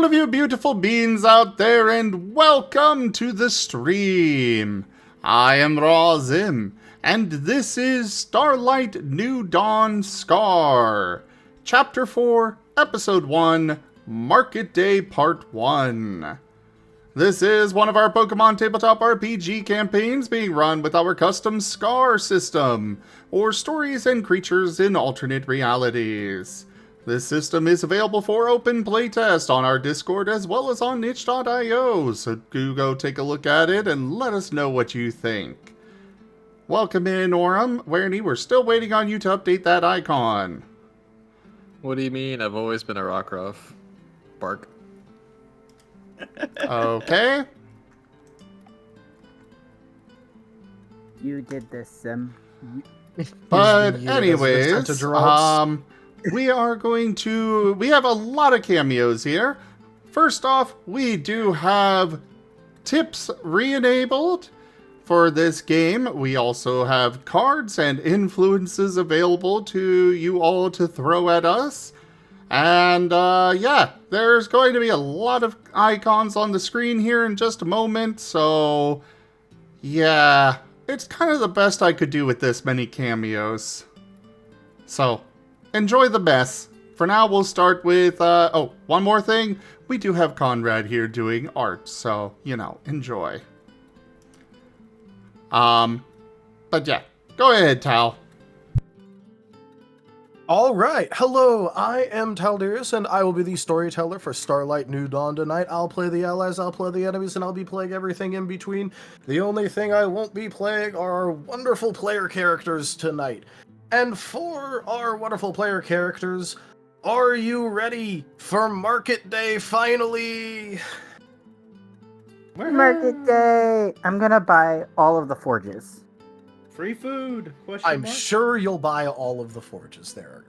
of you beautiful beings out there, and welcome to the stream. I am Razim, and this is Starlight New Dawn Scar, Chapter 4, Episode 1, Market Day Part 1. This is one of our Pokemon Tabletop RPG campaigns being run with our custom Scar system, or stories and creatures in alternate realities. This system is available for open playtest on our Discord as well as on itch.io, so do go take a look at it and let us know what you think. Welcome in, Aurum. Warnie, we're still waiting on you to update that icon. What do you mean? I've always been a rockruff. Bark. Okay. You did this, Sim. But anyways, we have a lot of cameos here. First off, we do have tips re-enabled for this game. We also have cards and influences available to you all to throw at us. And yeah, there's going to be a lot of icons on the screen here in just a moment. So yeah, it's kind of the best I could do with this many cameos. So enjoy the mess. For now, we'll start with, one more thing. We do have Conrad here doing art, so, enjoy. But yeah, go ahead, Tal. All right. Hello, I am Taldarius, and I will be the storyteller for Starlight New Dawn tonight. I'll play the allies, I'll play the enemies, and I'll be playing everything in between. The only thing I won't be playing are our wonderful player characters tonight. And for our wonderful player characters, are you ready for Market Day finally? Market Day! I'm gonna buy all of the forges. Free food? I'm sure you'll buy all of the forges there.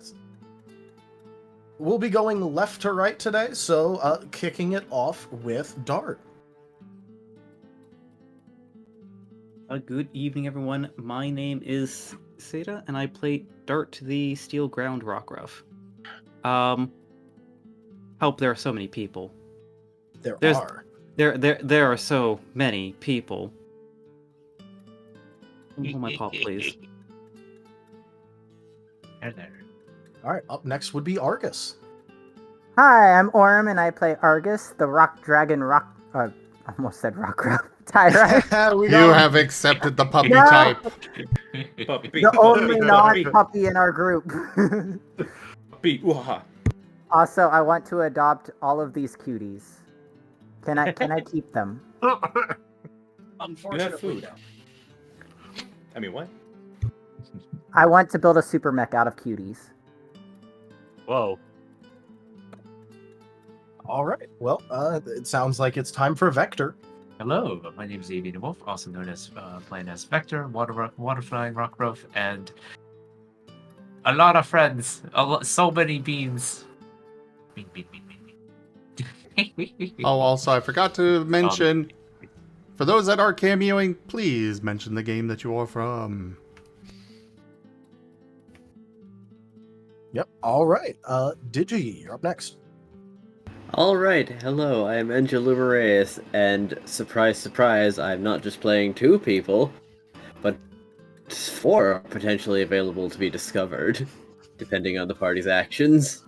We'll be going left to right today, so kicking it off with Dart. Good evening, everyone. My name is Seda, and I play Dart, the Steel Ground Rockruff. Hope there are so many people. There are so many people. Hold my paw, please. There. All right, up next would be Argus. Hi, I'm Aurum, and I play Argus, the rock dragon almost said rockruff. Tyrunt. You have accepted the puppy type. Puppy. The only non-puppy in our group. Puppy. Also, I want to adopt all of these cuties. Can I keep them? Unfortunately. I mean, what? I want to build a super mech out of cuties. Whoa. All right, well, it sounds like it's time for Vector. Hello, my name is Avian Wolf, also known as playing as Vector, water-flying rockruff, and a lot of friends. So many beans. Bean. Oh, also, I forgot to mention, for those that are cameoing, please mention the game that you are from. Yep. All right, Digi, you're up next. Alright, hello, I'm Angelumareus, and surprise, surprise, I'm not just playing 2 people, but 4 are potentially available to be discovered, depending on the party's actions.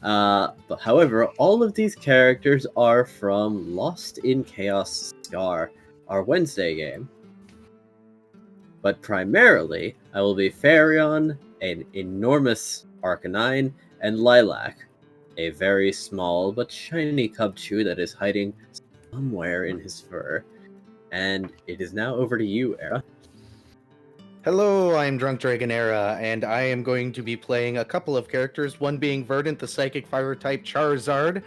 But however, all of these characters are from Lost in Chaos Scar, our Wednesday game. But primarily, I will be Varien, an enormous Arcanine, and Lilac, a very small but shiny Cubchoo that is hiding somewhere in his fur. And it is now over to you, Era. Hello, I'm Drunk Dragon Era, and I am going to be playing a couple of characters, one being Verdant, the Psychic Fire-type Charizard,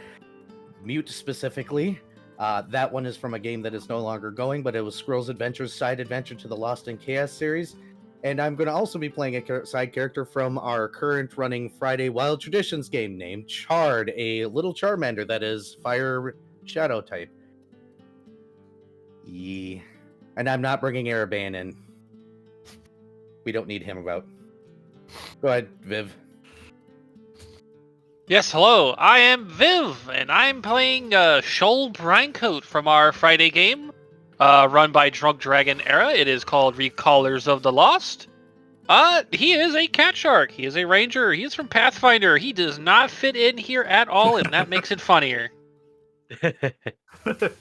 Mute specifically. That one is from a game that is no longer going, but it was Squirrel's Adventures side adventure to the Lost in Chaos series. And I'm going to also be playing a side character from our current running Friday Wild Traditions game named Chard, a little Charmander that is Fire Shadow type. Yeah. And I'm not bringing Ereban in. We don't need him about. Go ahead, Viv. Yes, hello. I am Viv, and I'm playing Shoal Brinecoat from our Friday game, run by Drunk Dragon Era. It is called Recallers of the Lost. He is a cat shark. He is a ranger. He is from Pathfinder. He does not fit in here at all, and that makes it funnier.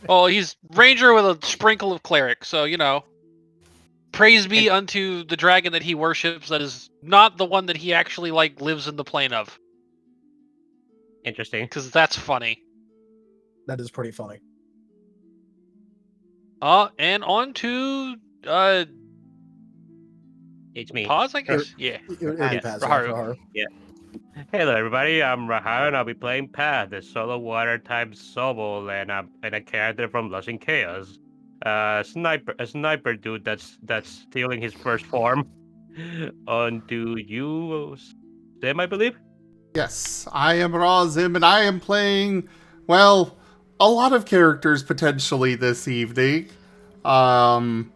Oh, he's ranger with a sprinkle of cleric, so praise be unto the dragon that he worships. That is not the one that he actually lives in the plane of. Interesting. Because that's funny. That is pretty funny. And on to It's me. pause, I guess. Yeah. Raharu. Yeah. Hello, everybody. I'm Raharu, and I'll be playing Path, the solo water type Sobol, and a character from Lost in Chaos. A sniper dude that's stealing his first form. On to you, Sim, I believe. Yes, I am Razim, and I am playing, well, a lot of characters potentially this evening. The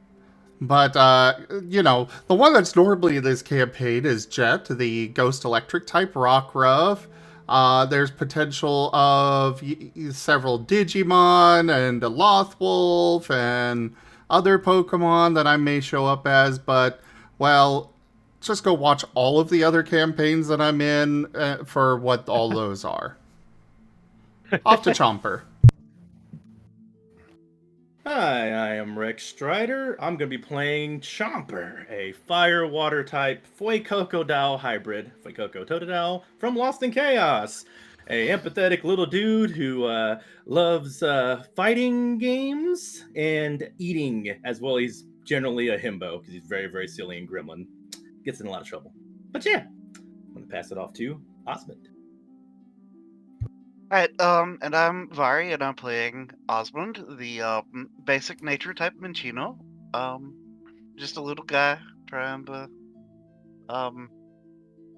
one that's normally in this campaign is Jet, the Ghost Electric type rockruff. There's potential of several Digimon and a Lothwolf and other Pokemon that I may show up as, but, well, just go watch all of the other campaigns that I'm in for what all those are. Off to Chomper. Hi, I am Rick Strider. I'm going to be playing Chomper, a fire-water type Fuecoco-Dao hybrid, Fuecoco-Totodile, from Lost in Chaos. A empathetic little dude who loves fighting games and eating, as well. He's generally a himbo, because he's very, very silly and gremlin. Gets in a lot of trouble. But yeah, I'm going to pass it off to Osmond. Alright, and I'm Vari, and I'm playing Osmund, the basic nature type Minchino. Just a little guy trying to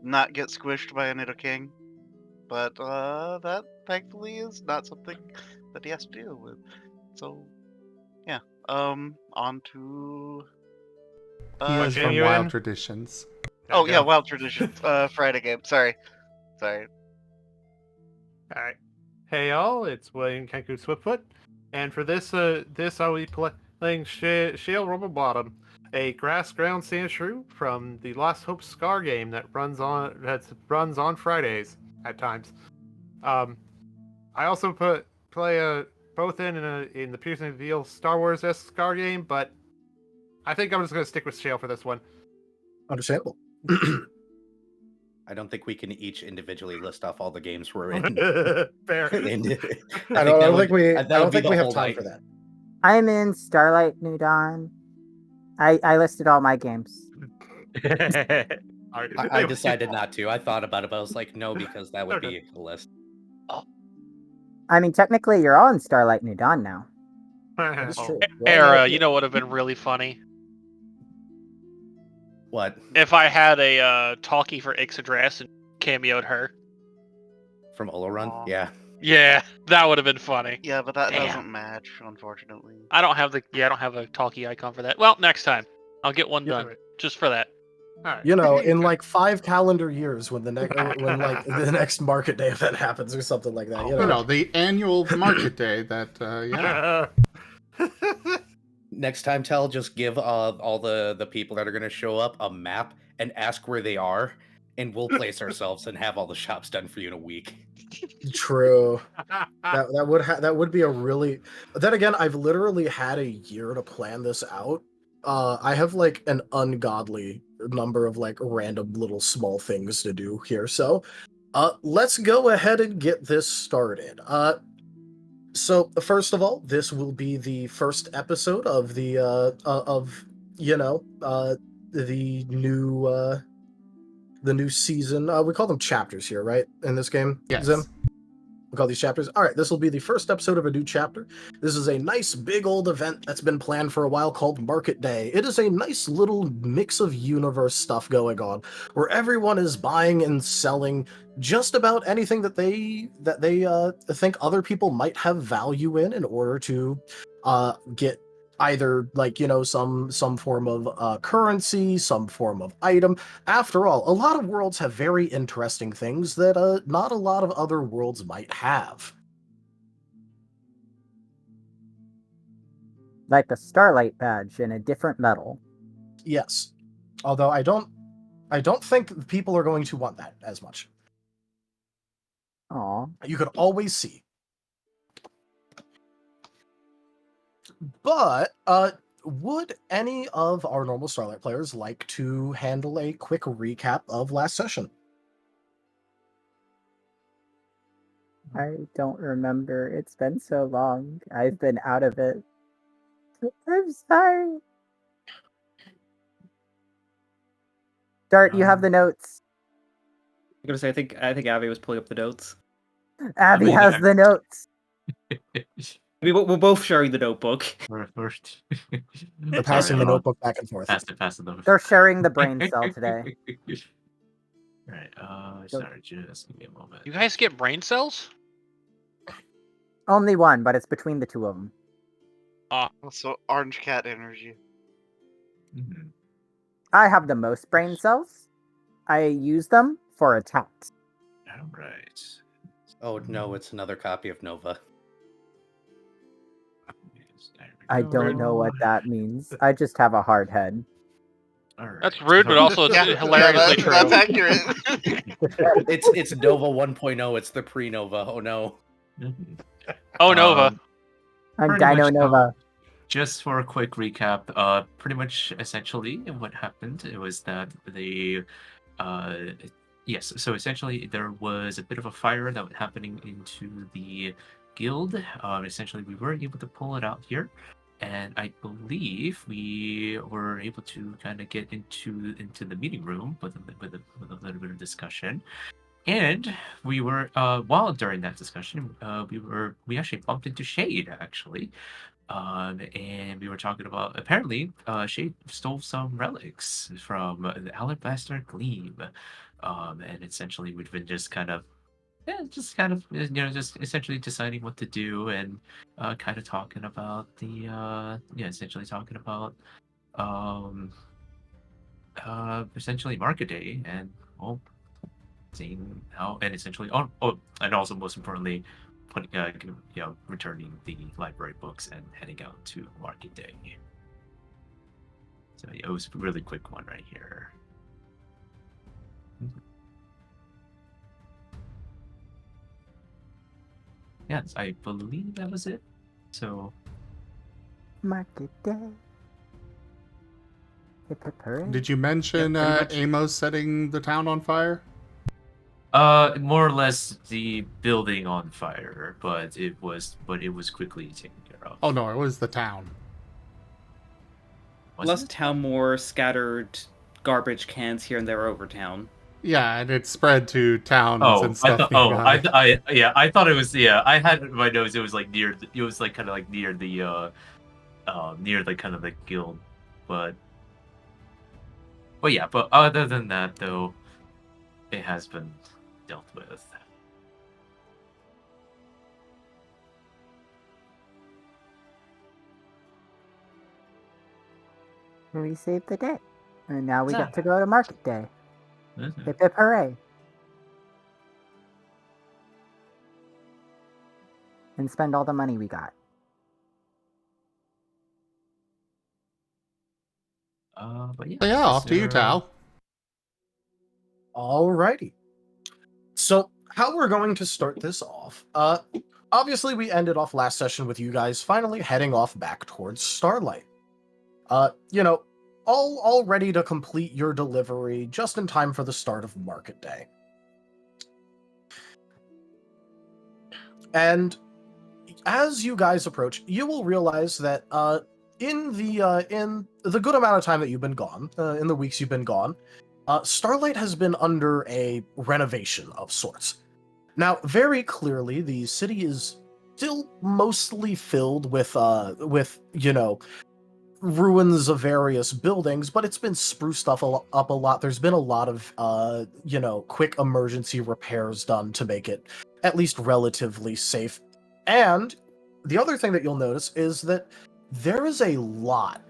not get squished by a Nidoking. But that thankfully is not something that he has to deal with. So yeah. On to He is from Wild Traditions. Oh yeah, Wild Traditions. Friday game. Sorry. Alright. Hey y'all, it's William Kenku Swiftfoot, and for this I'll be playing Shale Rumblebottom, a grass ground sand shrew from the Lost Hope Scar game that runs on Fridays at times. I also play both in the Piercing Veil Star Wars Scar game, but I think I'm just gonna stick with Shale for this one. Understandable. I don't think we can each individually list off all the games we're in. Fair. I don't think we have time for that. I'm in Starlight New Dawn. I listed all my games. I decided not to. I thought about it, but I was like, no, because that would be a list. I mean, technically, you're all in Starlight New Dawn now. Era, would have been really funny. What? If I had a talkie for Ixadrass and cameoed her. From Olorun? Yeah. Yeah, that would have been funny. Yeah, but that doesn't match, unfortunately. I don't have a talkie icon for that. Well, next time. I'll get one done. Just for that. Right. In like 5 calendar years when the next market day event happens or something like that. The annual market day that Next time, just give all the people that are going to show up a map and ask where they are, and we'll place ourselves and have all the shops done for you in a week. True. that would be a really. Then again, I've literally had a year to plan this out. I have like an ungodly number of like random little small things to do here. So, let's go ahead and get this started. So first of all, this will be the first episode of the new season. We call them chapters here, right? In this game, yes. Zim? We call these chapters. All right, this will be the first episode of a new chapter. This is a nice big old event that's been planned for a while called Market Day. It is a nice little mix of universe stuff going on, where everyone is buying and selling just about anything that they think other people might have value in order to get either like, some form of currency, some form of item. After all, a lot of worlds have very interesting things that not a lot of other worlds might have. Like a Starlight badge in a different metal. Yes. Although I don't think people are going to want that as much. Aw. You could always see. But would any of our normal Starlight players like to handle a quick recap of last session? I don't remember. It's been so long. I've been out of it. I'm sorry. Dart, you have the notes. I'm gonna say I think Abby was pulling up the notes. Abby has the notes. We're both sharing the notebook. First. They're passing the notebook back and forth. Pass the notebook. They're sharing the brain cell today. Right. Sorry, just give me a moment. You guys get brain cells? Only one, but it's between the two of them. Also, orange cat energy. Mm-hmm. I have the most brain cells. I use them for attacks. All right. Oh no, it's another copy of Nova. I don't know what that means. I just have a hard head. Right. That's rude, but also it's hilariously true. That's accurate. It's Nova 1.0. It's the pre-Nova. Oh no. Oh, Nova. I'm Dino Nova. Just for a quick recap, pretty much essentially what happened was that yes, so essentially there was a bit of a fire that was happening into the guild. Essentially we were able to pull it out here, and I believe we were able to kind of get into the meeting room with a little bit of discussion. And we were while during that discussion, we actually bumped into Shade actually. And we were talking about apparently Shade stole some relics from the Alabaster Gleam, and essentially we've been just kind of just essentially deciding what to do, and kind of talking about essentially talking about essentially Market Day, and well, seeing how, and essentially and also most importantly, returning the library books and heading out to Market Day. So yeah, it was a really quick one right here. Yes, I believe that was it. So Market Day. Did you mention Amos setting the town on fire? More or less the building on fire, but it was quickly taken care of. Oh no, it was the town. Less town, more scattered garbage cans here and there over town. Yeah, and it spread to towns and stuff. I thought it was. Yeah, I had in my nose. It was like near. It was like kind of like near the kind of the guild, but yeah. But other than that, though, it has been dealt with. We saved the day. And now we get to go to Market Day. Hip hip hooray. And spend all the money we got. But yeah. So yeah, off to you, Tal. Alrighty. So, how we're going to start this off, obviously we ended off last session with you guys finally heading off back towards Starlight. All ready to complete your delivery just in time for the start of Market Day. And as you guys approach, you will realize that in the good amount of time that you've been gone, in the weeks you've been gone, Starlight has been under a renovation of sorts. Now, very clearly, the city is still mostly filled with ruins of various buildings, but it's been spruced up a lot. There's been a lot of quick emergency repairs done to make it at least relatively safe. And the other thing that you'll notice is that there is a lot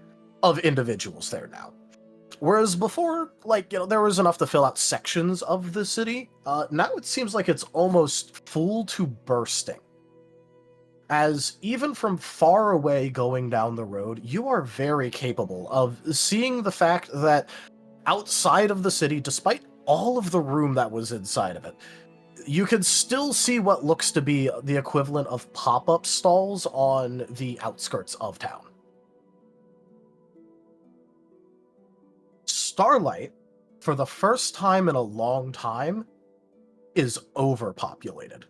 of individuals there now. Whereas before, there was enough to fill out sections of the city, now it seems like it's almost full to bursting. As even from far away going down the road, you are very capable of seeing the fact that outside of the city, despite all of the room that was inside of it, you can still see what looks to be the equivalent of pop-up stalls on the outskirts of town. Starlight, for the first time in a long time, is overpopulated.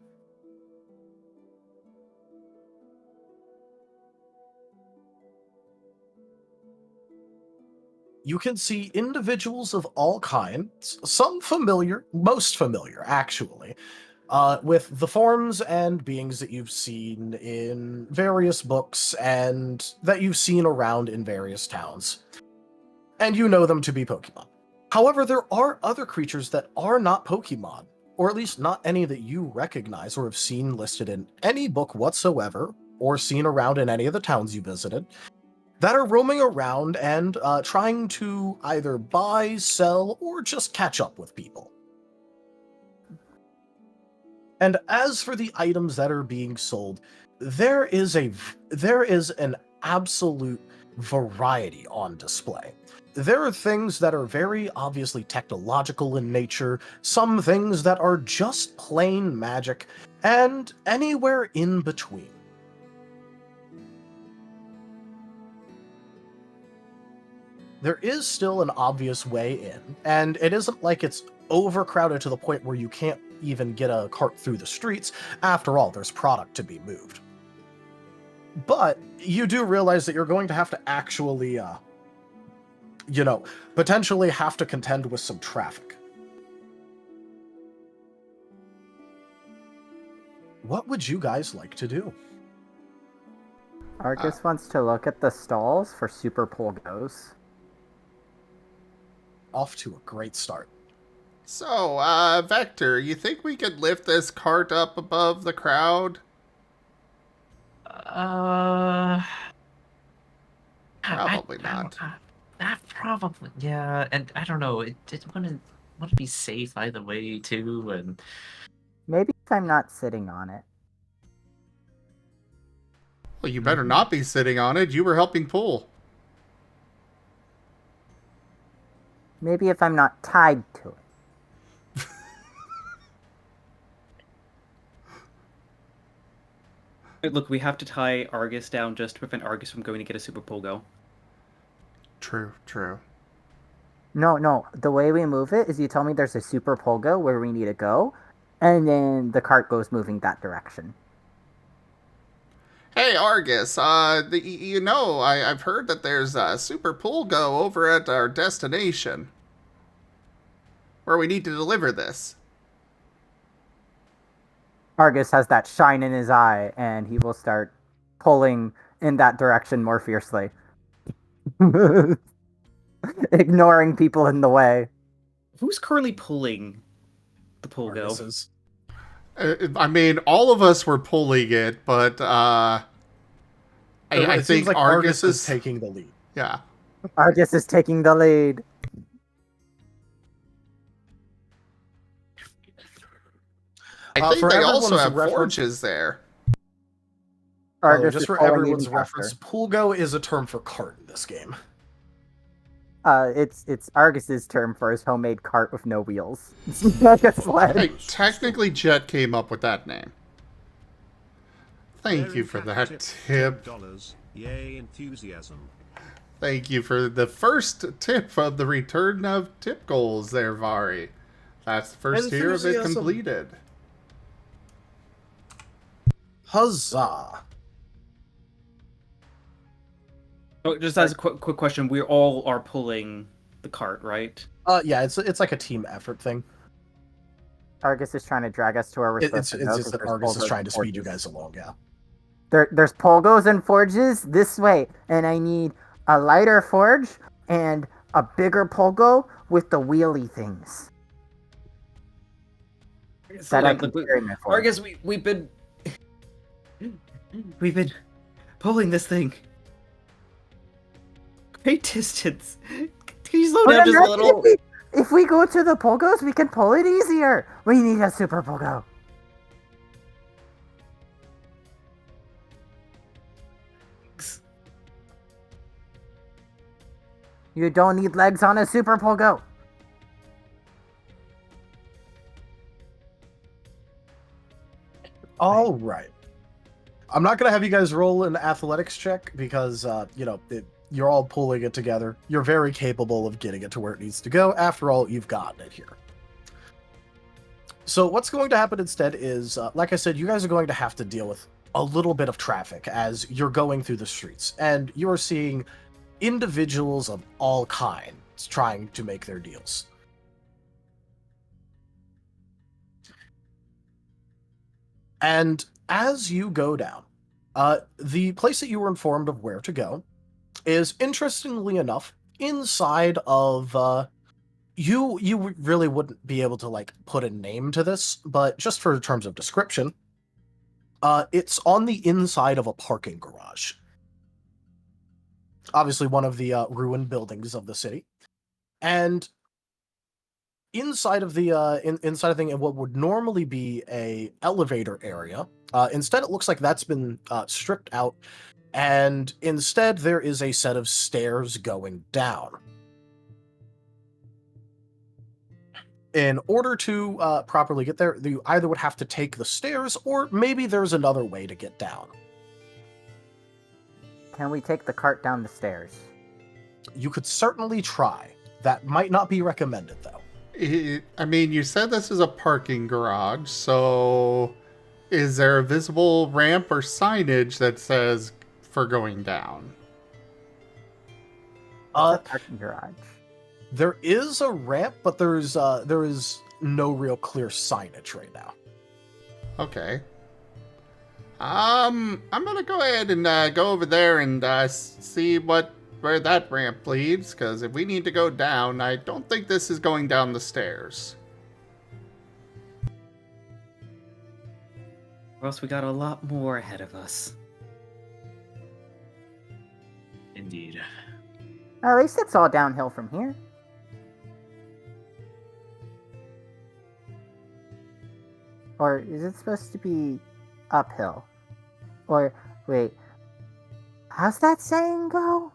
You can see individuals of all kinds, some familiar, most familiar, actually, with the forms and beings that you've seen in various books and that you've seen around in various towns. And you know them to be Pokemon. However, there are other creatures that are not Pokemon, or at least not any that you recognize or have seen listed in any book whatsoever, or seen around in any of the towns you visited, that are roaming around and trying to either buy, sell, or just catch up with people. And as for the items that are being sold, there is an absolute variety on display. There are things that are very obviously technological in nature, some things that are just plain magic, and anywhere in between. There is still an obvious way in, and it isn't like it's overcrowded to the point where you can't even get a cart through the streets. After all, there's product to be moved. But you do realize that you're going to have to actually, potentially have to contend with some traffic. What would you guys like to do? Argus wants to look at the stalls for super polgos. Off to a great start. So, Vector, you think we could lift this cart up above the crowd? Probably not. Probably, yeah. And I don't know. It wouldn't be safe either way, too. And maybe if I'm not sitting on it. Well, you better not be sitting on it. You were helping pull. Maybe if I'm not tied to it. Look, we have to tie Argus down just to prevent Argus from going to get a super polgo. True. No. The way we move it is you tell me there's a super polgo where we need to go, and then the cart goes moving that direction. Hey, Argus, I've heard that there's a super polgo over at our destination where we need to deliver this. Argus has that shine in his eye, and he will start pulling in that direction more fiercely. Ignoring people in the way. Who's currently pulling the polgo? I mean, all of us were pulling it, but I think like Argus is taking the lead. Yeah. Argus is taking the lead. I think they also have forges there. Just for everyone's reference, polgo is a term for cart in this game. It's Argus's term for his homemade cart with no wheels. It's like a sled. Hey, technically, Jet came up with that name. Thank you for that tip. Yay, enthusiasm. Thank you for the first tip of the return of tip goals there, Vari. That's the first tier of it completed. Huzzah! Oh, just as a quick question, we all are pulling the cart, right? Yeah, it's like a team effort thing. Argus is trying to drag us to where we're supposed to go. It's just that Argus is trying to speed you guys along, yeah. There's polgos and forges this way, and I need a lighter forge and a bigger polgo with the wheelie things. So Argus, we've been pulling this thing great distance. Can you slow Well, down then just a little? if we go to the pogos, we can pull it easier. We need a super pogo. You don't need legs on a super pogo. All right. I'm not gonna have you guys roll an athletics check because you're all pulling it together. You're very capable of getting it to where it needs to go. After all, you've gotten it here. So what's going to happen instead is, like I said, you guys are going to have to deal with a little bit of traffic as you're going through the streets, and you are seeing individuals of all kinds trying to make their deals. And as you go down, the place that you were informed of where to go is, interestingly enough, inside of you really wouldn't be able to like put a name to this, but just for terms of description, it's on the inside of a parking garage. Obviously one of the ruined buildings of the city. And inside of the inside of thing, what would normally be a elevator area, instead it looks like that's been stripped out, and instead there is a set of stairs going down. In order to properly get there, you either would have to take the stairs, or maybe there's another way to get down. Can we take the cart down the stairs? You could certainly try. That might not be recommended, though. I mean, you said this is a parking garage, so is there a visible ramp or signage that says for going down? Parking garage. There is a ramp, but there is no real clear signage right now. Okay. I'm gonna go ahead and go over there and see where that ramp leads, because if we need to go down, I don't think this is going down the stairs. Or else we got a lot more ahead of us. Indeed. At least it's all downhill from here. Or is it supposed to be uphill? Or, wait, how's that saying go?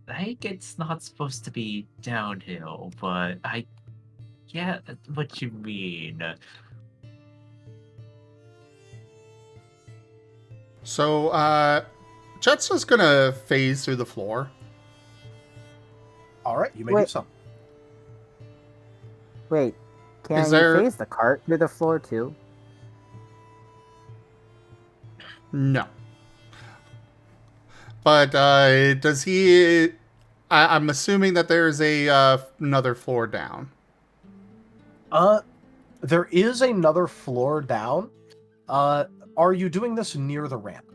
I think it's not supposed to be downhill, but I get what you mean. So, Jet's just gonna phase through the floor. All right, you may do so. Wait, can Is you there- phase the cart through the floor too? No. But does he? I'm assuming that there's another floor down. There is another floor down. Are you doing this near the ramp?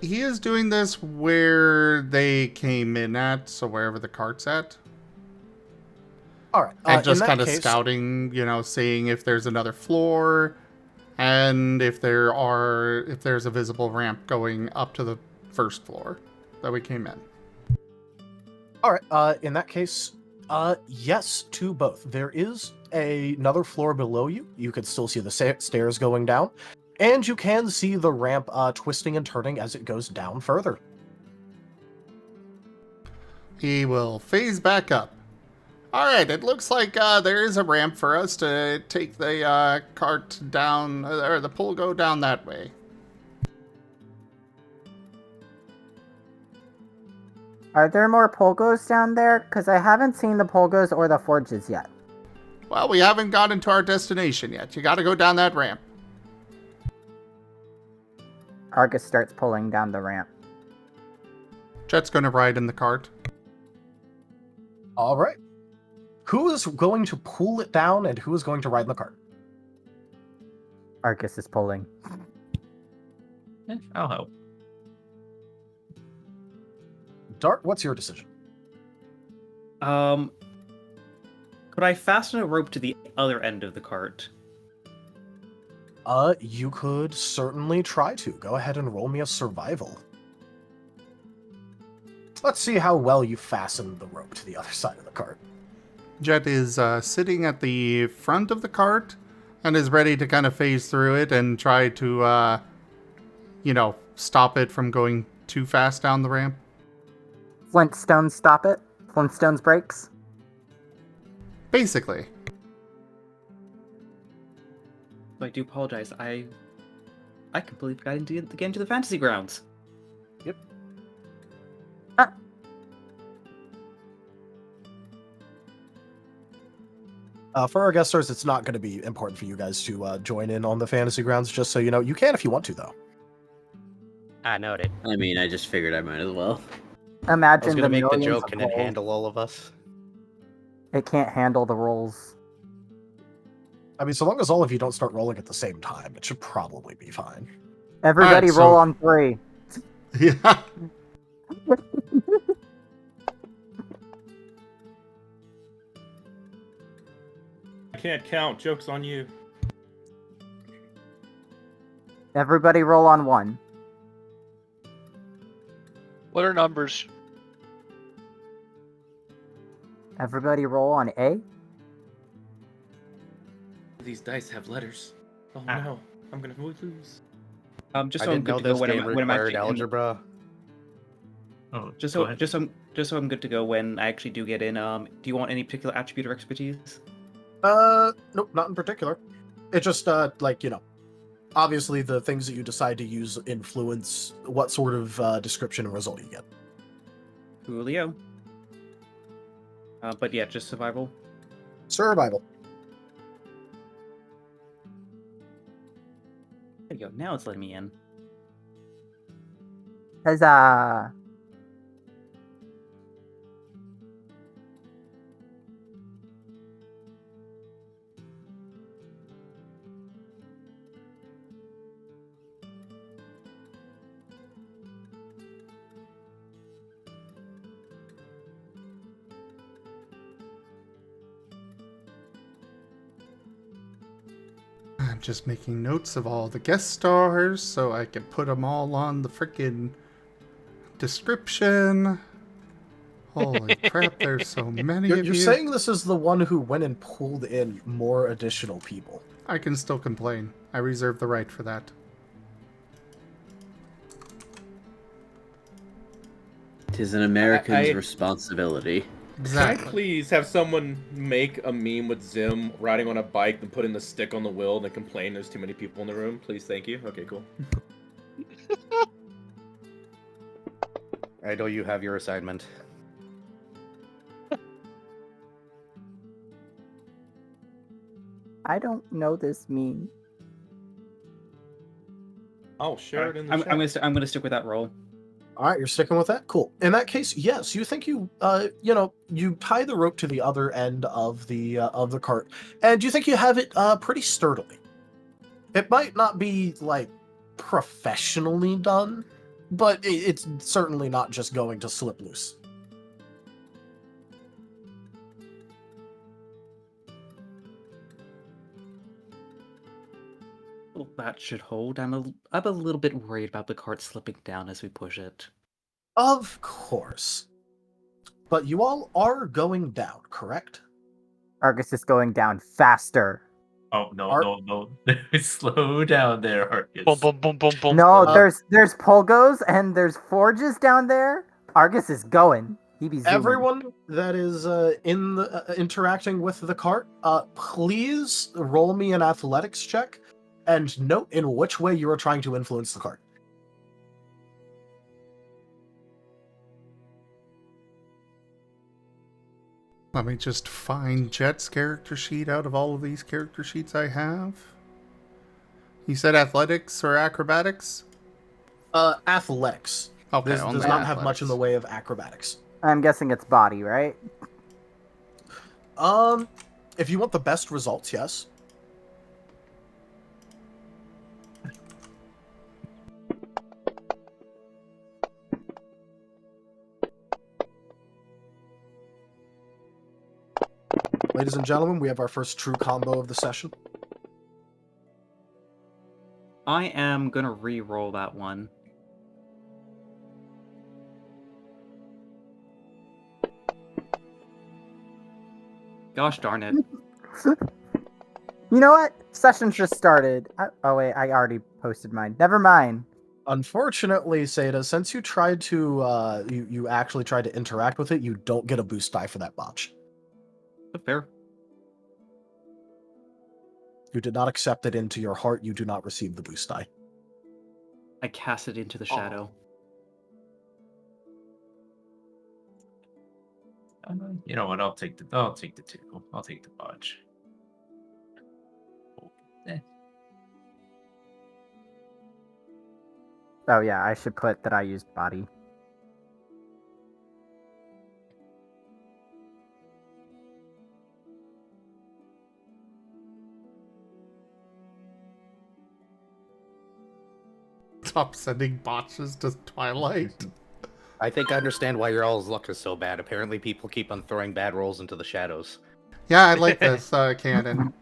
He is doing this where they came in at, so wherever the cart's at. All right, and just in that kind of case- scouting, seeing if there's another floor, and if there's a visible ramp going up to the first floor that we came in. All right. In that case, yes to both. There is another floor below you. You can still see the stairs going down, and you can see the ramp twisting and turning as it goes down further. He will phase back up. All right, it looks like there is a ramp for us to take the cart down, or the pull go down that way. Are there more pogos down there? Because I haven't seen the pogos or the forges yet. Well, we haven't gotten to our destination yet. You got to go down that ramp. Argus starts pulling down the ramp. Jet's going to ride in the cart. All right. Who is going to pull it down, and who is going to ride in the cart? Argus is pulling. I'll help. Dart, what's your decision? Could I fasten a rope to the other end of the cart? You could certainly try to. Go ahead and roll me a survival. Let's see how well you fasten the rope to the other side of the cart. Jet is sitting at the front of the cart and is ready to kind of phase through it and try to, stop it from going too fast down the ramp. Flintstones stop it. Flintstones breaks. Basically. So I do apologize. I completely forgot to get into the fantasy grounds. Yep. For our guest stars, it's not going to be important for you guys to join in on the fantasy grounds, just so you know. You can if you want to, though. I noted. I mean, I just figured I might as well. Imagine I was the gonna make the millions joke, of can it rolls. handle all of us? It can't handle the rolls. I mean, so long as all of you don't start rolling at the same time, it should probably be fine. Everybody Alright, roll so- on 3. Yeah. I can't count. Joke's on you. Everybody roll on 1. What are numbers? Everybody roll on A. These dice have letters. Oh Ah. no, I'm gonna lose. Just I so I'm didn't good know to go this when game I'm required actually algebra. Oh, just go so ahead. just so I'm good to go when I actually do get in. Do you want any particular attribute or expertise? Nope, not in particular. It's just, obviously the things that you decide to use influence what sort of description and result you get. Coolio. But yeah, just survival. Survival. There you go. Now it's letting me in. Huzzah! I'm just making notes of all the guest stars so I can put them all on the frickin' description. Holy crap, there's so many You're of you. saying this is the one who went and pulled in more additional people. I can still complain. I reserve the right for that. Tis an American's I- responsibility. Can I please have someone make a meme with Zim riding on a bike and putting the stick on the wheel and then complain there's too many people in the room? Please, thank you. Okay, cool. I know you have your assignment. I don't know this meme. I'll share it in the I'm chat. gonna stick with that roll. All right, you're sticking with that? Cool. In that case, yes, you think you tie the rope to the other end of the cart, and you think you have it pretty sturdily. It might not be like professionally done, but it's certainly not just going to slip loose. Well, that should hold. I'm a little bit worried about the cart slipping down as we push it. Of course. But you all are going down, correct? Argus is going down faster. Oh, no. Slow down there, Argus. Boom, boom, boom, boom, boom. No, there's Polgos and there's Forges down there. Argus is going. He be zooming. Everyone that is in the interacting with the cart, please roll me an athletics check and note in which way you are trying to influence the cart. Let me just find Jet's character sheet out of all of these character sheets I have. You said athletics or acrobatics? Athletics. Okay, This on does the not have much in athletics. the way of acrobatics. I'm guessing it's body, right? If you want the best results, yes. Ladies and gentlemen, we have our first true combo of the session. I am gonna re-roll that one. Gosh darn it. You know what? Session's just started. Oh wait, I already posted mine. Never mind. Unfortunately, Seda, since you tried to you actually tried to interact with it, you don't get a boost die for that botch. Fair. You did not accept it into your heart, you do not receive the boost die. I cast it into the shadow. You know what? I'll take the 2. I'll take the botch. Oh yeah, I should put that I used body. Stop sending botches to Twilight. I think I understand why your all's luck is so bad. Apparently people keep on throwing bad rolls into the shadows. Yeah, I like this canon.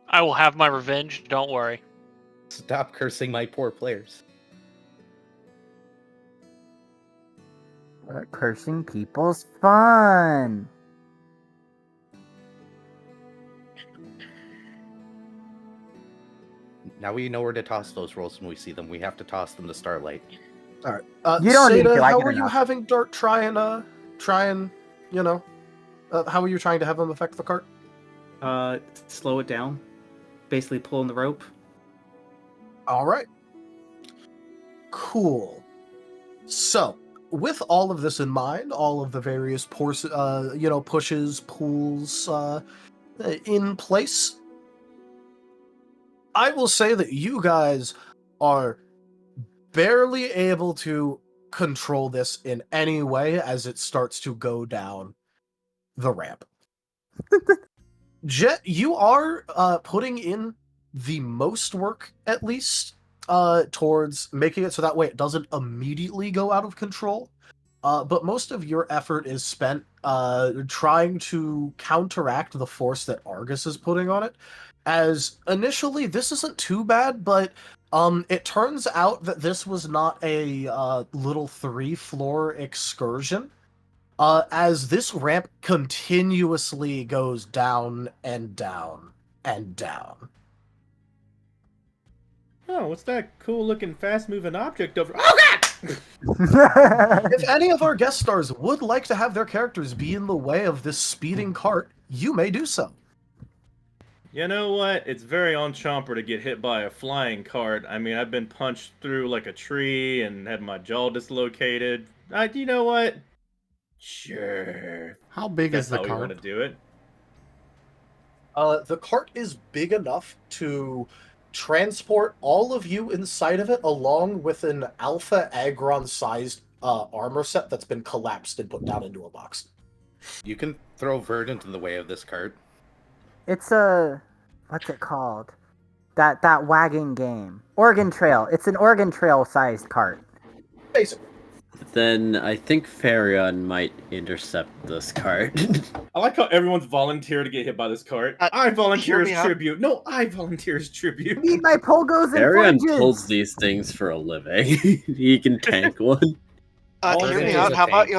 I will have my revenge, don't worry. Stop cursing my poor players. Cursing people's fun. Now we know where to toss those rolls when we see them. We have to toss them to Starlight. All right. You don't need Seda, to. I how get are you enough. having Dart try and you know, how are you trying to have him affect the cart? Slow it down. Basically pulling the rope. All right. Cool. So, with all of this in mind, all of the various pushes, pulls in place, I will say that you guys are barely able to control this in any way as it starts to go down the ramp. Jet, you are putting in the most work, at least, towards making it so that way it doesn't immediately go out of control. But most of your effort is spent trying to counteract the force that Argus is putting on it. As initially, this isn't too bad, but it turns out that this was not a little 3-floor excursion. As this ramp continuously goes down and down and down. Oh, what's that cool-looking, fast-moving object over? Oh God! If any of our guest stars would like to have their characters be in the way of this speeding cart, you may do so. You know what? It's very on Chomper to get hit by a flying cart. I mean, I've been punched through like a tree and had my jaw dislocated. You know what? Sure. How big That's is the how we cart? want to do it. The cart is big enough to transport all of you inside of it, along with an Alpha Agron-sized armor set that's been collapsed and put down into a box. You can throw Verdant in the way of this cart. It's a what's it called? That wagon game. Oregon Trail. It's an Oregon Trail sized cart. Basically. Then I think Farion might intercept this cart. I like how everyone's volunteered to get hit by this cart. I volunteer hear me as out. tribute. No, I volunteer as tribute. Need my pogos and Farion fridges. pulls these things for a living. He can tank one. Hear me out. How about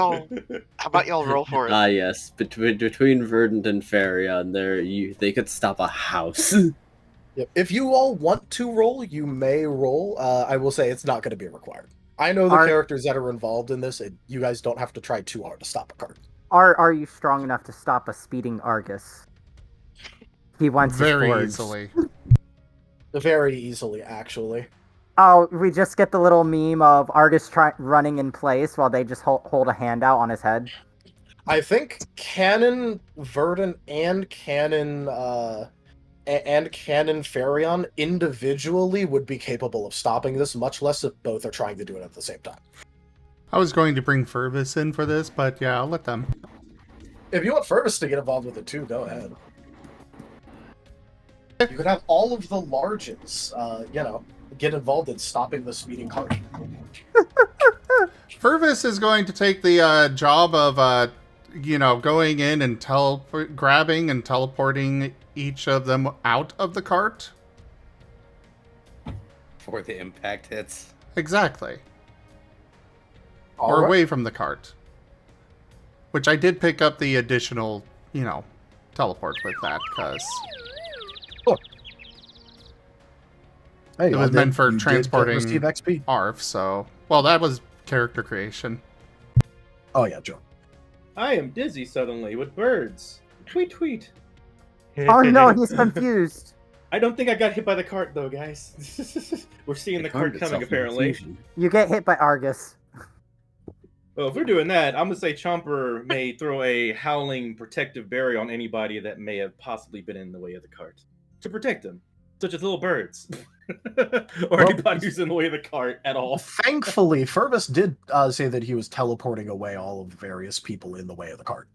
y'all roll for it? Ah, yes. Between Verdant and Farion, they could stop a house. Yep. If you all want to roll, you may roll. I will say it's not going to be required. I know the characters that are involved in this, and you guys don't have to try too hard to stop a cart. Are you strong enough to stop a speeding Argus? He wants very easily. Very easily, actually. Oh, we just get the little meme of Argus running in place while they just hold a hand out on his head. I think Canon Verdant and Canon Farion individually would be capable of stopping this, much less if both are trying to do it at the same time. I was going to bring Furvis in for this, but yeah, I'll let them. If you want Furvis to get involved with it too, go ahead. You could have all of the larges, get involved in stopping the speeding cart. Furvis is going to take the job of, going in and grabbing and teleporting each of them out of the cart. Before the impact hits. Exactly. All or right. away from the cart. Which I did pick up the additional, teleport with that, because it was meant for transporting ARF, so... Well, that was character creation. Oh, yeah, Joe. I am dizzy suddenly with birds. Tweet, tweet. Oh no, he's confused. I don't think I got hit by the cart, though, guys. We're seeing the cart coming, apparently. You get hit by Argus. Well, if we're doing that, I'm going to say Chomper may throw a howling protective barrier on anybody that may have possibly been in the way of the cart. To protect them, such as little birds. or anybody who's in the way of the cart at all. Thankfully, Furbus did say that he was teleporting away all of the various people in the way of the cart.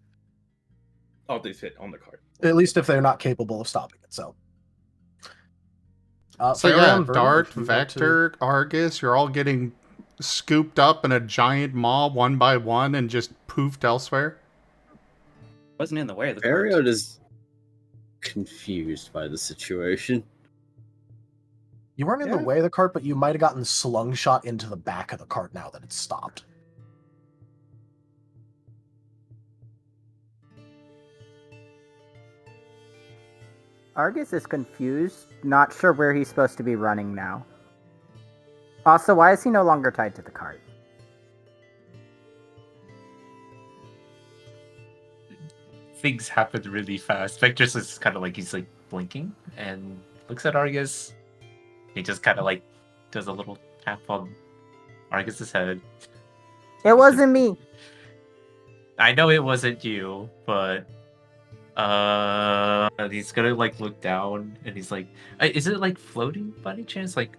Oh, they fit on the cart. At least if they're not capable of stopping it, so... So yeah, Dart, Vector, Argus, you're all getting scooped up in a giant maw one by one and just poofed elsewhere? Wasn't in the way of the Varian is confused by the situation. You weren't in the way of the cart, but you might have gotten slung shot into the back of the cart now that it's stopped. Argus is confused, not sure where he's supposed to be running now. Also, why is he no longer tied to the cart? Things happen really fast. Vector's is kind of like he's like blinking and looks at Argus. He just kind of like does a little tap on Argus's head. It wasn't me. I know it wasn't you, but he's gonna like look down and he's like, is it like floating by any chance? Like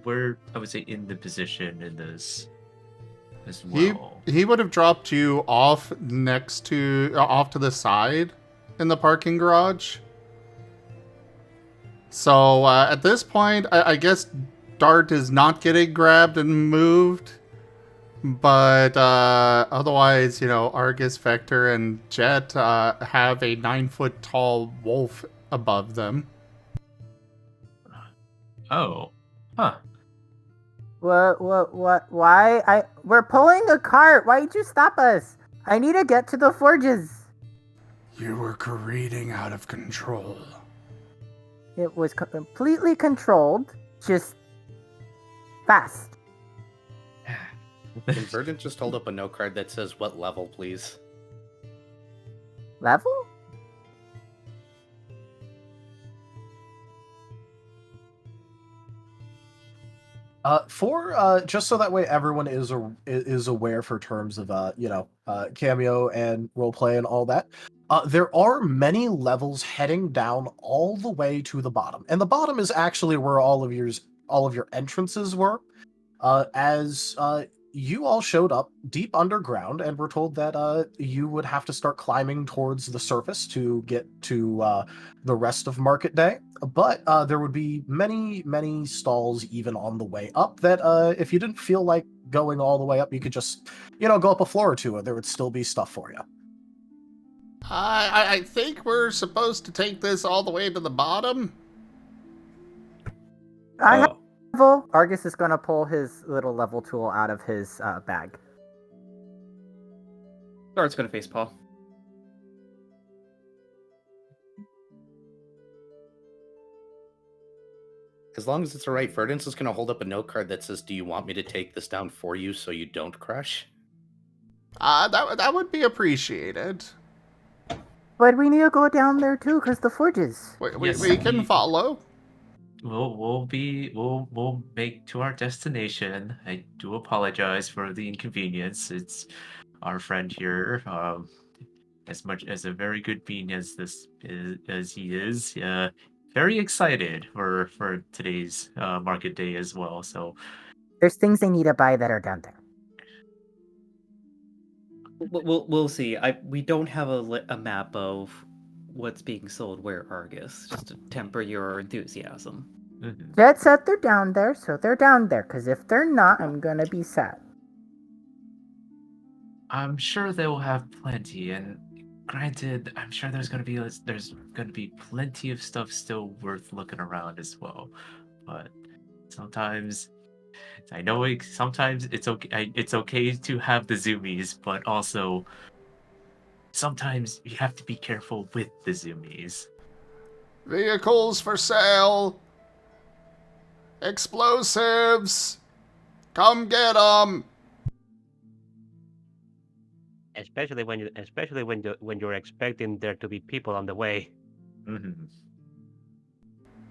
where I would say in the position in this as well. He would have dropped you off off to the side in the parking garage. So at this point, I guess Dart is not getting grabbed and moved. But otherwise, Argus, Vector, and Jet have a 9-foot tall wolf above them. Oh. Huh. What, why? We're pulling a cart. Why did you stop us? I need to get to the forges. You were careening out of control. It was completely controlled, just fast. Can Verdant just hold up a note card that says, what level, please? Level? Just so that way everyone is aware for terms of cameo and roleplay and all that. There are many levels heading down all the way to the bottom, and the bottom is actually where all of your entrances were. As you all showed up deep underground and were told that you would have to start climbing towards the surface to get to the rest of Market Day. But there would be many, many stalls even on the way up that if you didn't feel like going all the way up, you could just, go up a floor or two and there would still be stuff for you. I think we're supposed to take this all the way to the bottom. I have level. Argus is going to pull his little level tool out of his bag. Dart's going to face Paul. As long as it's alright, Verdance is going to hold up a note card that says, do you want me to take this down for you so you don't crush? That would be appreciated. But we need to go down there too, because the forges. We can follow. We'll make to our destination. I do apologize for the inconvenience. It's our friend here, as much as a very good being as he is, very excited for today's market day as well. So there's things they need to buy that are down there. We'll see. We don't have a map of what's being sold where, Argus, just to temper your enthusiasm. Jet said they're down there, so they're down there, because if they're not, I'm gonna be sad. I'm sure they will have plenty, and granted, I'm sure there's gonna be plenty of stuff still worth looking around as well. But Sometimes I know sometimes it's okay. It's okay to have the zoomies, but also sometimes you have to be careful with the zoomies. Vehicles for sale. Explosives. Come get them. Especially when you're expecting there to be people on the way. Mm-hmm.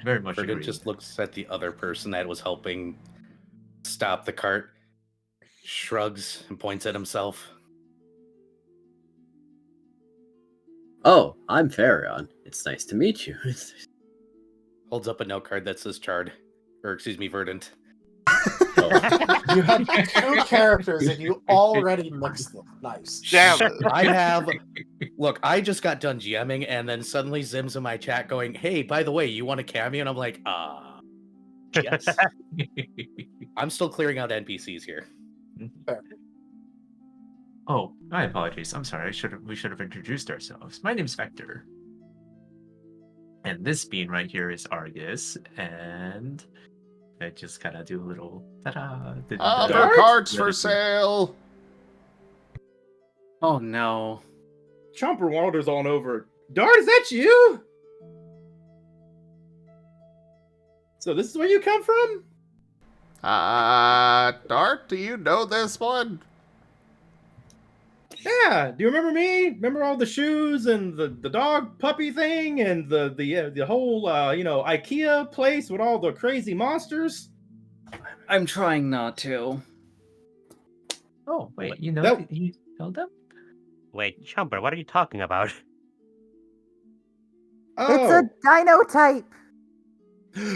Very much Verdant agreed. just looks at the other person that was helping stop the cart, shrugs, and points at himself. Oh, I'm Varian. It's nice to meet you. Holds up a note card that says Chard. Or, excuse me, Verdant. You have 2 characters and you already mixed them. Nice. Damn it. I have... Look, I just got done GMing, and then suddenly Zim's in my chat going, hey, by the way, you want a cameo? And I'm like, yes. I'm still clearing out NPCs here. Fair. Oh, my apologies. I'm sorry. We should have introduced ourselves. My name's Vector. And this bean right here is Argus, and I just kind of do a little ta-da. Other carts for sale. Oh no. Chomper wanders on over. Dart, is that you? So this is where you come from? Dart, do you know this one? Yeah. Do you remember me? Remember all the shoes and the dog puppy thing and the whole IKEA place with all the crazy monsters? I'm trying not to. Oh, wait, you know you know them? Wait, Chomper, what are you talking about? It's a dino type.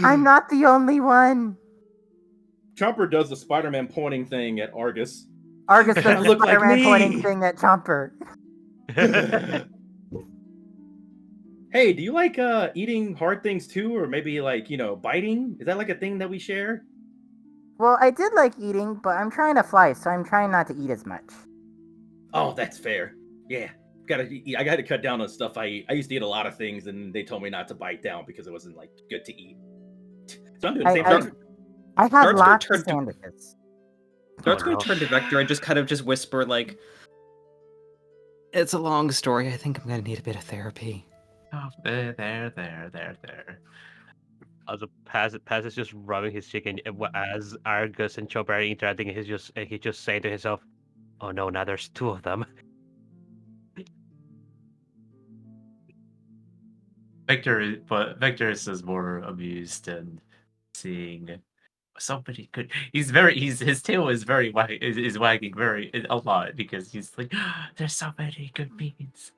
I'm not the only one. Chomper does the Spider-Man pointing thing at Argus. Argus does the Look like Spider-Man me. pointing thing at Chomper. Hey, do you like eating hard things too, or maybe like biting? Is that like a thing that we share? Well, I did like eating, but I'm trying to fly, so I'm trying not to eat as much. Oh, that's fair. Yeah, I got to cut down on stuff I eat. I used to eat a lot of things, and they told me not to bite down because it wasn't like good to eat. So I'm doing the same thing. I had lots of sandwiches. Dart's going to turn to Vector and just whisper like, "It's a long story. I think I'm going to need a bit of therapy." Oh, there. Also, Paz is just rubbing his chicken as Argus and Chopper are interacting. He's just saying to himself, "Oh no, now there's 2 of them." Victor is more amused and seeing somebody could. His tail is is wagging a lot because he's like, there's so many good beans.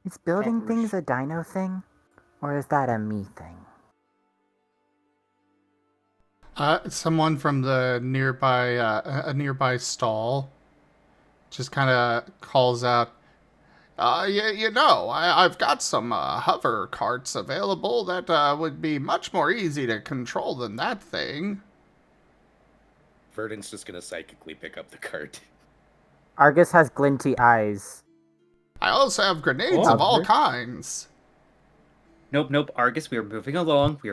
Is building things a dino thing? Or is that a me thing? Someone from the nearby a nearby stall just kind of calls out, I've got some hover carts available that would be much more easy to control than that thing. Verdant's just gonna psychically pick up the cart. Argus has glinty eyes. I also have grenades of all kinds. Nope, Argus, we are moving along. But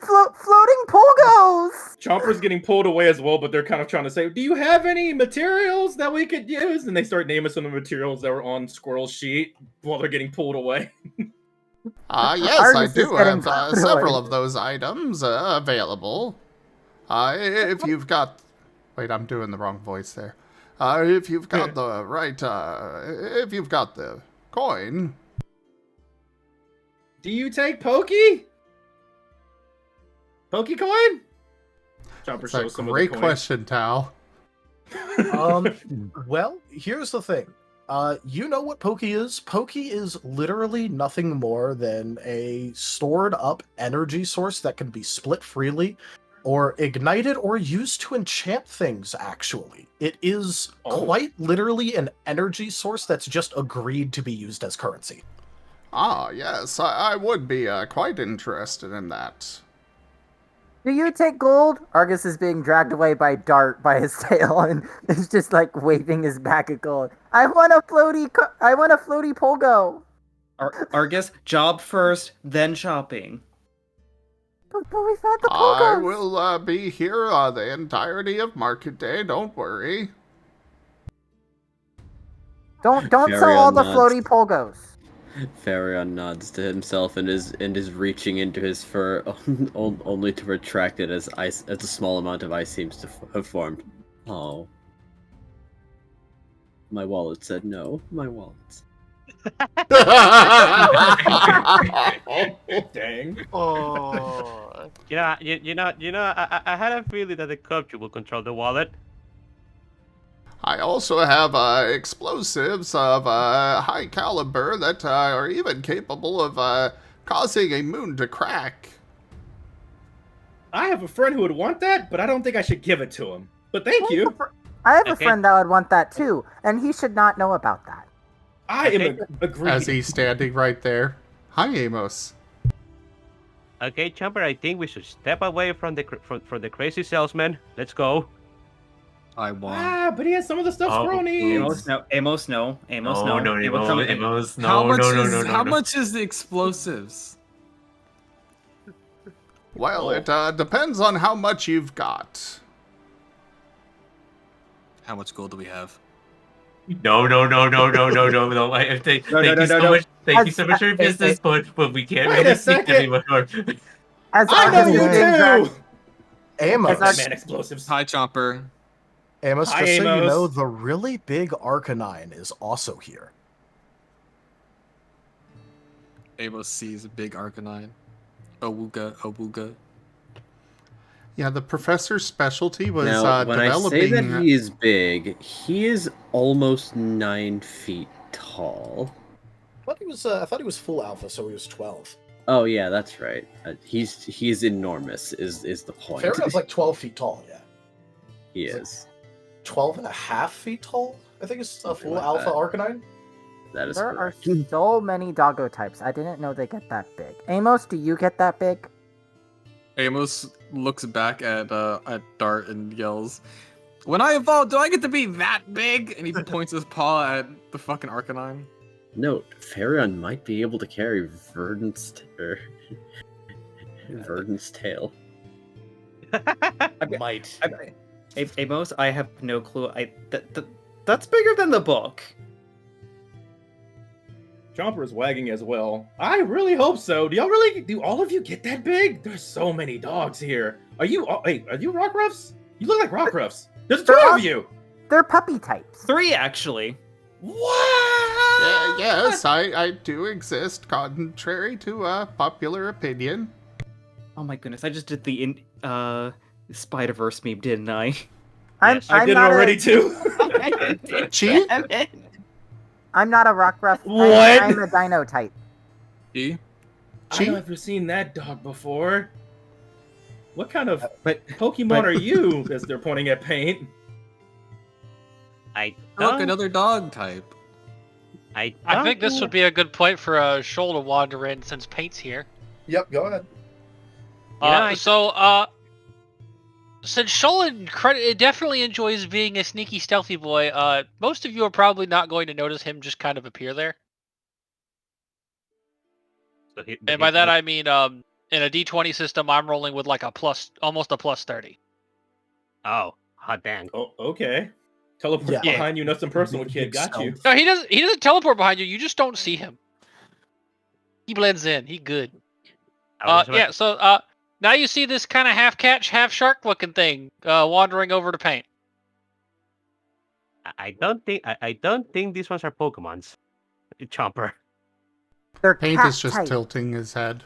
floating pogos! Chomper's getting pulled away as well, but they're kind of trying to say, do you have any materials that we could use? And they start naming some of the materials that were on Squirrel's sheet while they're getting pulled away. Yes, I do have several of those items available. If you've got... Wait, I'm doing the wrong voice there. If you've got the right... if you've got the coin... Do you take Pokey? Pokey coin? Chomper That's shows a some of the great coins. question, Tal. Well, here's the thing. You know what Pokey is? Pokey is literally nothing more than a stored up energy source that can be split freely or ignited or used to enchant things, actually. It is quite literally an energy source that's just agreed to be used as currency. Ah, yes, I would be quite interested in that. Do you take gold? Argus is being dragged away by Dart by his tail and is just like waving his back at gold. I want a floaty pogo. Argus, job first, then shopping. But we've had the I pogos. will be here the entirety of market day. Don't worry. Don't sell Varian all the nods. floaty pogos. Varian nods to himself and is reaching into his fur, only to retract it as a small amount of ice seems to have formed. Oh. My wallet said no. My wallet. Dang. Oh. I had a feeling that the cubs will control the wallet. I also have explosives of high caliber that are even capable of causing a moon to crack. I have a friend who would want that, but I don't think I should give it to him. But thank you. I have a friend that would want that too, and he should not know about that. I am agreed. As he's standing right there. Hi, Amos. Okay, Chomper, I think we should step away from the crazy salesman. Let's go. I won. Ah, but he has some of the stuff Squirrel needs. Amos, no. Amos, no. Amos, no. How much is the explosives? Well, it depends on how much you've got. How much gold do we have? No. Thank you so much for your business, but we can't Wait really a speak second. anymore. I know you too! Amos. Man, explosives. Hi, Chomper. Amos, Hi, just so you Amos. know, the really big Arcanine is also here. Amos sees a big Arcanine. Awooga. Yeah, the professor's specialty was Now, when developing... I say that he is big, he is almost 9 feet tall. I thought he was full alpha, so he was 12. Oh yeah, that's right. He's enormous. Is the point? Farron's like 12 feet tall. Yeah, He is. 12 and a half feet tall. I think it's a full like alpha that. Arcanine. That is There correct. are so many doggo types. I didn't know they get that big. Amos, do you get that big? Amos looks back at Dart and yells, "When I evolve, do I get to be that big?" And he points his paw at the fucking Arcanine. Note, Farion might be able to carry Verdant's tail. Might. Amos, I have no clue. That's bigger than the book. Chomper is wagging as well. I really hope so. Do all of you get that big? There's so many dogs here. Are you rockruffs? You look like rockruffs. There's 2 of you. They're puppy types. 3, actually. What? Yes, I do exist, contrary to popular opinion. Oh my goodness, I just did the Spider-Verse meme, didn't I? I did it already too. Cheat? I'm not a rockruff. What? I'm a dino type. E? I've never seen that dog before. What kind of Pokemon are you? As they're pointing at Paint. Look, another dog type. I think this would be a good point for Shoal to wander in since Paint's here. Yep, go ahead. Since Shoal definitely enjoys being a sneaky, stealthy boy, most of you are probably not going to notice him just kind of appear there. And by that I mean, in a D20 system, I'm rolling with like almost a plus 30. Oh, hot dang. Oh, okay. Teleport behind you, nothing personal, kid. Got you. No, he doesn't teleport behind you. You just don't see him. He blends in. He good. So now you see this kind of half catch, half shark looking thing wandering over to Paint. I don't think these ones are Pokemons. Chomper. They're Paint is just tilting his head.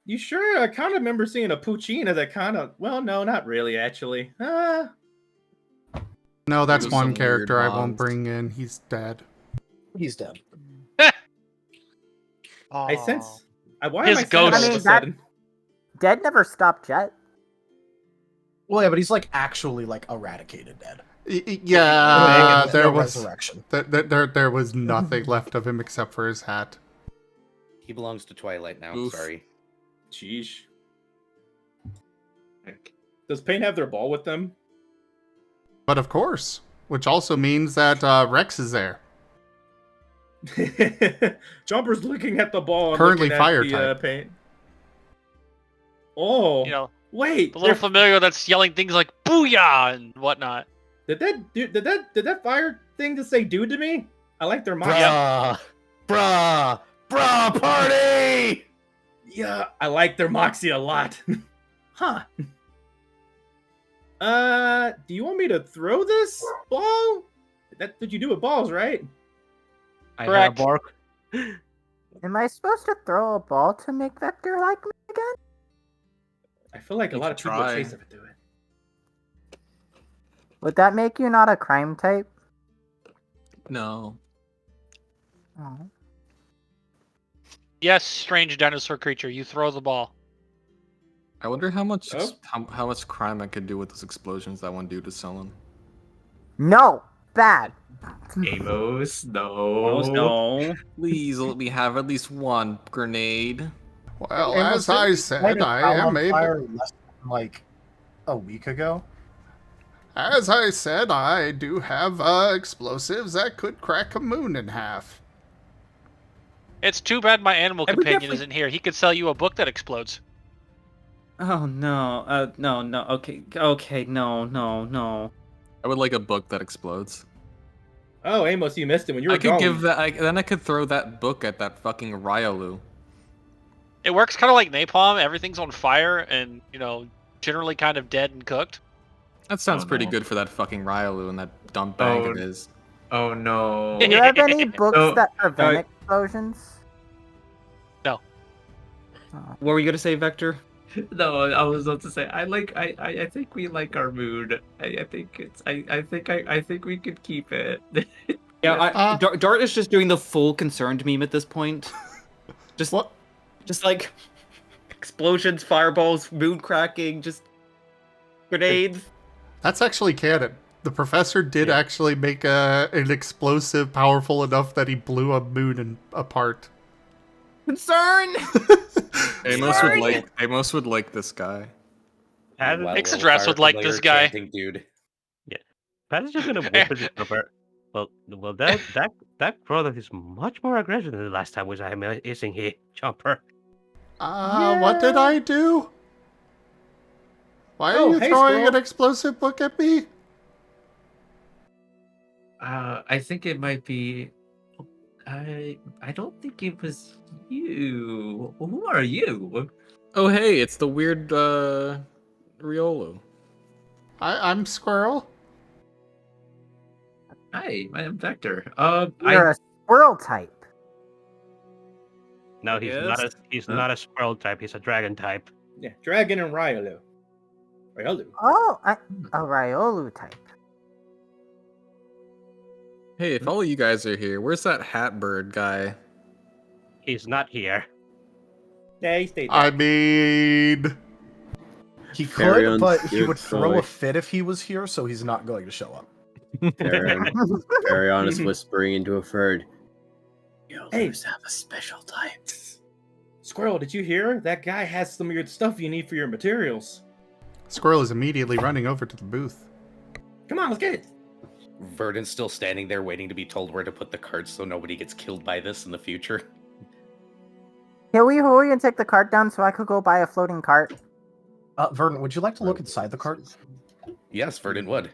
You sure? I kind of remember seeing a Poochyena that kind of... Well, no, not really, actually. No, that's Those one some character weird I won't mods. bring in. He's dead. He's dead. I sense... Why His am I ghost. all of a sudden? Dead never stopped yet. Well, yeah, but he's like actually like eradicated dead. Yeah, there no was resurrection. there was nothing left of him except for his hat. He belongs to Twilight now. Oof. Sorry. Sheesh. Does Paint have their ball with them? But of course, which also means that Rex is there. Jumper's looking at the ball. And Currently looking at fire the, type. Paint. Oh, You know, wait. the little familiar that's yelling things like "booyah" and whatnot. Did that fire thing just say "dude" to me? I like their moxie. Bruh, party! Yeah, I like their moxie a lot. Huh. Do you want me to throw this ball? That's what you do with balls, right? I Correct. have bark. Am I supposed to throw a ball to make Vector like me again? I feel like a You lot of should people would try. chase if I do it. Would that make you not a crime type? No. Oh. Yes, strange dinosaur creature, you throw the ball. I wonder how much Oh. how much crime I could do with those explosions that one dude is selling. No! Bad! Amos, No. Please let me have at least one grenade. Well, Amos, as I didn't you said, light a I town am on able. fire less than, like a week ago. As I said, I do have explosives that could crack a moon in half. It's too bad my animal I would companion definitely- isn't here. He could sell you a book that explodes. Oh no. No. Okay. No. I would like a book that explodes. Oh, Amos, you missed it when you were I could gone. give that. Then I could throw that book at that fucking Raharu. It works kind of like napalm. Everything's on fire and, generally kind of dead and cooked. That sounds Oh, pretty no. good for that fucking Raharu and that dumb bag Oh, it is. Oh no. Do you have any books Oh, that prevent explosions? No. Oh. What were you gonna say, Vector? No, I was about to say I think we like our mood. I think we could keep it. Yeah, Dart is just doing the full concerned meme at this point. Just What? Just like explosions, fireballs, moon cracking, just grenades. That's actually canon. The professor did actually make an explosive powerful enough that he blew a moon apart. Concern. Amos would like this guy. Ixadrass would like this guy. Dude. Pat is just gonna whip his number. Well, that brother is much more aggressive than the last time was I missing here, Chomper. What did I do? Why are you throwing an explosive book at me? I think it might be. I don't think it was you. Who are you? Oh hey, it's the weird Riolu. I'm Squirrel. Hi, I am Vector. You're a squirrel type. No, he's not a squirrel type. He's a dragon type. Yeah, dragon and Raharu. Oh, a Riolu type. Hey, if all of you guys are here, where's that hat bird guy? He's not here. Yeah, he stayed there. I mean, He could, Varien, but he good would throw boy. a fit if he was here, so he's not going to show up. Varian is whispering into a furred. You Hey. always have a special type. Squirrel, did you hear? That guy has some of your stuff you need for your materials. Squirrel is immediately running over to the booth. Come on, let's get it. Verdon's still standing there waiting to be told where to put the carts so nobody gets killed by this in the future. Can we hurry and take the cart down so I could go buy a floating cart? Verdon, would you like to look inside the cart? Yes, Verdon would.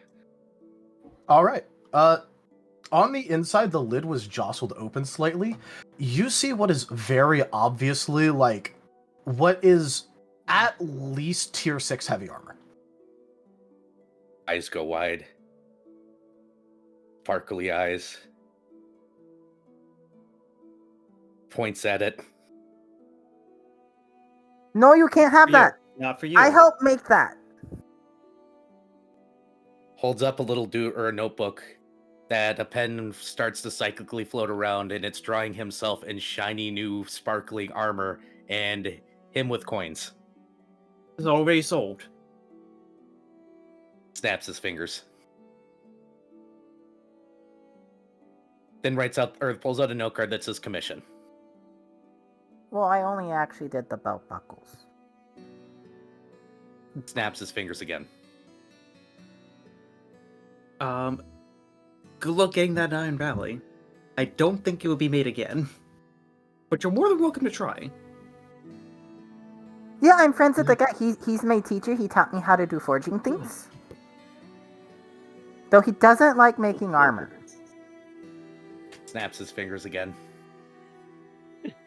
All right. On the inside, the lid was jostled open slightly. You see what is very obviously like what is at least tier 6 heavy armor. Eyes go wide. Sparkly eyes. Points at it. No, you can't have that. Not for you. I helped make that. Holds up a little or a notebook that a pen starts to cyclically float around, and it's drawing himself in shiny new sparkling armor and him with coins. It's already sold. Snaps his fingers. Then writes out or pulls out a note card that says commission. Well, I only actually did the belt buckles. Snaps his fingers again. Good luck getting that Iron Valley. I don't think it will be made again. But you're more than welcome to try. Yeah, I'm friends with the guy. He's my teacher. He taught me how to do forging things. Though he doesn't like making armor. Snaps his fingers again.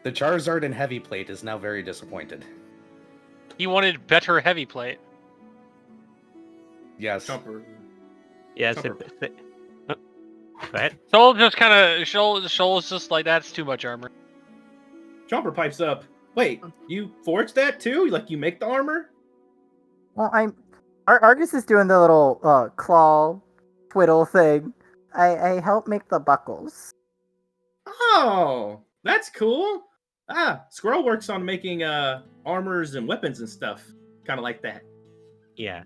The Charizard in heavy plate is now very disappointed. He wanted better heavy plate. Yes. Yes. Go ahead. Shoal just kind of Shoal's just like, that's too much armor. Chomper pipes up. Wait, you forge that too? Like you make the armor? Well, Argus is doing the little claw twiddle thing. I help make the buckles. Oh, that's cool. Squirrel works on making armors and weapons and stuff, kind of like that. Yeah.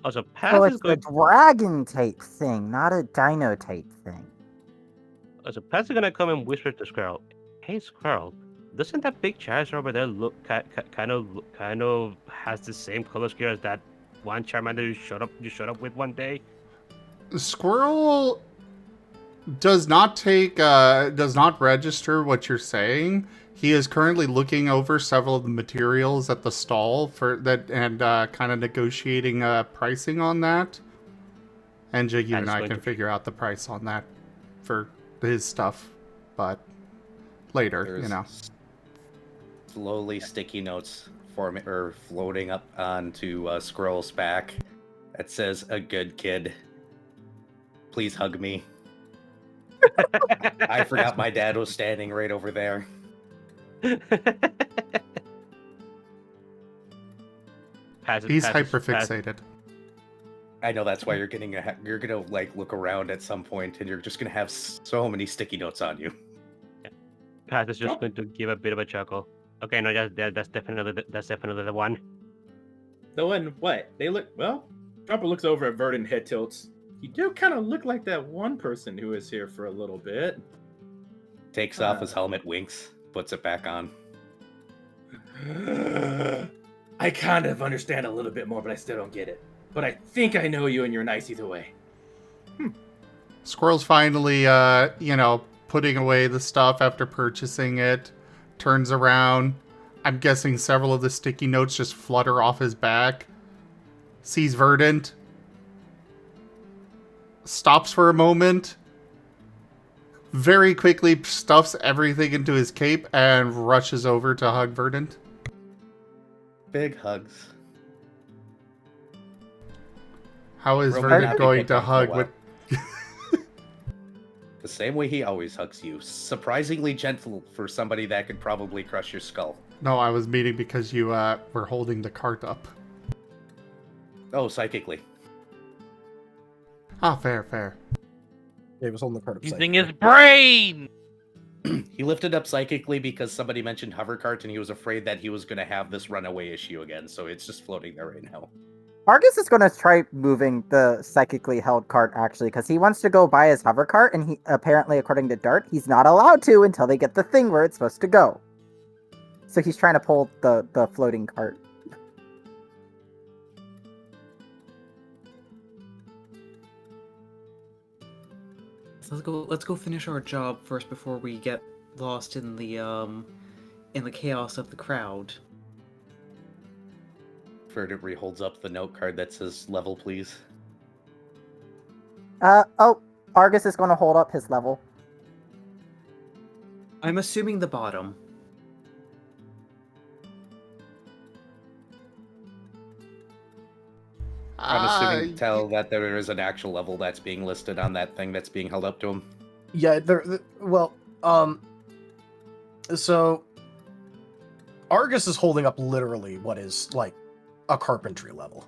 Also, So it's a dragon type thing, not a dino type thing. So Paz is gonna come and whisper to Squirrel, "Hey, Squirrel, doesn't that big Charizard over there look kind of has the same color scheme as that one Charmander you showed up with one day?" Squirrel does not register what you're saying. He is currently looking over several of the materials at the stall for that and kind of negotiating pricing on that. And you and I can figure out the price on that for his stuff, but later, There's slowly sticky notes floating up onto Squirrel's back that says, "A good kid. Please hug me." I forgot my dad was standing right over there. He's hyperfixated. I know that's why you're gonna like look around at some point, and you're just gonna have so many sticky notes on you. Paz is just going to give a bit of a chuckle. Okay, no, that's definitely the one. The one what? They look well. Chomper looks over at Verdant, head tilts. You do kind of look like that one person who was here for a little bit. Takes off his helmet, winks, puts it back on. I kind of understand a little bit more, but I still don't get it. But I think I know you, and you're nice either way. Squirrel's finally, putting away the stuff after purchasing it. Turns around. I'm guessing several of the sticky notes just flutter off his back. Sees Verdant. Stops for a moment. Very quickly stuffs everything into his cape and rushes over to hug Verdant. Big hugs. How is Verdant going to hug with... The same way he always hugs you. Surprisingly gentle for somebody that could probably crush your skull. No, I was meaning because you were holding the cart up. Oh, psychically. Ah, fair. Yeah, he was holding the cart up. Using his brain! He lifted up psychically because somebody mentioned hover cart, and he was afraid that he was going to have this runaway issue again, so it's just floating there right now. Argus is going to try moving the psychically held cart, actually, because he wants to go buy his hover cart, and he apparently, according to Dart, he's not allowed to until they get the thing where it's supposed to go. So he's trying to pull the floating cart. Let's go finish our job first before we get lost in the chaos of the crowd. Verdant holds up the note card that says level, please. Argus is going to hold up his level. I'm assuming the bottom. I'm assuming that there is an actual level that's being listed on that thing that's being held up to him. Yeah, so Argus is holding up literally what is like a carpentry level.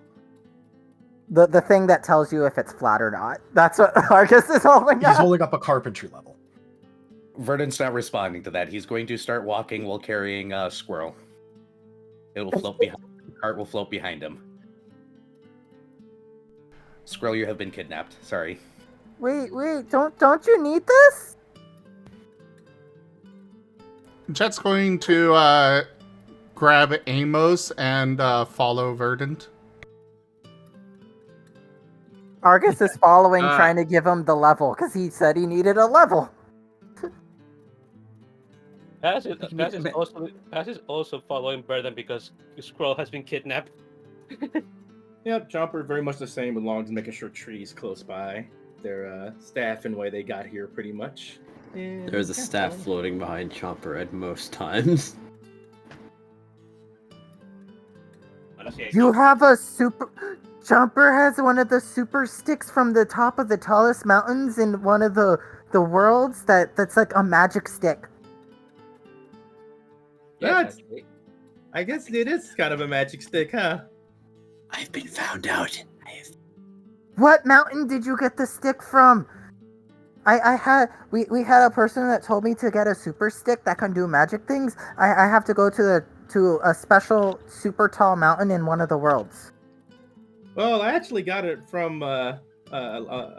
The thing that tells you if it's flat or not. That's what Argus is holding up. He's holding up a carpentry level. Verdant's not responding to that. He's going to start walking while carrying a squirrel. It will float behind. The cart will float behind him. Squirrel, you have been kidnapped. Sorry. Wait, don't you need this? Jet's going to grab Amos and follow Verdant. Argus is following, trying to give him the level, because he said he needed a level. Paz is also following Burden because Scroll has been kidnapped. Yep, Chomper very much the same, as long as making sure trees close by. Their staff and way they got here, pretty much. And, There's a staff floating behind Chomper at most times. You have a super... Jumper has one of the super sticks from the top of the tallest mountains in one of the worlds that's like a magic stick. That's, I guess it is kind of a magic stick, huh? I've been found out. What mountain did you get the stick from? We had a person that told me to get a super stick that can do magic things. I have to go to a special super tall mountain in one of the worlds. Well, I actually got it from a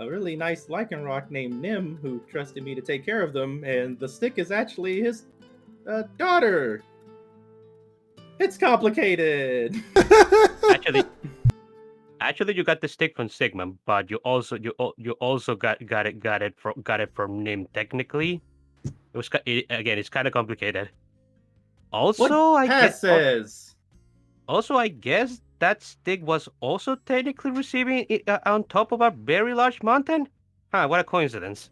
really nice lichen rock named Nim, who trusted me to take care of them, and the stick is actually his daughter. It's complicated. Actually, you got the stick from Sigma, but you also got it from Nim. Technically, it's kind of complicated. Also, I guess that stick was also technically receiving it on top of a very large mountain. Huh? What a coincidence.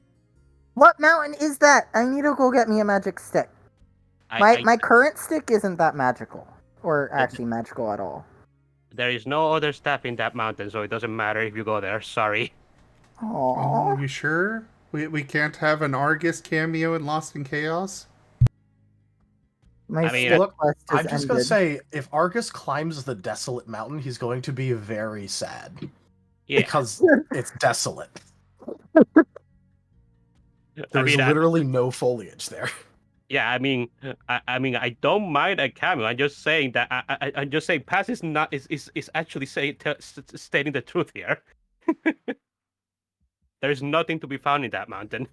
What mountain is that? I need to go get me a magic stick. My current stick isn't that magical, or actually magical at all. There is no other staff in that mountain, so it doesn't matter if you go there. Sorry. Oh, you sure? We can't have an Argus cameo in Lost in Chaos? I'm just going to say, if Argus climbs the desolate mountain, he's going to be very sad. Yeah. Because it's desolate. There's literally no foliage there. Yeah, I mean, I don't mind a cameo. I'm just saying that I'm just saying Paz is actually stating the truth here. There's nothing to be found in that mountain.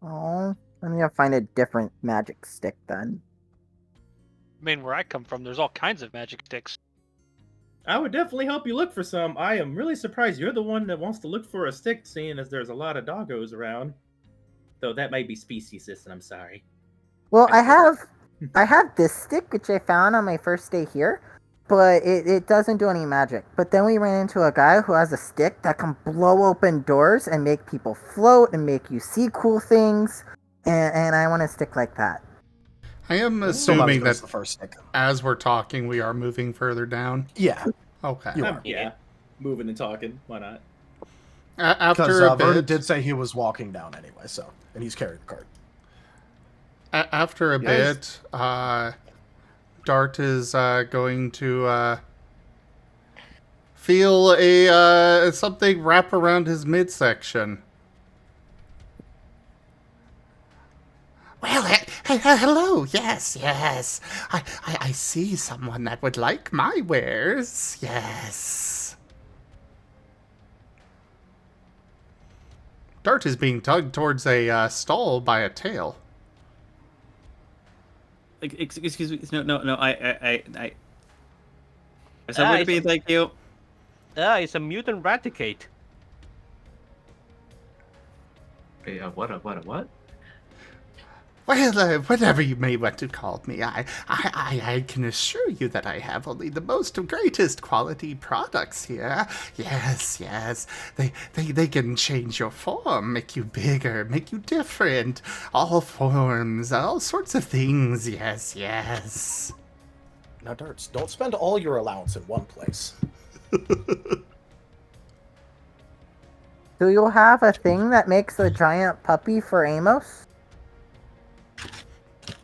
Oh, I'm gonna find a different magic stick then. I mean, where I come from, there's all kinds of magic sticks. I would definitely help you look for some. I am really surprised you're the one that wants to look for a stick, seeing as there's a lot of doggos around. Though that might be speciesist, and I'm sorry. Well, I have this stick which I found on my first day here, but it doesn't do any magic. But then we ran into a guy who has a stick that can blow open doors and make people float and make you see cool things, and I want a stick like that. I am assuming that the first stick. As we're talking, we are moving further down. Yeah. Okay. Yeah. Moving and talking. Why not? After a bit, Varien did say he was walking down anyway, so and he's carrying the cart. After a bit, Dart is going to feel a something wrap around his midsection. Well, hello. Yes. I see someone that would like my wares. Yes. Dart is being tugged towards a stall by a tail. Excuse me. No. I somewhere to be, thank you. It's a mutant raticate. What? Well, whatever you may want to call me, I can assure you that I have only the most greatest quality products here. Yes. They can change your form, make you bigger, make you different. All forms, all sorts of things. Yes. Now, Darts, don't spend all your allowance in one place. Do you have a thing that makes a giant puppy for Amos?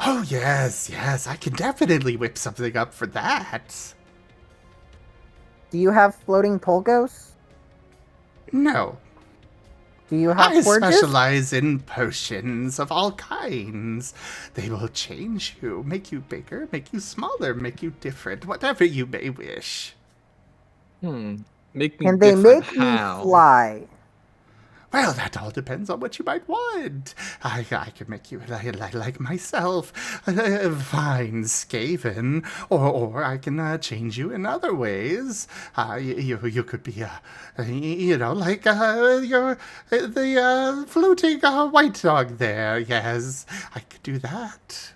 Oh, yes. I can definitely whip something up for that. Do you have floating polgos? No. Do you have forges? I specialize in potions of all kinds. They will change you, make you bigger, make you smaller, make you different, whatever you may wish. Make me And they different. make How? me fly. Well, that all depends on what you might want. I can make you like myself, fine, Skaven, or I can change you in other ways. You could be, like the floating white dog there. Yes, I could do that.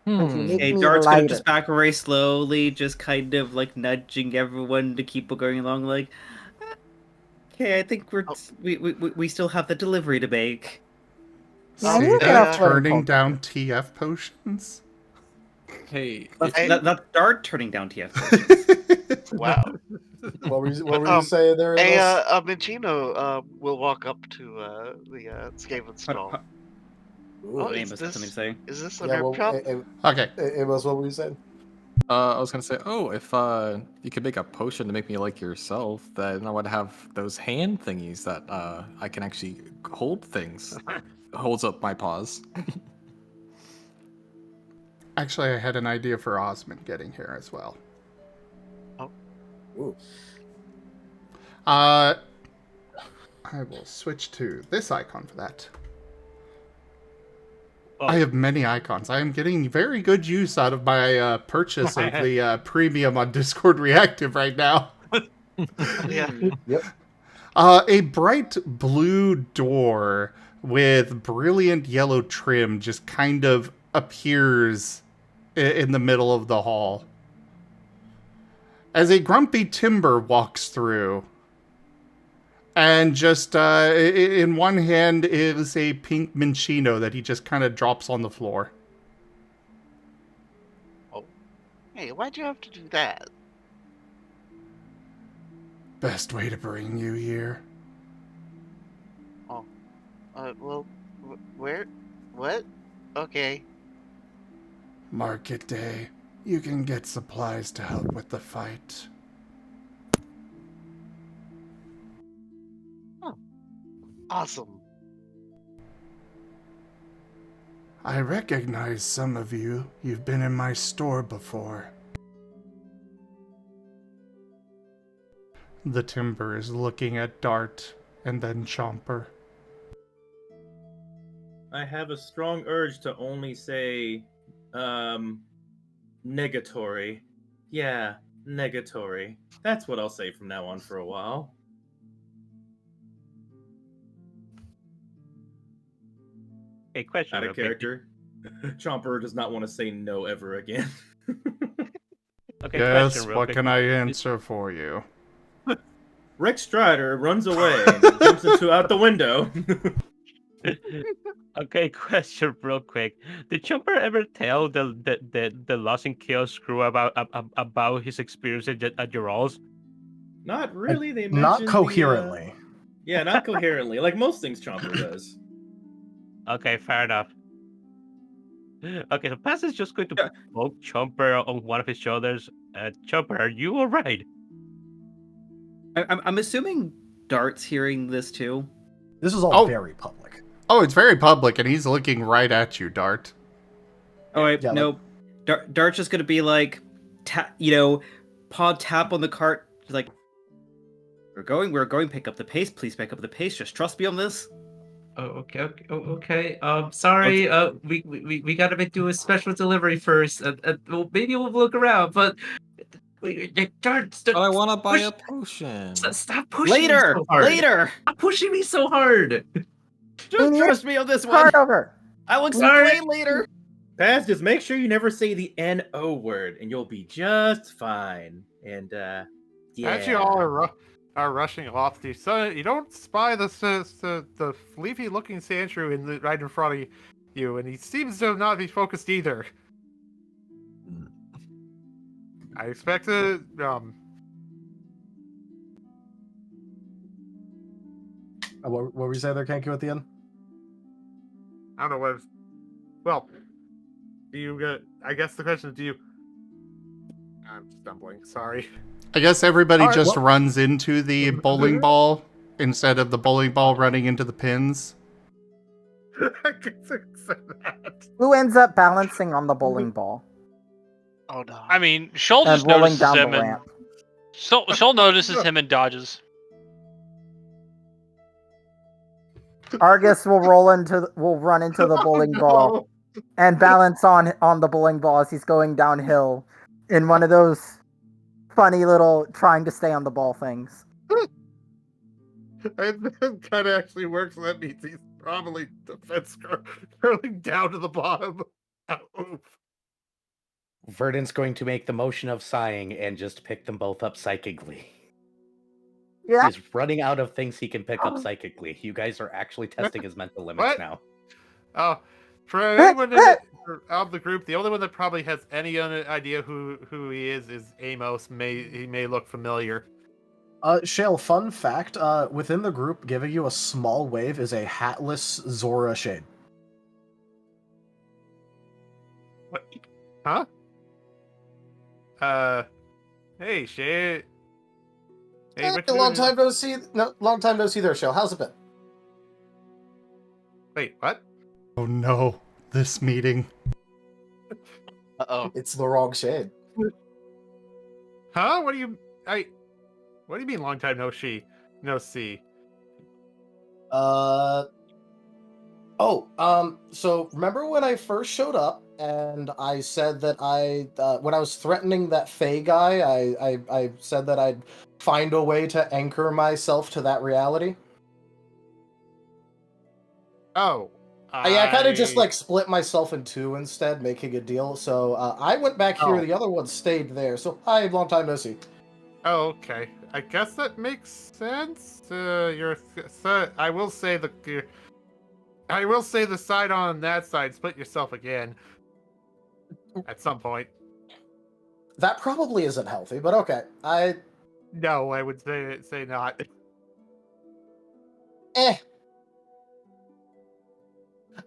But you make Okay, me Dart's gonna lighter. just back away slowly, just kind of like nudging everyone to keep going along. Like, okay, I think we still have the delivery to make. Yeah, See you get that off what turning important. down TF potions? Hey, That's Dart turning down TF. Wow. What were you saying there, A Amos? Minchino will walk up to the Skaven stall. Oh, Amos has something to say. Is this a Yeah, herb well, shop? Okay. Amos, what were you saying? I was gonna say, oh, if you could make a potion to make me like yourself, then I would have those hand thingies that I can actually hold things. Holds up my paws. Actually, I had an idea for Osmond getting here as well. Oh. Ooh. I will switch to this icon for that. Oh. I have many icons. I am getting very good use out of my purchase of the premium on Discord Reactive right now. Yeah. Yep. A bright blue door with brilliant yellow trim just kind of appears in the middle of the hall. As a grumpy timber walks through, and just in one hand is a pink Minchino that he just kind of drops on the floor. Oh. Hey, why'd you have to do that? Best way to bring you here. Oh. Well, where? What? Okay. Market day. You can get supplies to help with the fight. Awesome. I recognize some of you. You've been in my store before. The timber is looking at Dart and then Chomper. I have a strong urge to only say, negatory. Yeah, negatory. That's what I'll say from now on for a while. A question. Out of real quick. character. Chomper does not want to say no ever again. Okay, Yes, question real what quick. can I answer for you? Rex Strider runs away and jumps out the window. Okay, question real quick. Did Chomper ever tell the Lost and Chaos crew about his experience at your alls? Not really. They Not mentioned coherently. Yeah, not coherently. Like most things Chomper does. Okay, fair enough. Okay, so Pass is just going to poke Chomper on one of his shoulders. Chomper, are you alright? I'm assuming Dart's hearing this too. This is all very public. Oh, it's very public, and he's looking right at you, Dart. Oh, wait, Yeah, no. Dart's just gonna be like, paw tap on the cart. He's like, we're going. Pick up the pace. Please pick up the pace. Just trust me on this. Oh, okay. Sorry. We gotta do a special delivery first. Well, maybe we'll look around, but Dart, But I want to buy a potion. Stop pushing me so hard. Later. Stop pushing me so hard. Just trust me on this one. Over. I will explain later. Paz, just make sure you never say the N-O word, and you'll be just fine. And, yeah. As you all are rushing off, you don't spy the leafy-looking sand shrew right in front of you, and he seems to not be focused either. I expect to, What were you saying there, Kanku, at the end? I don't know what. Well, do you? I guess the question is, do you? I'm stumbling. Sorry. I guess everybody All right, just well- runs into the bowling ball instead of the bowling ball running into the pins. I guess I said that. Who ends up balancing on the bowling ball Oh no. I mean, Shoal and just rolling notices down the him and ramp? Shoal notices him and dodges. Argus will run into the bowling ball and balance on the bowling ball as he's going downhill in one of those funny little trying to stay on the ball things. That kind of actually works. That means he's probably defense curling down to the bottom. Oof. Verdant's going to make the motion of sighing and just pick them both up psychically. Yeah. He's running out of things he can pick up psychically. You guys are actually testing his mental limits What? now. Oh, for anyone out of the group, the only one that probably has any idea who he is Amos. He may look familiar. Shale, fun fact, within the group, giving you a small wave is a hatless Zora shade. What? Huh? Hey, Shay. Hey, what you long doing? time no see. No, long time no see there, Shale. How's it been? Wait, what? Oh no, this meeting. Uh-oh. It's the wrong shade. Huh? What do you mean long time no see? So remember when I first showed up and I said that when I was threatening that Fae guy, I said that I'd find a way to anchor myself to that reality? Oh. I kind of just like split myself in two instead, making a deal. So I went back here, the other one stayed there. So hi, long time no see. Oh, okay. I guess that makes sense. I will say the side on that side split yourself again. At some point. That probably isn't healthy, but okay. No, I would say not.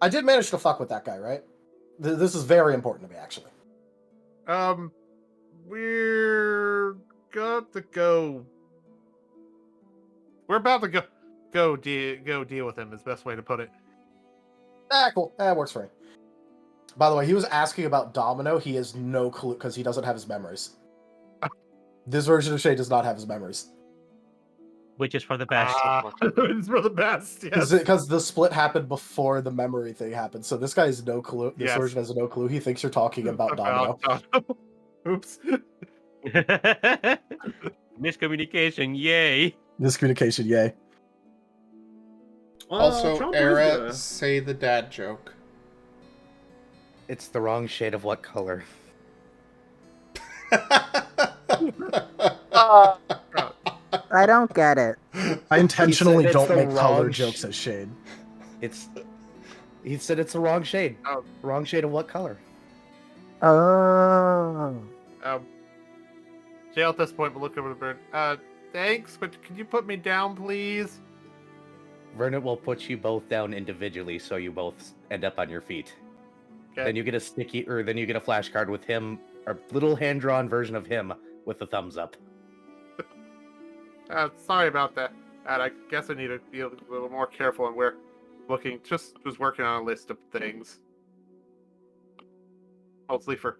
I did manage to fuck with that guy, right? This is very important to me, actually. We're got to go. We're about to go deal with him. Is the best way to put it. Cool. That works for me. By the way, he was asking about Domino. He has no clue because he doesn't have his memories. This version of Shay does not have his memories. Which is for the best. It's for the best, yes. Because the split happened before the memory thing happened. So this guy has no clue. This version has no clue. He thinks you're talking about Domino. Oops. Miscommunication, yay. Miscommunication, yay. Also, Era, say the dad joke. It's the wrong shade of what color? I don't get it. I intentionally He said don't it's the make color wrong jokes as shade. He said it's the wrong shade. Oh. Wrong shade of what color? Oh. Jail at this point will look over the bird. Thanks, but could you put me down, please? Vernon will put you both down individually, so you both end up on your feet. Okay. Then you get a then you get a flashcard with him, a little hand-drawn version of him with the thumbs up. Sorry about that. And I guess I need to be a little more careful when we're looking. Just was working on a list of things. Mostly for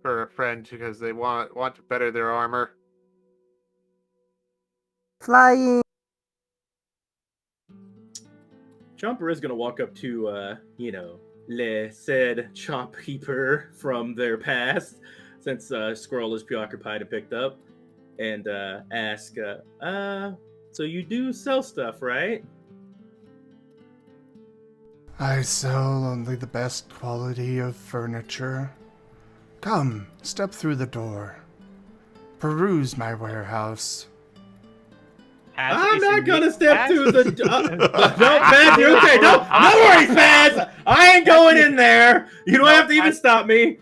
a friend because they want to better their armor. Flying. Chomper is gonna walk up to Le said shopkeeper from their past, since Squirrel is preoccupied and picked up, and ask, so you do sell stuff, right? I sell only the best quality of furniture. Come, step through the door. Peruse my warehouse. I'm not gonna step through the no, Paz, you're okay. No worries, Paz. I ain't going in there. You don't have to even stop me.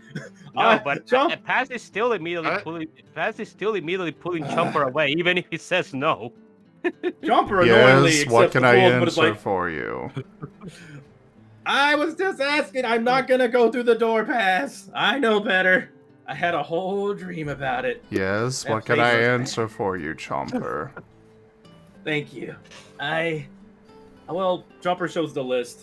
No, but Paz is still immediately pulling Chomper away, even if he says no. Chomper annoyingly Yes, accepts what can the I rules, but it's answer like, for you? I was just asking. I'm not gonna go through the door, Paz. I know better. I had a whole dream about it. Yes, That what can face I was bad. answer for you, Chomper? Thank you. Well, Jumper shows the list.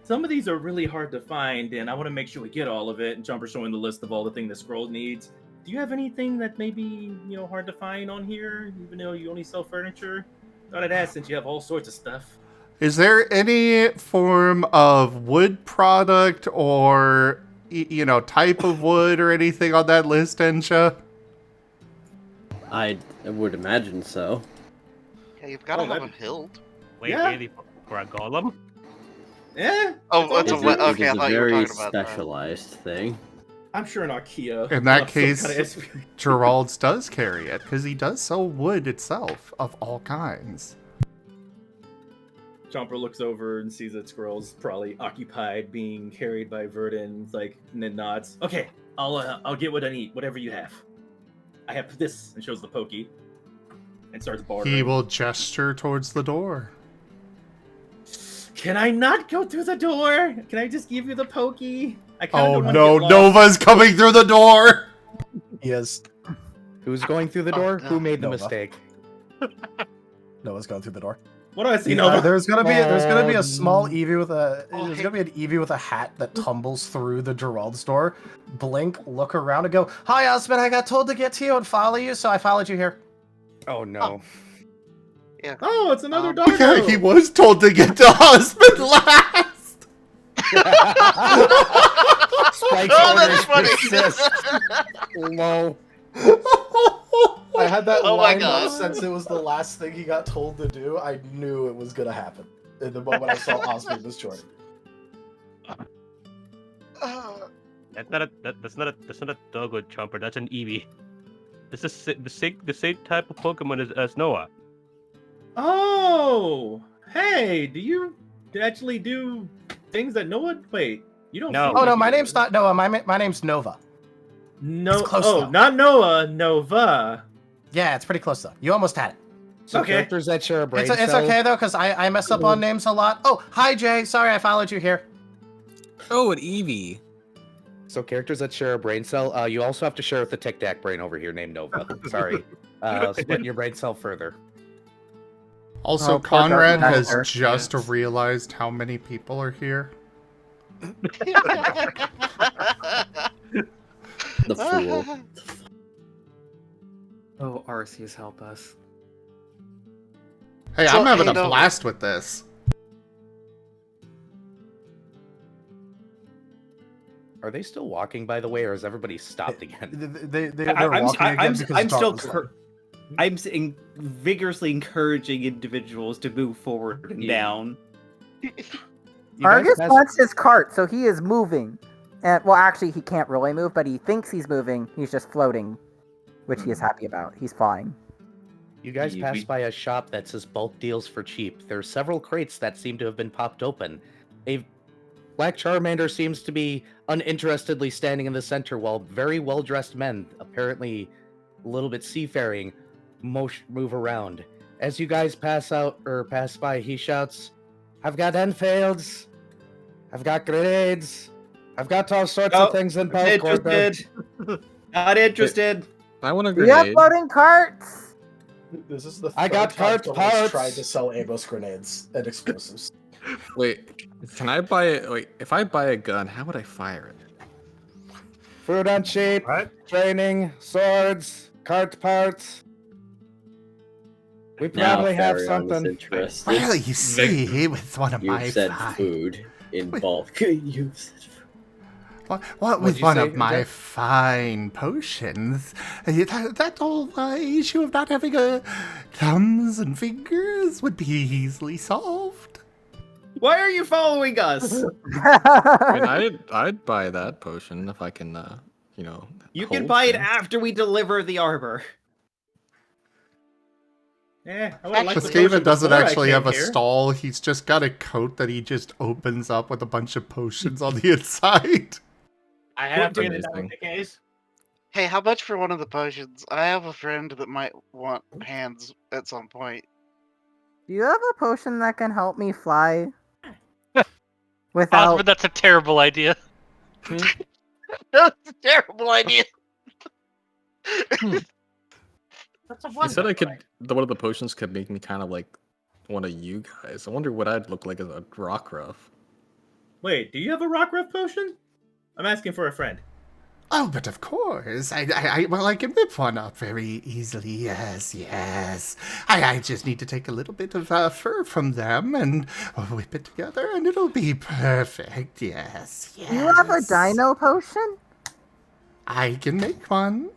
Some of these are really hard to find, and I want to make sure we get all of it. And Jumper showing the list of all the things the scroll needs. Do you have anything that may be, hard to find on here, even though you only sell furniture? Thought I'd ask since you have all sorts of stuff. Is there any form of wood product or, type of wood or anything on that list, Ensha? I would imagine so. Yeah, you've got to have a hilt. Wait, really? For a golem? Yeah. Oh, it's It's okay. I a thought you were very talking about specialized thing. I'm sure an Archaea. In that some case, kind of experience. Gerald's does carry it, because he does sell wood itself of all kinds. Chomper looks over and sees that Squirrel's probably occupied being carried by Verdant, like, and then nods. Okay, I'll get what I need, whatever you have. I have this, and shows the pokey, and starts bartering. He will gesture towards the door. Can I not go through the door? Can I just give you the pokey? I kinda Oh don't wanna no, get lost. Nova's coming through the door! Yes. Who's going through the door? Who made the Nova. mistake? Noah's going through the door. What do I see, Nova? There's gonna be a small Eevee with a there's gonna be an Eevee with a hat that tumbles through the Gerald's door. Blink, look around, and go, "Hi, Osmund. I got told to get to you and follow you, so I followed you here." Oh no. Yeah. Oh, it's another dog. Yeah, he was told to get to husband last! Spike's Oh, orders that's funny. persist. Lol. I had that Oh my lined up God. since it was the last thing he got told to do. I knew it was gonna happen in the moment I saw Osmond was joining. That's not a dogwood chomper. That's an Eevee. It's the same type of Pokemon as Noah. Oh, hey, do you actually do things that Noah? Wait, you don't. No. seem Oh like no, you my do. name's not Noah. My name's Nova. No. It's close, Oh, though. not Noah. Nova. Yeah, it's pretty close though. You almost had it. So Okay. characters that share a brain It's cell. okay though, because I mess up on names a lot. Oh, hi Jay. Sorry I followed you here. Oh, an Eevee. So characters that share a brain cell, you also have to share with the Tic Tac brain over here named Nova. Sorry. Split your brain cell further. Also, Oh, poor Conrad Dark has Matter. just realized how many people are here. The fool. Oh, Arceus, help us. Hey, So, I'm having hey, a Nova. blast with this. Are they still walking, by the way, or has everybody stopped again? They're walking again because I'm Dark still. was like- Vigorously encouraging individuals to move forward and down. You guys Argus pass- wants his cart, so he is moving. And well, actually, he can't really move, but he thinks he's moving. He's just floating, which he is happy about. He's flying. You guys passed by a shop that says bulk deals for cheap. There are several crates that seem to have been popped open. A Black Charmander seems to be uninterestedly standing in the center while very well-dressed men, apparently a little bit seafaring, move around. As you guys pass by, he shouts, "I've got Enfields, I've got grenades, I've got all sorts of things in Not bulk order." interested. Not interested. I want a We have grenade. floating carts. This is the I got third time cart someone's parts. tried to sell Amos grenades and explosives. Wait, can I buy it? Wait, if I buy a gun, how would I fire it? Food on cheap, Right? training, swords, cart parts. We Now probably have Farion is something. interested. Well, you see, with one of my You've said fine... food in Wait. bulk. You've said What What'd with you one say, of my Jack? fine potions, that whole issue of not having thumbs and fingers would be easily solved. Why are you following us? I mean, I'd buy that potion if I can, you know. You can hold buy it things. after we deliver the arbor. Yeah, I would've liked the Skaven potion doesn't before I actually came have a here. stall. He's just got a coat that he just opens up with a bunch of potions on the inside. I have to That's get that was amazing. the case. Hey, how much for one of the potions? I have a friend that might want hands at some point. Do you have a potion that can help me fly? Without Osmond, that's a terrible idea. That's a terrible idea. That's a He one. said I could. One of the potions could make me kind of like one of you guys. I wonder what I'd look like as a rockruff. Wait, do you have a rockruff potion? I'm asking for a friend. Oh, but of course. I can whip one up very easily. Yes. I just need to take a little bit of fur from them and whip it together, and it'll be perfect. Yes. Do you have a dino potion? I can make one.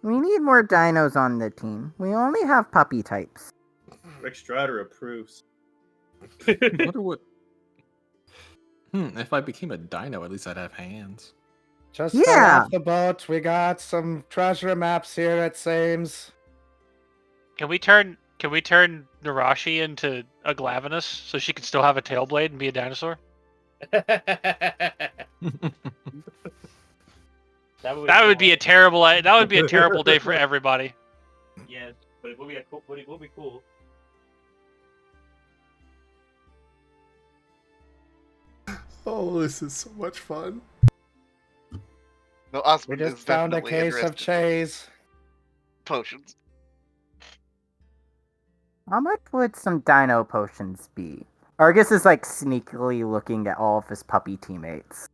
We need more dinos on the team. We only have puppy types. Rick Strider approves. I wonder what. If I became a dino, at least I'd have hands. Just Yeah. got off the boat. We got some treasure maps here, it seems. Can we turn Narashi into a Glavenus so she can still have a tail blade and be a dinosaur? That would be a terrible day for everybody. Yes, but it will be cool. Oh, this is so much fun. No, We Osmond just is found a definitely case of interested. Chase. Potions. How much would some dino potions be? Argus is like sneakily looking at all of his puppy teammates.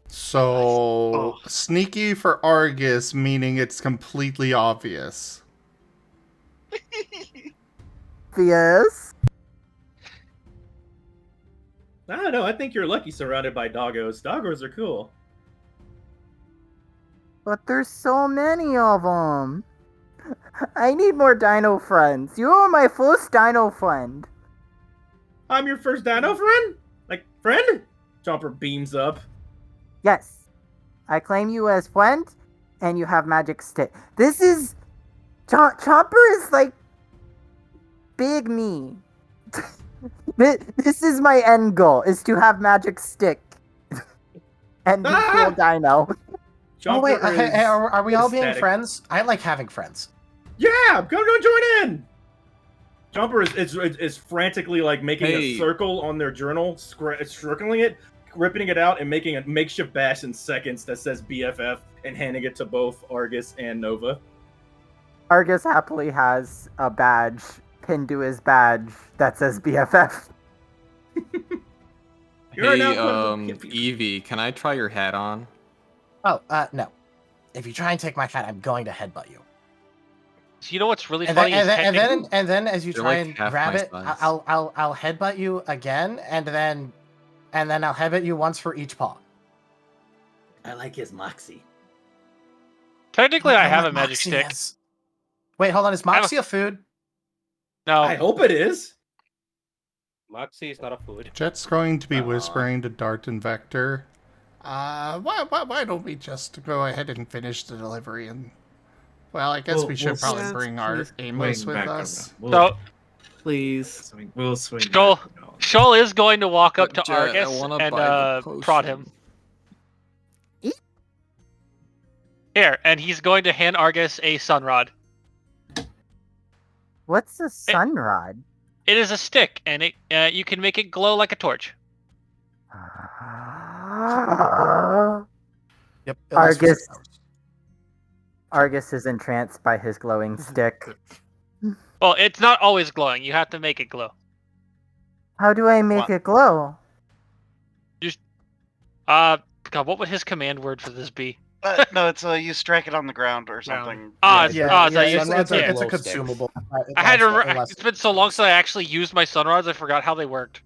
So, sneaky for Argus, meaning it's completely obvious. Yes. I don't know. I think you're lucky surrounded by doggos. Doggos are cool. But there's so many of them. I need more dino friends. You are my first dino friend. I'm your first dino friend? Like, friend? Chomper beams up. Yes. I claim you as friend, and you have magic stick. This is... Chomper is like... Big me. This is my end goal, is to have magic stick. And be cool dino. Oh wait, Chomper hey, are we all being ecstatic. friends? I like having friends. Yeah, go join in. Chomper is frantically like making a circle on their journal, circling it, ripping it out, and making a makeshift bash in seconds that says BFF and handing it to both Argus and Nova. Argus happily has a badge pinned to his badge that says BFF. Hey, Evie, can I try your hat on? Oh, no. If you try and take my hat, I'm going to headbutt you. So you know what's really And funny? then as you They're try like and half grab my it, size. I'll headbutt you again, and then I'll headbutt you once for each paw. I like his moxie. Technically, I have a what magic Moxie stick. is. Wait, hold on. Is Moxie a food? No. I hope it is. Moxie is not a food. Jet's going to be whispering to Dart and Vector. Why don't we just go ahead and finish the delivery? And well, I guess we should probably bring our Amos with us. Please. We'll swing. Shoal is going to walk up to Jet, I Argus wanna and buy the prod potion. him. Here, and he's going to hand Argus a sunrod. What's a sunrod? It is a stick, and it you can make it glow like a torch. Yep. it lasts for 6 hours. Argus is entranced by his glowing stick. Well, it's not always glowing. You have to make it glow. How do I make it glow? God, what would his command word for this be? No, it's you strike it on the ground or something. Sunrod's It's a consumable. I had to. It's been so long since I actually used my sunrods. I forgot how they worked.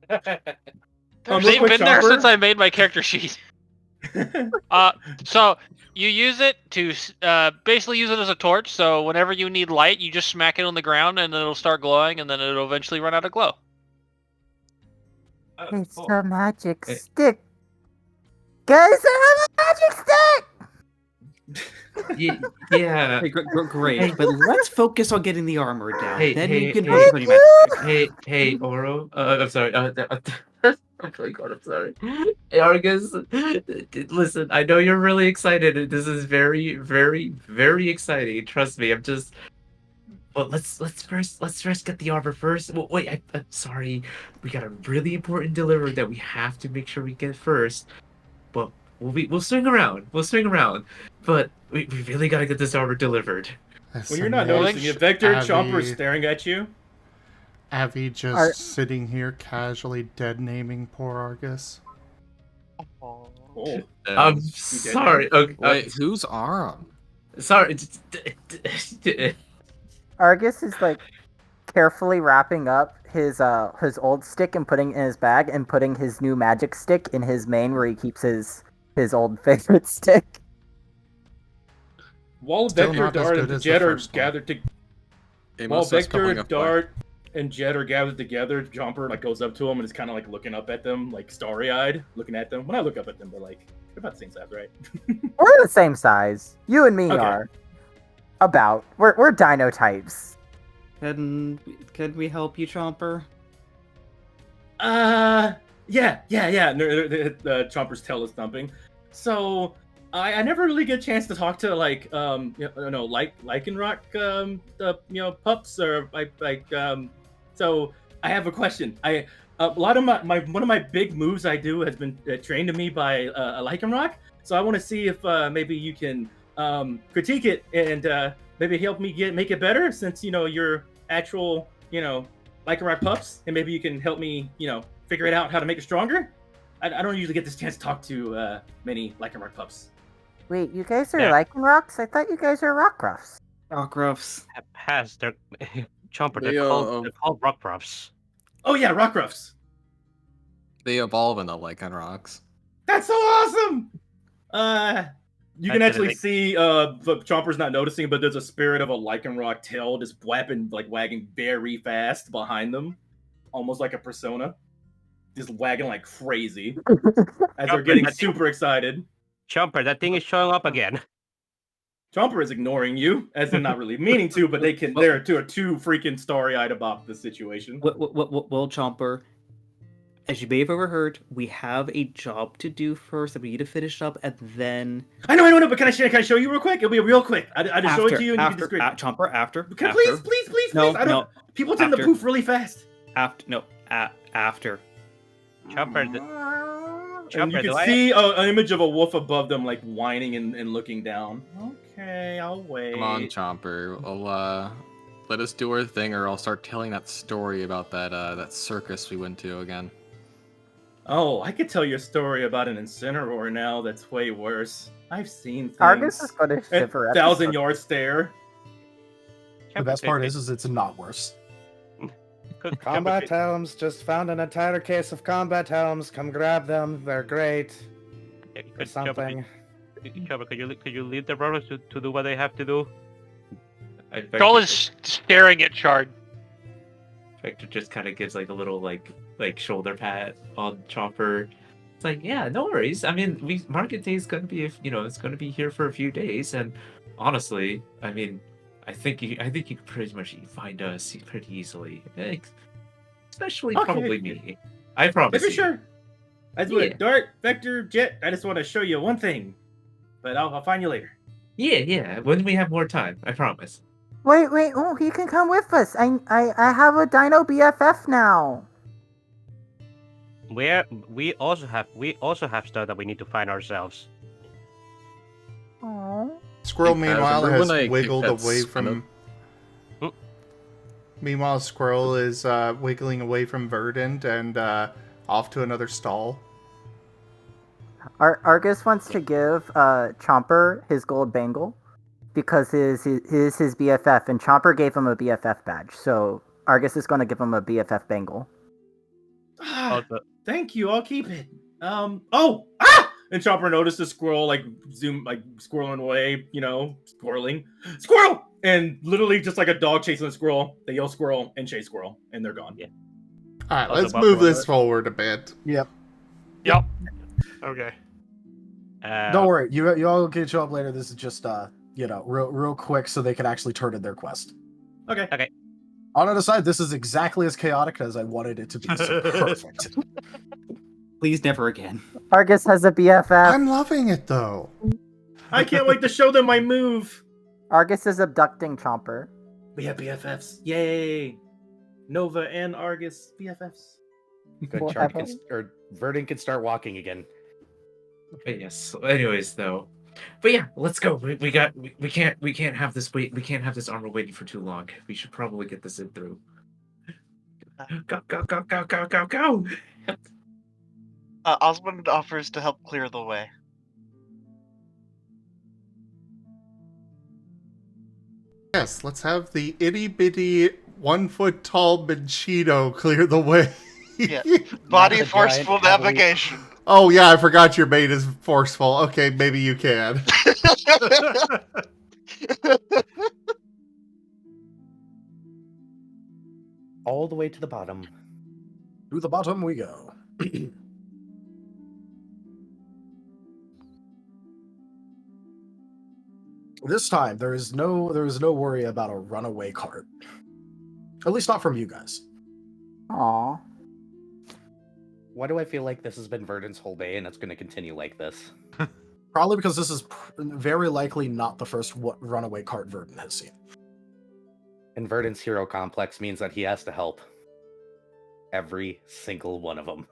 They've been there since I made my character sheet. So you use it to basically use it as a torch. So whenever you need light, you just smack it on the ground, and then it'll start glowing, and then it'll eventually run out of glow. It's a magic stick. Guys, I have a magic stick! Yeah. Hey, great, but let's focus on getting the armor down. Then you can hey, focus on your magic stick. hey, Oro. I'm sorry. Oh my god, I'm sorry. Hey, Argus, listen, I know you're really excited. This is very, very, very exciting. Trust me, I'm just... Well, let's first get the armor first. Well, wait, I'm sorry. We got a really important delivery that we have to make sure we get first. But we'll swing around. But we really gotta get this armor delivered. When you're not noticing it, Vector Chomper is staring at you. Avi just sitting here casually dead naming poor Argus. Oh. I'm sorry. Okay, Wait, whose arm? Sorry. Argus is like carefully wrapping up his old stick and putting it in his bag and putting his new magic stick in his main where he keeps his old favorite stick. While Still Vector, not as Dart, good and as the Jet are first one. gathered to... Amos While says Vector, coupling of Dart, and Jet are gathered together, Jumper like goes up to them and is kind of like looking up at them, like starry-eyed, looking at them. When I look up at them, they're like, they're about the same size, right? We're the same size. You and me Okay. are. About. We're dino types. Can we help you, Chomper? Yeah. Chomper's tail is thumping. So I never really get a chance to talk to like Lycanroc pups or so I have a question. A lot of my one of my big moves I do has been trained to me by a Lycanroc. So I want to see if maybe you can critique it and maybe help me make it better, since you're actual Lycanroc pups, and maybe you can help me figure it out how to make it stronger. I don't usually get this chance to talk to many Lycanroc pups. Wait, you guys are Lycanrocs? I thought you guys are rockruffs. Rockruffs. Pass, they're Chomper. They're called rockruffs. Oh yeah, rockruffs. They evolve into Lycanrocs. That's so awesome! You can actually see the Chomper's not noticing, but there's a spirit of a Lycanroc tail just wagging very fast behind them, almost like a persona, just wagging like crazy as they're getting super excited. Chomper, that thing is showing up again. Chomper is ignoring you, as they're not really meaning to, but they're too freaking starry-eyed about the situation. Well, Chomper, as you may have overheard, we have a job to do first that we need to finish up, and then... I know, but can I show you real quick? It'll be real quick. I just show it to you and you can just... Chomper, after. Please. No. People tend to poof really fast. After. Chomper, And you can see an image of a wolf above them, like whining and looking down. Okay, I'll wait. Come on, Chomper. Let us do our thing, or I'll start telling that story about that circus we went to again. Oh, I could tell you a story about an Incineroar now that's way worse. I've seen things. Argus is going to shiver at 1,000-yard stare. The best part is it's not worse. Combat helms. Just found an entire case of combat helms. Come grab them. They're great. Or something. Chomper, could you leave the runners to do what they have to do? Shoal is staring at Chard. Vector just kind of gives like a little like shoulder pat on Chomper. It's like, yeah, no worries. I mean, Market Day is going to be, it's going to be here for a few days, and honestly, I mean, I think you could pretty much find us pretty easily, especially probably me. I promise. If you're sure. That's what Dart, Vector, Jet. I just want to show you one thing, but I'll find you later. Yeah. When we have more time, I promise. Wait! Oh, he can come with us. I have a Dino BFF now. We also have stuff that we need to find ourselves. Aww. Squirrel, meanwhile, has wiggled away spin from... Meanwhile, Squirrel is wiggling away from Verdant and off to another stall. Argus wants to give Chomper his gold bangle because his BFF, and Chomper gave him a BFF badge. So Argus is going to give him a BFF bangle. Thank you. I'll keep it. And Chomper notices Squirrel squirreling away, squirreling. Squirrel! And literally just like a dog chasing a squirrel, they yell squirrel and chase squirrel, and they're gone. Yeah. Alright, let's move this forward a bit. Yep. Okay. Don't worry, you all can show up later. This is just real quick so they can actually turn in their quest. Okay. On the other side, this is exactly as chaotic as I wanted it to be. So perfect. Please never again. Argus has a BFF. I'm loving it though. I can't wait to show them my move. Argus is abducting Chomper. We have BFFs. Yay! Nova and Argus BFFs. Good. Chart Verdant can start walking again. But yes. Anyways, though. But yeah, let's go. We can't have this armor waiting for too long. We should probably get this in through. Go. Osmund offers to help clear the way. Yes, let's have the itty-bitty 1 foot tall Machito clear the way. Yeah. Body forceful navigation. Oh yeah, I forgot your mate is forceful. Okay, maybe you can. All the way to the bottom. To the bottom we go. This time there is no worry about a runaway cart. At least not from you guys. Aw. Why do I feel like this has been Verdant's whole day and it's going to continue like this? Probably because this is very likely not the first runaway cart Verdant has seen. And Verdant's hero complex means that he has to help every single one of them.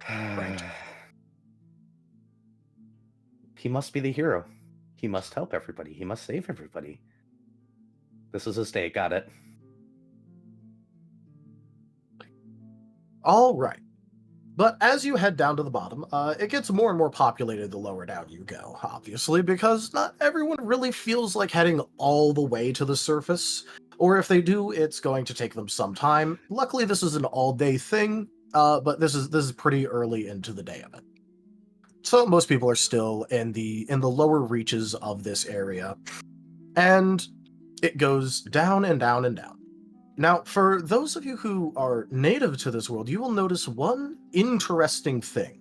Right. He must be the hero. He must help everybody. He must save everybody. This is his day. Got it. All right. But as you head down to the bottom, it gets more and more populated the lower down you go, obviously, because not everyone really feels like heading all the way to the surface. Or if they do, it's going to take them some time. Luckily, this is an all-day thing, but this is pretty early into the day of it. So most people are still in the lower reaches of this area. And it goes down and down and down. Now, for those of you who are native to this world, you will notice one interesting thing.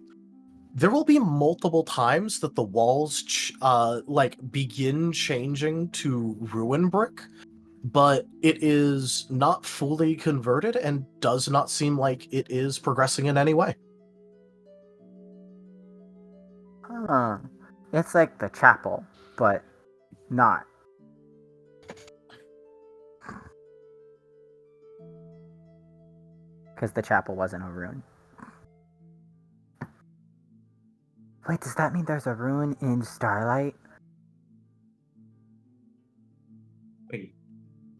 There will be multiple times that the walls begin changing to ruin brick, but it is not fully converted and does not seem like it is progressing in any way. Huh. It's like the chapel, but not. Because the chapel wasn't a ruin. Wait, does that mean there's a ruin in Starlight? Wait,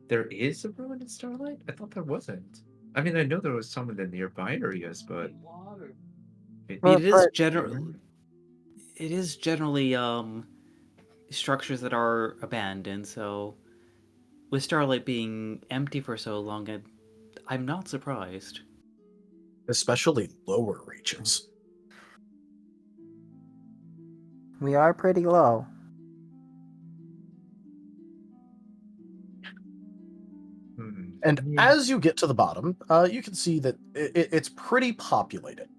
there is a ruin in Starlight? I thought there wasn't. I mean, I know there was some in the nearby areas, but It is generally structures that are abandoned. So, with Starlight being empty for so long, I'm not surprised. Especially lower reaches. We are pretty low. And as you get to the bottom, you can see that it's pretty populated.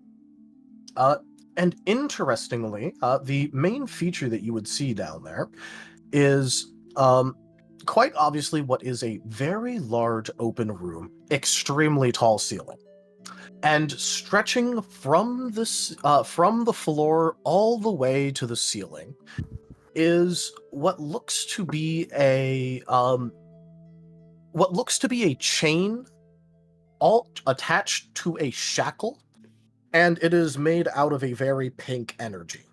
And interestingly, the main feature that you would see down there is quite obviously what is a very large open room, extremely tall ceiling. And stretching from the floor all the way to the ceiling is what looks to be a chain all attached to a shackle, and it is made out of a very pink energy.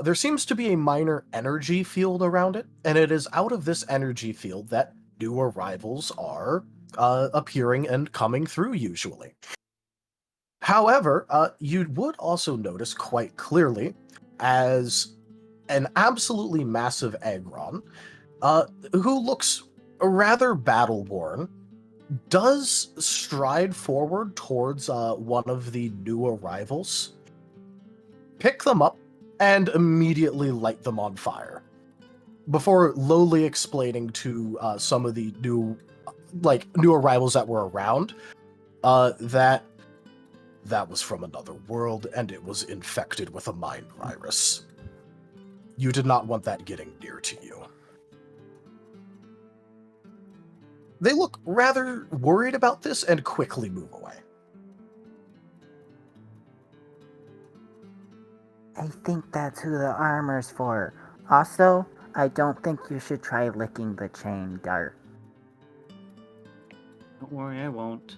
There seems to be a minor energy field around it, and it is out of this energy field that new arrivals are appearing and coming through usually. However, you would also notice quite clearly as an absolutely massive Agron, who looks rather battle-worn, does stride forward towards one of the new arrivals, pick them up, and immediately light them on fire, before lowly explaining to some of the new arrivals that were around that was from another world and it was infected with a mind virus. You did not want that getting near to you. They look rather worried about this and quickly move away. I think that's who the armor's for. Also, I don't think you should try licking the chain, Dart. Don't worry, I won't.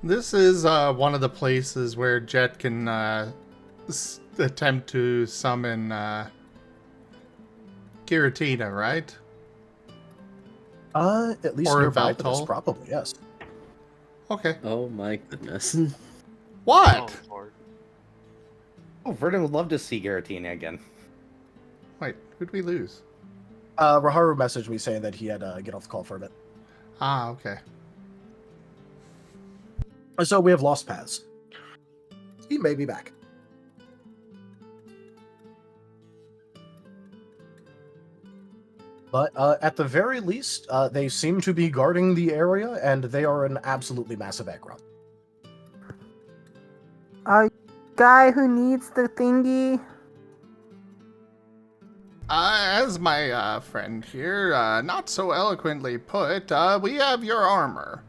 This is one of the places where Jet can attempt to summon Giratina, right? At least or nearby to this, Valtol. probably, yes. Okay. Oh my goodness. What? Oh, Verdant would love to see Giratina again. Wait, who'd we lose? Raharu messaged me saying that he had to get off the call for a bit. Ah, okay. So we have lost paths. He may be back. But at the very least, they seem to be guarding the area, and they are an absolutely massive aggro. Guy who needs the thingy. As my friend here not so eloquently put, we have your armor.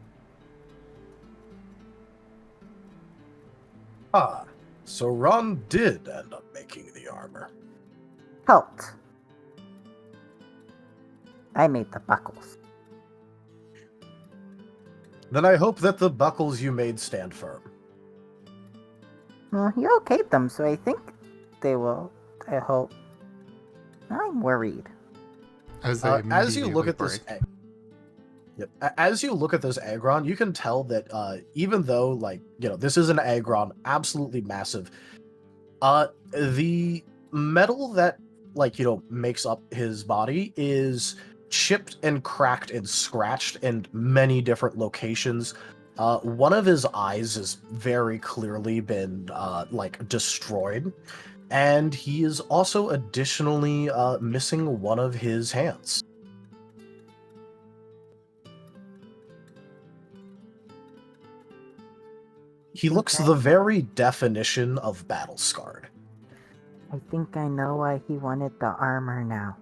Ah, so Ron did end up making the armor. Helped. I made the buckles. Then I hope that the buckles you made stand firm. Well, he okayed them, so I think they will. I hope. I'm worried. As you look at this, as you look at this Agron, you can tell that even though, like, this is an Agron, absolutely massive. The metal that, makes up his body is chipped and cracked and scratched in many different locations. One of his eyes has very clearly been destroyed, and he is also additionally missing one of his hands. He looks the very definition of battle scarred. I think I know why he wanted the armor now.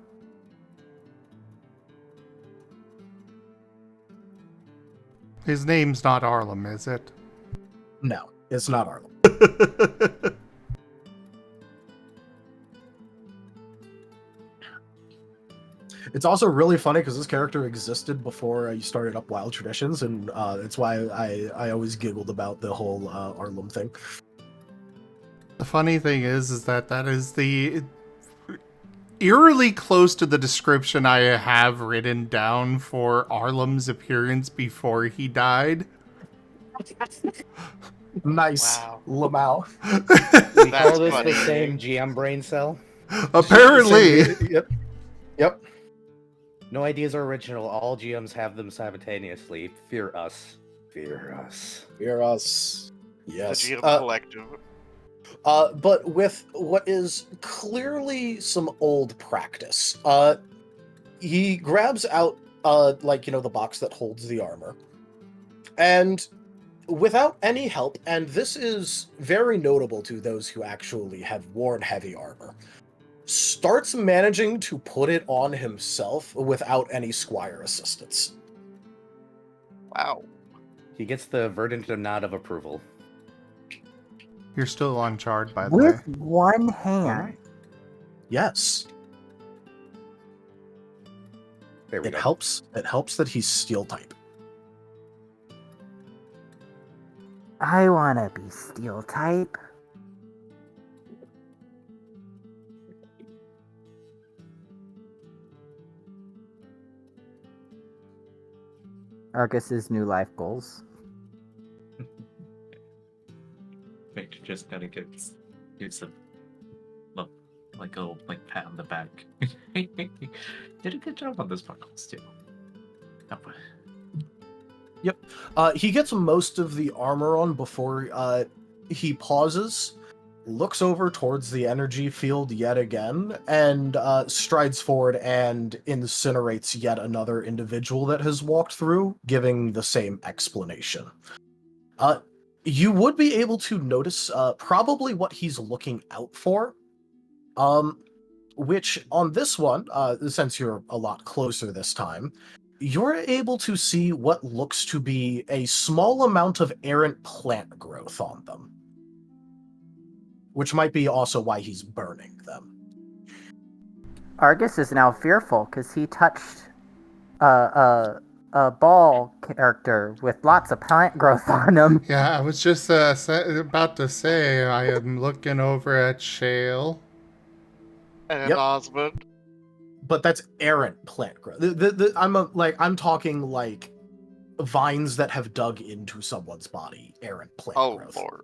His name's not Arlem, is it? No, it's not Arlem. It's also really funny because this character existed before you started up Wild Traditions, and it's why I always giggled about the whole Arlem thing. The funny thing is that is the eerily close to the description I have written down for Arlem's appearance before he died. Nice. Wow. Lamau. We call this the same GM brain cell? Apparently. Yep. No ideas are original. All GMs have them simultaneously. Fear us. Fear us. Fear us. Yes. The GM collective. But with what is clearly some old practice, he grabs out, the box that holds the armor, and without any help, and this is very notable to those who actually have worn heavy armor, starts managing to put it on himself without any squire assistance. Wow. He gets the verdant nod of approval. You're still on charred, by the way. With one hand. Yes. There we It go. helps that he's steel type. I wanna be steel type. Argus's new life goals. Victor just kind of gives a look, like a pat on the back. Did a good job on this buckles too. Yep. He gets most of the armor on before he pauses, looks over towards the energy field yet again, and strides forward and incinerates yet another individual that has walked through, giving the same explanation. You would be able to notice probably what he's looking out for, which on this one, since you're a lot closer this time, you're able to see what looks to be a small amount of errant plant growth on them, which might be also why he's burning them. Argus is now fearful because he touched a ball character with lots of plant growth on him. Yeah, I was just about to say, I am looking over at Shoal. And Osmund. But that's errant plant growth. I'm talking like vines that have dug into someone's body. Errant plant growth. Lord.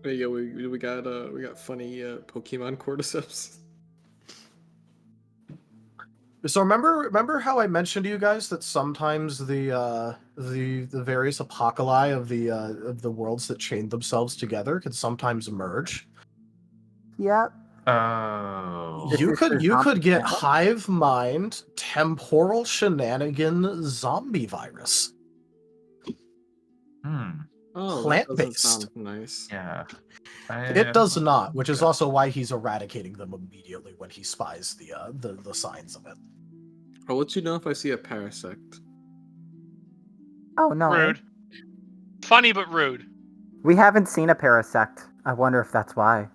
Yeah, we got funny Pokemon cordyceps. So remember how I mentioned to you guys that sometimes the various apocalypse of the worlds that chain themselves together can sometimes merge? Yep. Oh. You could get hive mind, temporal shenanigan, zombie virus. Oh, that doesn't Plant-based. sound nice. Yeah. It does not, which is also why he's eradicating them immediately when he spies the signs of it. I'll let you know if I see a parasect. Oh no. Rude. Funny but rude. We haven't seen a parasect. I wonder if that's why.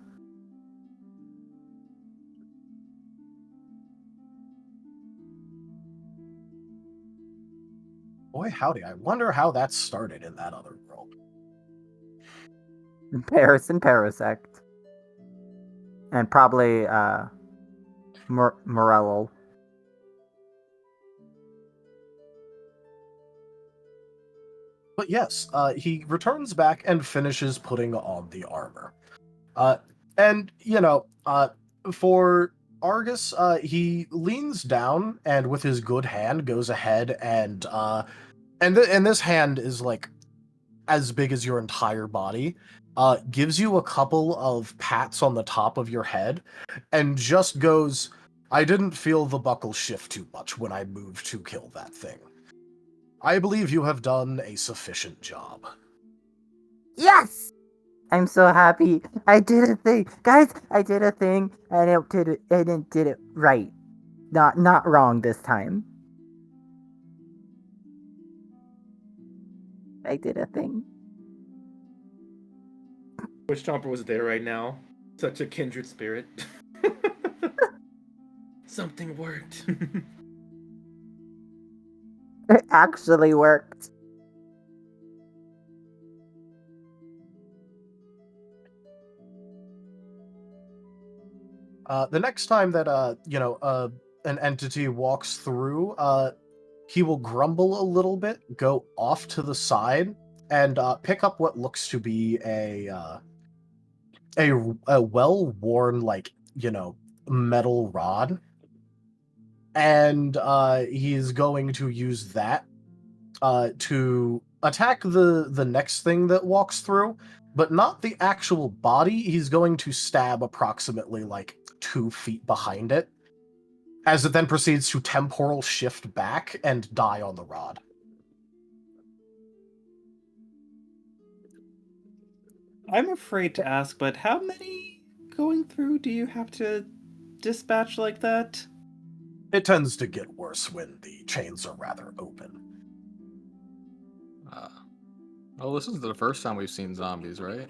Boy, howdy. I wonder how that started in that other world. Paris and parasect. And probably Morello. But yes, he returns back and finishes putting on the armor. And, for Argus, he leans down and with his good hand goes ahead and this hand is like as big as your entire body, gives you a couple of pats on the top of your head and just goes, I didn't feel the buckle shift too much when I moved to kill that thing. I believe you have done a sufficient job. Yes! I'm so happy. I did a thing. Guys, I did a thing and it did it right. Not wrong this time. I did a thing. Wish Chomper was there right now. Such a kindred spirit. Something worked. It actually worked. The next time that an entity walks through, he will grumble a little bit, go off to the side, and pick up what looks to be a well-worn, metal rod, and he's going to use that to attack the next thing that walks through, but not the actual body. He's going to stab approximately 2 feet behind it, as it then proceeds to temporal shift back and die on the rod. I'm afraid to ask, but how many going through do you have to dispatch like that? It tends to get worse when the chains are rather open. Oh, this is the first time we've seen zombies, right?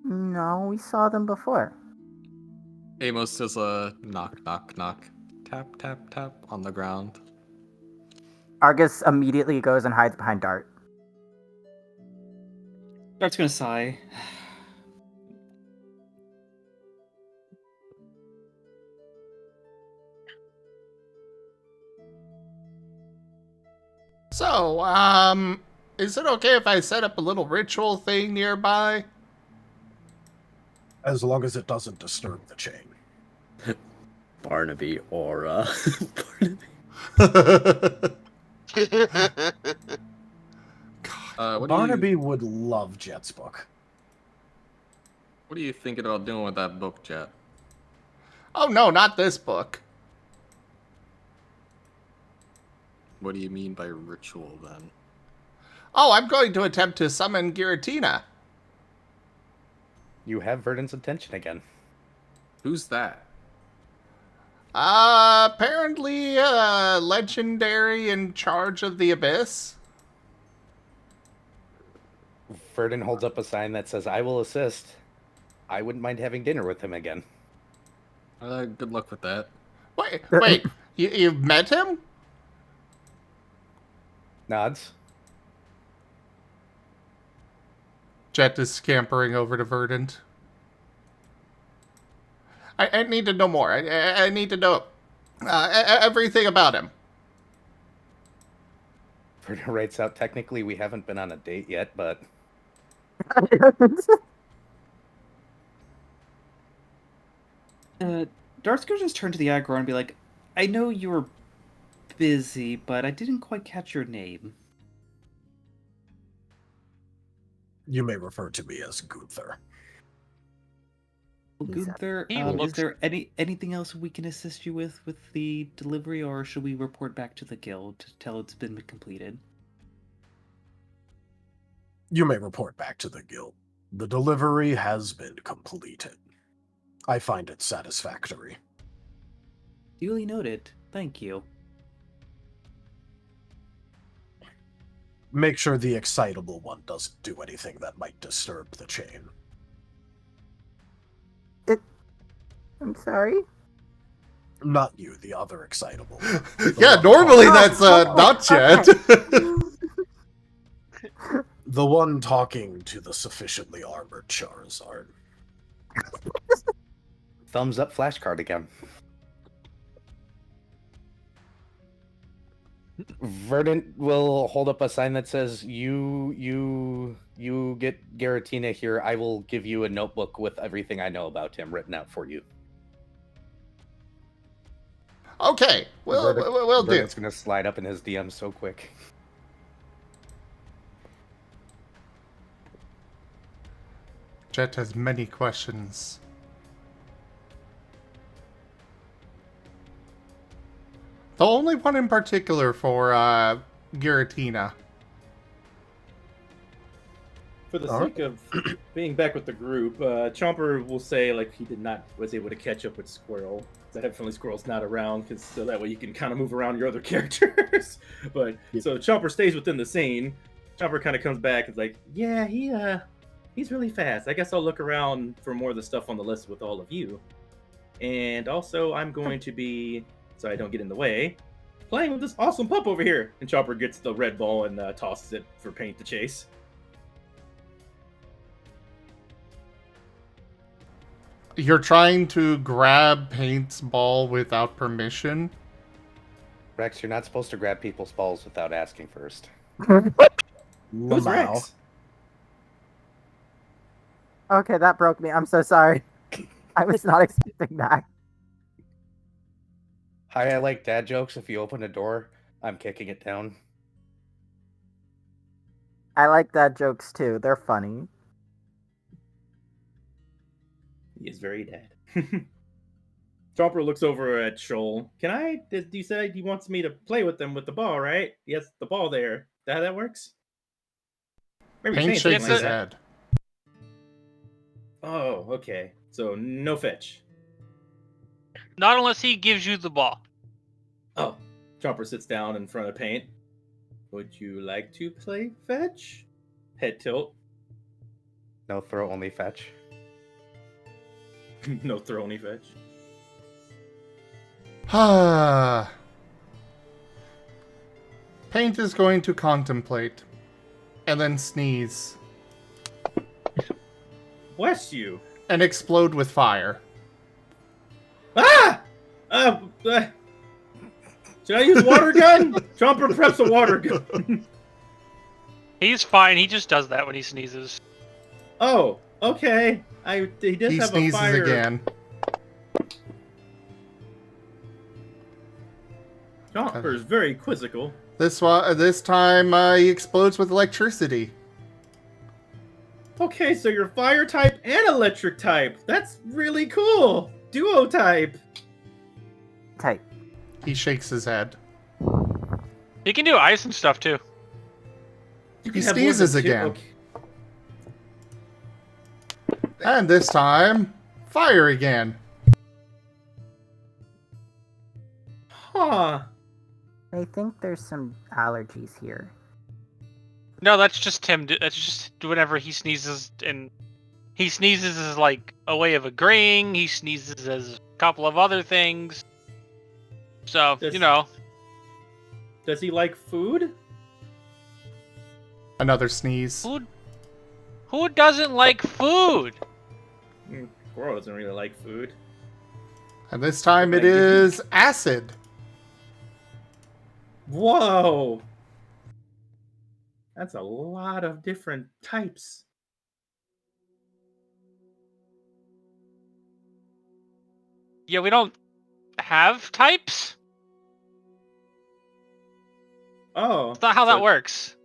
No, we saw them before. Amos does a knock, knock, knock, tap, tap, tap on the ground. Argus immediately goes and hides behind Dart. Dart's gonna sigh. So, is it okay if I set up a little ritual thing nearby? As long as it doesn't disturb the chain. Barnaby aura. Barnaby would love Jet's book. What are you thinking about doing with that book, Jet? Oh no, not this book. What do you mean by ritual, then? Oh, I'm going to attempt to summon Giratina. You have Verdant's attention again. Who's that? Apparently, legendary in charge of the Abyss. Verdant holds up a sign that says, I will assist. I wouldn't mind having dinner with him again. Good luck with that. Wait, you've met him? Nods. Jet is scampering over to Verdant. I need to know more. I need to know everything about him. Verdant writes out, technically we haven't been on a date yet, but... Dart's gonna just turn to the aggro and be like, I know you were busy, but I didn't quite catch your name. You may refer to me as Gunther. Well, Gunther, He is looks- there anything else we can assist you with the delivery, or should we report back to the guild to tell it's been completed? You may report back to the guild. The delivery has been completed. I find it satisfactory. Duly noted. Thank you. Make sure the excitable one doesn't do anything that might disturb the chain. I'm sorry? Not you, the other excitable. Yeah, normally that's not Chet. The one talking to the sufficiently armored Charizard. Thumbs up flashcard again. Verdant will hold up a sign that says, you get Garatina here. I will give you a notebook with everything I know about him written out for you. Okay, we'll do. Verdant's going to slide up in his DM so quick. Chet has many questions. The only one in particular for Giratina. For the sake of being back with the group, Chomper will say like he was able to catch up with Squirrel. Definitely Squirrel's not around, so that way you can kind of move around your other characters. But so Chomper stays within the scene. Chomper kind of comes back and is like, yeah, he's really fast. I guess I'll look around for more of the stuff on the list with all of you. And also, I'm going to be, so I don't get in the way, playing with this awesome pup over here. And Chopper gets the red ball and tosses it for Paint to chase. You're trying to grab Paint's ball without permission? Rex, you're not supposed to grab people's balls without asking first. Who's Rex? Okay, that broke me. I'm so sorry. I was not expecting that. Hi, I like dad jokes. If you open a door, I'm kicking it down. I like that jokes too. They're funny. He is very dead. Chomper looks over at Shoal. You said he wants me to play with them with the ball, right? He has the ball there. How that works? Paint shakes his head. Oh, okay. So no fetch. Not unless he gives you the ball. Oh. Chomper sits down in front of Paint. Would you like to play fetch? Head tilt. No throw, only fetch. No throw, only fetch. Paint is going to contemplate. And then sneeze. Bless you. And explode with fire. Ah! Should I use water gun? Chomper preps a water gun. He's fine. He just does that when he sneezes. Oh, okay. He does He have sneezes a fire. again. Chomper is very quizzical. This time he explodes with electricity. Okay, so you're fire type and electric type. That's really cool. Duo type. Type. He shakes his head. He can do ice and stuff too. He sneezes again. Okay. And this time, fire again. Huh. I think there's some allergies here. No, that's just him. That's just whenever he sneezes, and he sneezes as like a way of agreeing. He sneezes as a couple of other things. So, you know. Does he like food? Another sneeze. Who doesn't like food? Goro doesn't really like food. And this time it is acid. Whoa! That's a lot of different types. Yeah, we don't have types. Oh. That's not how that works.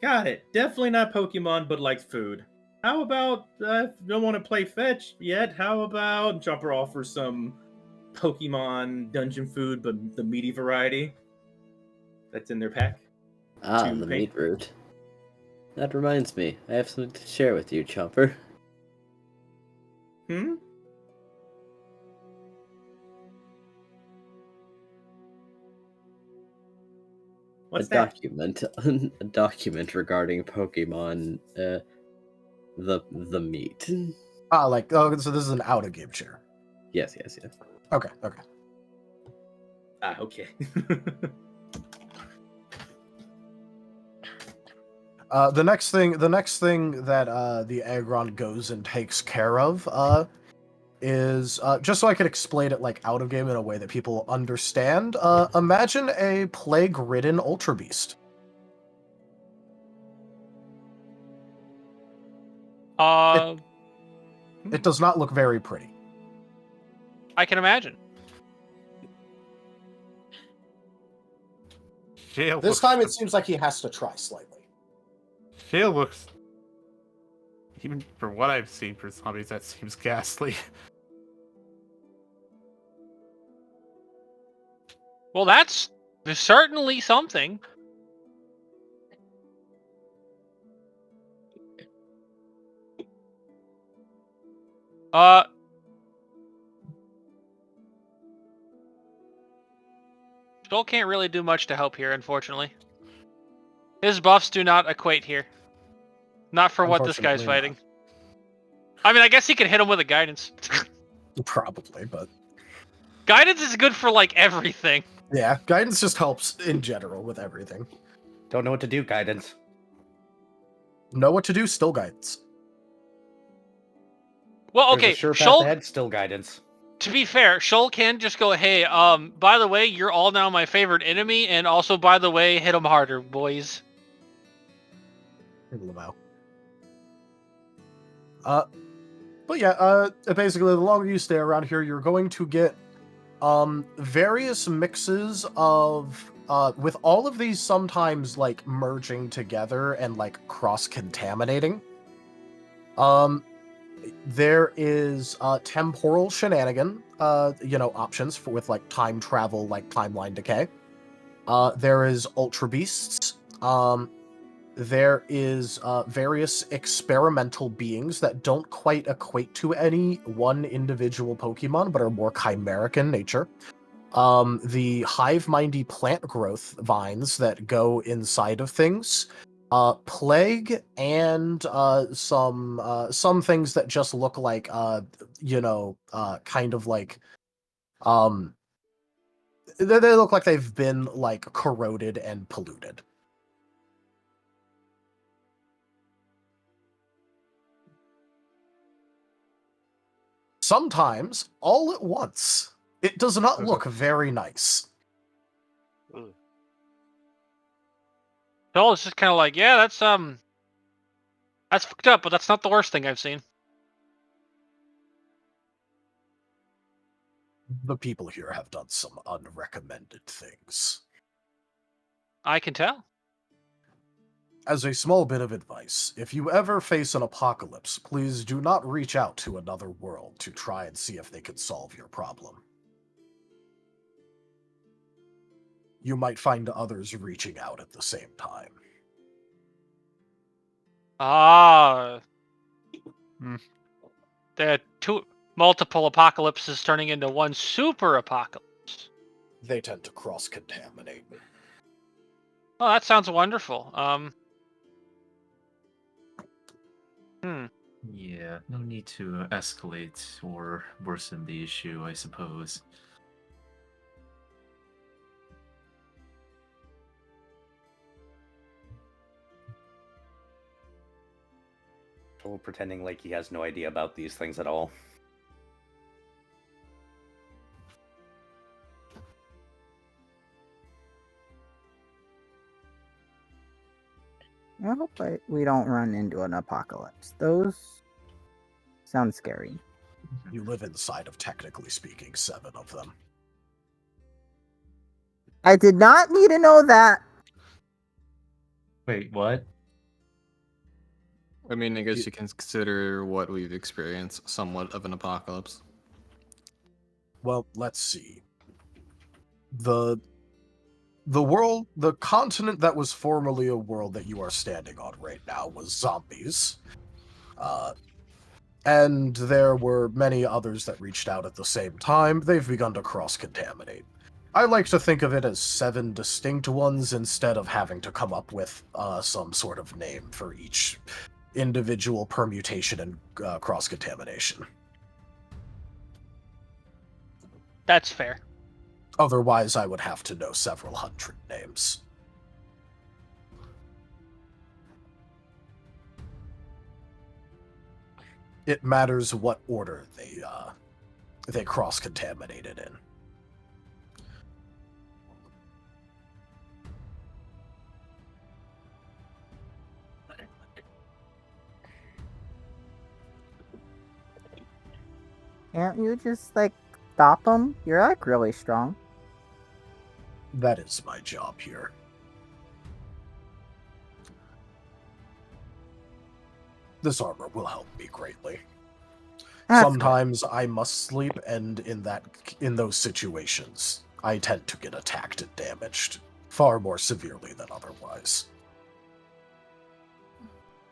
Got it. Definitely not Pokemon, but likes food. how about if you don't want to play fetch yet? How about Chopper offers some Pokemon dungeon food, but the meaty variety that's in their pack? Ah, the meat root. That reminds me, I have something to share with you, Chopper. Hmm? What's that? A document regarding Pokemon, the meat. Ah, like, oh, so this is an out-of-game share. Yes. Okay. Ah, okay. The next thing that the Agron goes and takes care of is just so I could explain it like out of game in a way that people understand. Imagine a plague-ridden Ultra Beast. It does not look very pretty. I can imagine. This time it seems like he has to try slightly. Shale looks, even for what I've seen for zombies, that seems ghastly. Well, that's certainly something. Shoal can't really do much to help here, unfortunately. His buffs do not equate here. Not for what this guy's fighting. I mean, I guess he could hit him with a guidance. Probably, but... Guidance is good for, like, everything. Yeah, guidance just helps in general with everything. Don't know what to do, guidance. Know what to do, still guidance. Well, okay, There's a sure path Shoal... ahead, still guidance. To be fair, Shoal can just go, hey, by the way, you're all now my favorite enemy, and also, by the way, hit them harder, boys. But yeah, basically, the longer you stay around here, you're going to get various mixes of with all of these sometimes like merging together and like cross-contaminating. There is temporal shenanigan, options for with like time travel, like timeline decay. There is Ultra Beasts. There is various experimental beings that don't quite equate to any one individual Pokemon, but are more chimeric in nature. The hive-mindy plant growth vines that go inside of things. Plague, and some things that just look like, kind of like... They look like they've been, like, corroded and polluted. Sometimes, all at once. It does not look very nice. Shoal is just kind of like, yeah, that's fucked up, but that's not the worst thing I've seen. The people here have done some unrecommended things. I can tell. As a small bit of advice, if you ever face an apocalypse, please do not reach out to another world to try and see if they can solve your problem. You might find others reaching out at the same time. There are multiple apocalypses turning into one super apocalypse. They tend to cross-contaminate. Oh, that sounds wonderful. Yeah, no need to escalate or worsen the issue, I suppose. Shoal pretending like he has no idea about these things at all. I hope we don't run into an apocalypse. Those sound scary. You live inside of, technically speaking, 7 of them. I did not need to know that. Wait, what? I mean, I guess you can consider what we've experienced somewhat of an apocalypse. Well, let's see. The world, the continent that was formerly a world that you are standing on right now was zombies. And there were many others that reached out at the same time. They've begun to cross-contaminate. I like to think of it as 7 distinct ones instead of having to come up with some sort of name for each individual permutation and cross-contamination. That's fair. Otherwise, I would have to know several hundred names. It matters what order they cross-contaminated in. Can't you just, like, stop them? You're, like, really strong. That is my job here. This armor will help me greatly. Sometimes I must sleep, and in those situations, I tend to get attacked and damaged far more severely than otherwise.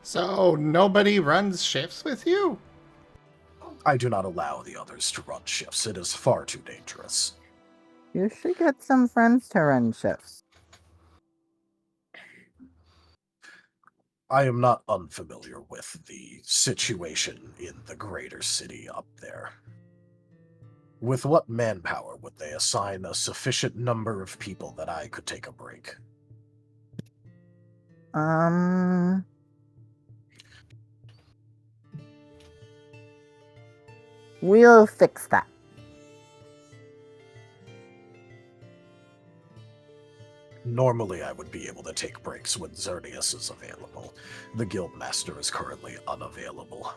So nobody runs shifts with you? I do not allow the others to run shifts. It is far too dangerous. You should get some friends to run shifts. I am not unfamiliar with the situation in the greater city up there. With what manpower would they assign a sufficient number of people that I could take a break? We'll fix that. Normally, I would be able to take breaks when Xerneas is available. The Guildmaster is currently unavailable.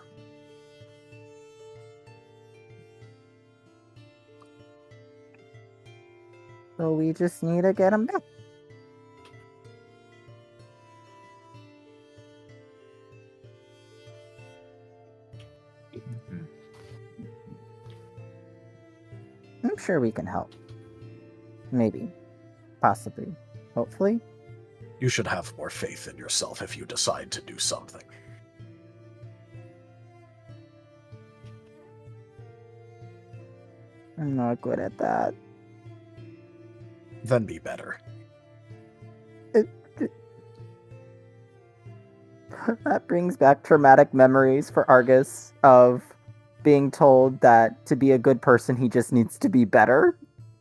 So we just need to get him back. I'm sure we can help. Maybe. Possibly. Hopefully. You should have more faith in yourself if you decide to do something. I'm not good at that. Then be better. That brings back traumatic memories for Argus of being told that to be a good person, he just needs to be better.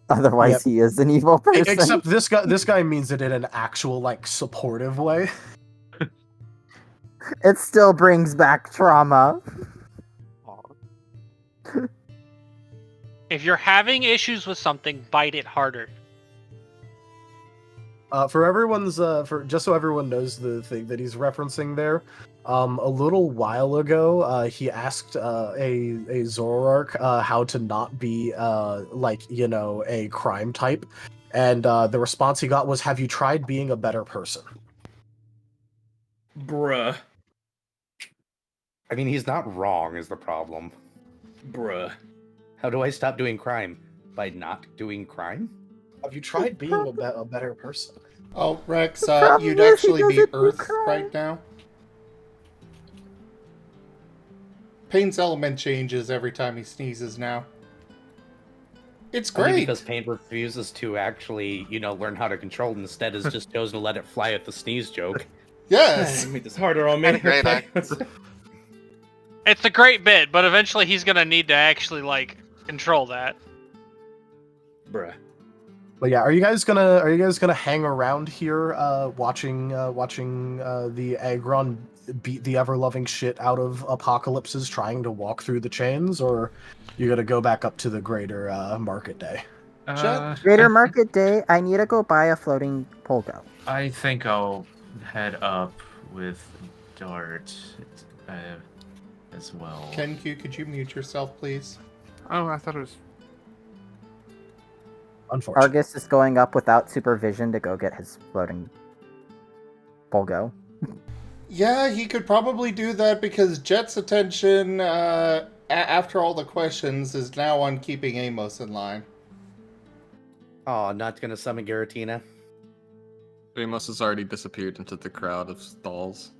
Otherwise, he is an evil person. Except this guy means it in an actual, like, supportive way. It still brings back trauma. If you're having issues with something, bite it harder. For everyone's, just so everyone knows the thing that he's referencing there, a little while ago, he asked a zoroark how to not be, a crime type, and the response he got was, "Have you tried being a better person?" Bruh. I mean, he's not wrong, is the problem. Bruh. How do I stop doing crime? By not doing crime? Have you tried being a better person? Oh, Rex, you'd actually be Earth right now. Pain's element changes every time he sneezes now. It's great. Only because Pain refuses to actually, learn how to control it. Instead, has just chosen to let it fly at the sneeze joke. Yes. Make this harder on me. Great, Okay. It's a great bit, but eventually he's gonna need to actually, like, control that. Bruh. But yeah, are you guys gonna hang around here, watching the Agron beat the ever-loving shit out of apocalypses, trying to walk through the chains, or you gonna go back up to the greater market day? Greater market day. I need to go buy a floating polgo. I think I'll head up with Dart as well. Kenku, could you mute yourself, please? Oh, I thought it was... Unfortunately. Argus is going up without supervision to go get his floating polgo. Yeah, he could probably do that because Jet's attention, after all the questions, is now on keeping Amos in line. Oh, not gonna summon Giratina. Amos has already disappeared into the crowd of stalls.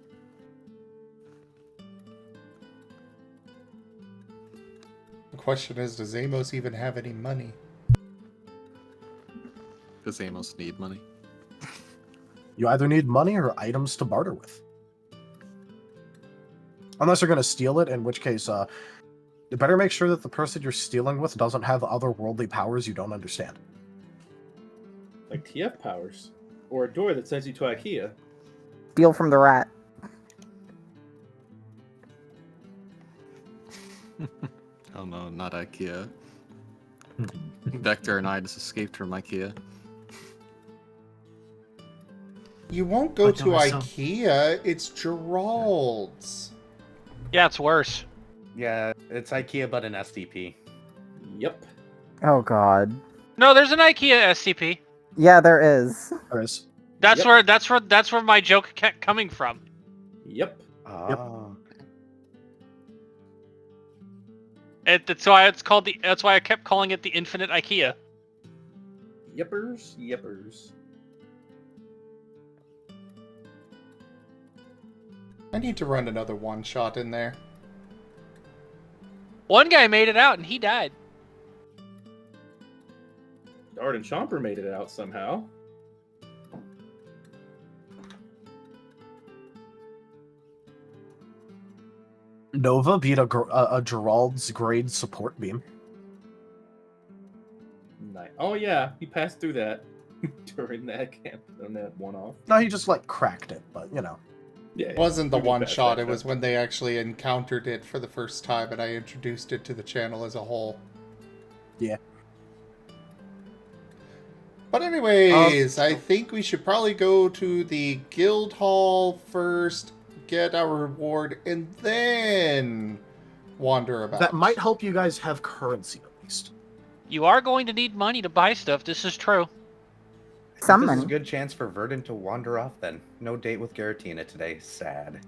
The question is, does Amos even have any money? Does Amos need money? You either need money or items to barter with. Unless you're going to steal it, in which case, you better make sure that the person you're stealing with doesn't have otherworldly powers you don't understand. Like TF powers. Or a door that sends you to IKEA. Steal from the rat. Oh no, not IKEA. Vector and I just escaped from IKEA. You won't go to IKEA, it's Gerald's. Yeah, it's worse. Yeah, it's IKEA but an STP. Yep. Oh god. No, there's an IKEA SCP. Yeah, there is. There is. That's where my joke kept coming from. Yep. That's why it's called the. That's why I kept calling it the Infinite IKEA. Yippers, yippers. I need to run another one-shot in there. One guy made it out and he died. Dart and Chomper made it out somehow. Nova beat a Gerald's grade support beam. Nice. Oh yeah, he passed through that during that camp on that one-off. No, he just like cracked it, but you know. Yeah, It wasn't the we did one pass shot, that it was shot. when they actually encountered it for the first time and I introduced it to the channel as a whole. Yeah. But anyways, I think we should probably go to the guild hall first, get our reward, and then wander about. That might help you guys have currency at least. You are going to need money to buy stuff. This is true. Some This is money. a good chance for Verdant to wander off then. No date with Giratina today. Sad.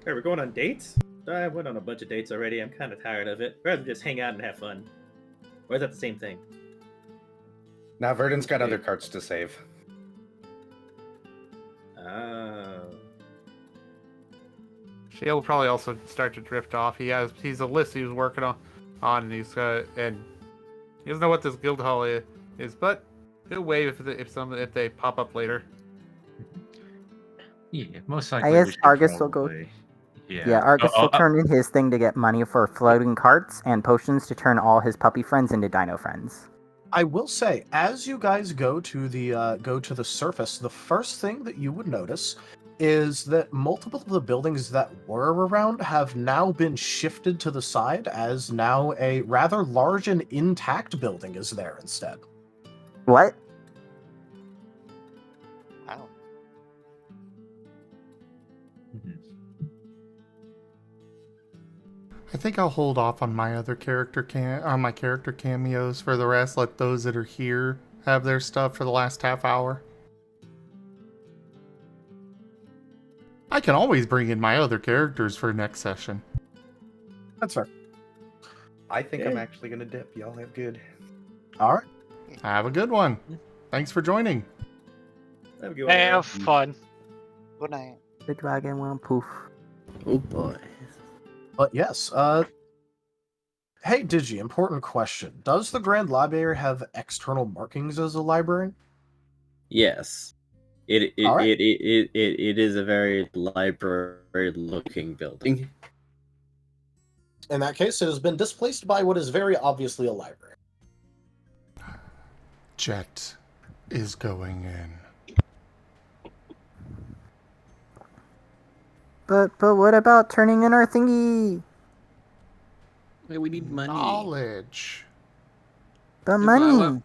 Hey, we're going on dates? I went on a bunch of dates already. I'm kind of tired of it. Rather just hang out and have fun. Or is that the same thing? Now Verdant's got other carts to save. Oh. Shoal will probably also start to drift off. He's a list he was working on and he's and he doesn't know what this guild hall is, but he'll wave if they pop up later. Yeah, most likely. I we guess should Argus will go. probably- Yeah, Argus will turn in his thing to get money for floating carts and potions to turn all his puppy friends into dino friends. I will say, as you guys go to the surface, the first thing that you would notice is that multiple of the buildings that were around have now been shifted to the side, as now a rather large and intact building is there instead. What? Wow. I think I'll hold off on my other character cameos for the rest. Let those that are here have their stuff for the last half hour. I can always bring in my other characters for next session. That's fair. I think I'm actually gonna dip. Y'all have good. All right. Have a good one. Thanks for joining. Have a good one. Have fun. Good night. The dragon went poof. Oh boy. But yes, hey Digi, important question. Does the Grand Library have external markings as a library? Yes. It is a very library looking building. In that case, it has been displaced by what is very obviously a library. Jet is going in. But what about turning in our thingy? Hey, we need money. Knowledge. The Yeah, money.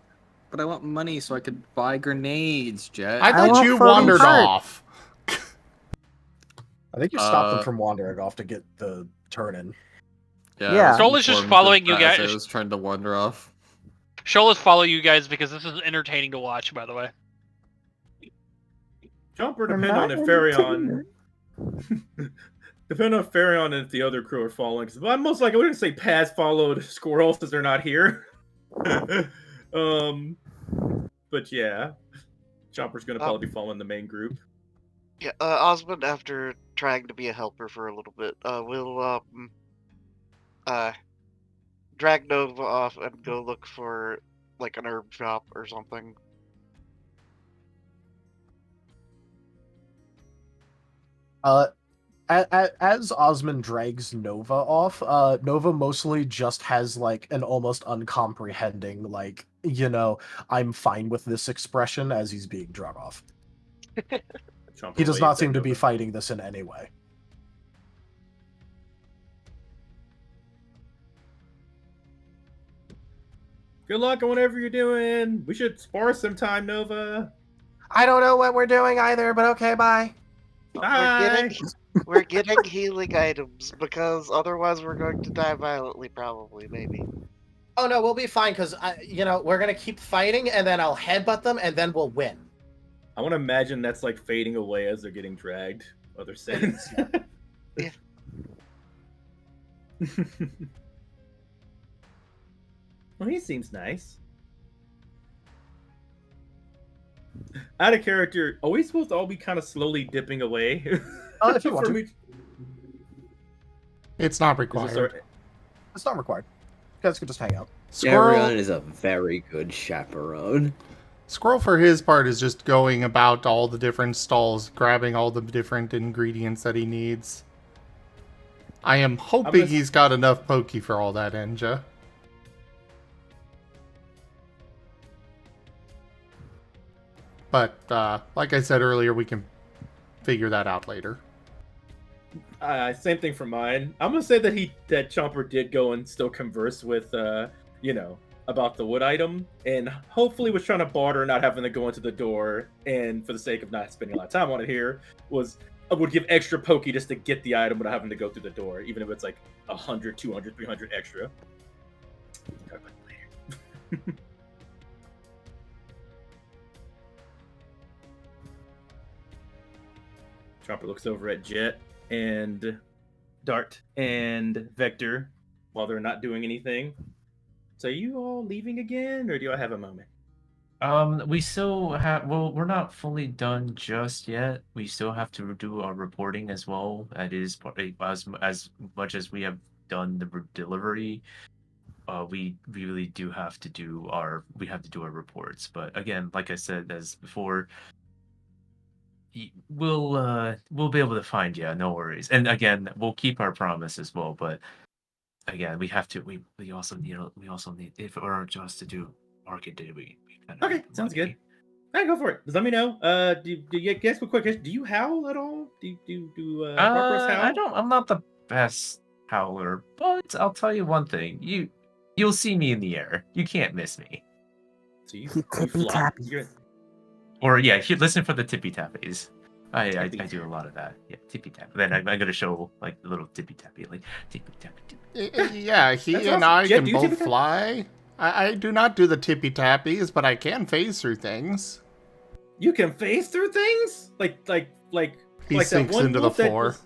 But I want money so I could buy grenades, Jet. I thought want you floating wandered cart. off. I think you stopped them from wandering off to get the turn in. Yeah. I was Shoal is just informed following you as guys. I was trying to wander off. Shoal is follow you guys because this is entertaining to watch, by the way. Jumper We're depend on not if Furyon. entertainment. Depending on Furyon and if the other crew are following. But I'm most likely, I wouldn't say Paz followed squirrels because they're not here. But yeah, Chopper's gonna probably be following the main group. Yeah, Osmond, after trying to be a helper for a little bit, will drag Nova off and go look for like an herb shop or something. As Osmond drags Nova off, Nova mostly just has like an almost uncomprehending, like, I'm fine with this expression as he's being dragged off. He does not seem to be fighting this in any way. Good luck on whatever you're doing. We should spar sometime, Nova. I don't know what we're doing either, but okay, bye. Bye. We're getting healing items because otherwise we're going to die violently, probably, maybe. Oh no, we'll be fine because we're gonna keep fighting, and then I'll headbutt them, and then we'll win. I want to imagine that's like fading away as they're getting dragged. Other sense. Yeah. Well, he seems nice. Out of character, are we supposed to all be kind of slowly dipping away? If you want to. It's not required. It's not required. You guys can just hang out. Everyone is a very good chaperone. Squirrel, for his part, is just going about all the different stalls, grabbing all the different ingredients that he needs. I am hoping he's got enough pokey for all that, Enja. But, like I said earlier, we can figure that out later. Same thing for mine. I'm gonna say that Chomper did go and still converse with, about the wood item, and hopefully was trying to barter, not having to go into the door, and for the sake of not spending a lot of time on it here, would give extra pokey just to get the item without having to go through the door, even if it's like 100, 200, 300 extra. Talk about it later. Chomper looks over at Jet and Dart and Vector while they're not doing anything. So are you all leaving again, or do I have a moment? We still have. Well, we're not fully done just yet. We still have to do our reporting as well. That is as much as we have done the delivery. We really do have to do our reports. But again, like I said as before, we'll be able to find you. No worries. And again, we'll keep our promise as well. But again, we have to. We also need if we're just to do market day. Okay, sounds good. Alright, go for it. Just let me know. Do you guess what quick? Do you howl at all? Do rockruffs howl? I'm not the best howler, but I'll tell you one thing. You'll see me in the air. You can't miss me. So you tippy fly. tappies. Or yeah, listen for the tippy tappies. I do a lot of that. Yeah, tippy tap. Then I'm gonna show like the little tippy tappy, like tippy tappy. Yeah, he That's and awesome. I Jet, can do you both tippy tap? fly. I do not do the tippy tappies, but I can phase through things. You can phase through things? Like He that sinks one into the wolf that floor. was-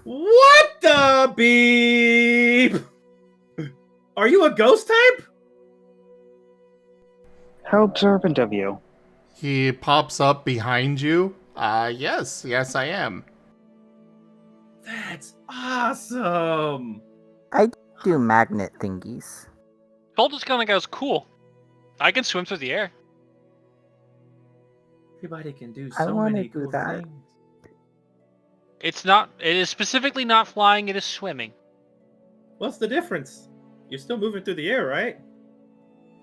What the beep? Are you a ghost type? How observant of you. He pops up behind you. Yes, I am. That's awesome. I do magnet thingies. Cold just kind of goes, cool. I can swim through the air. Everybody can do I so wanna many do cool that. things. It is specifically not flying, it is swimming. What's the difference? You're still moving through the air, right?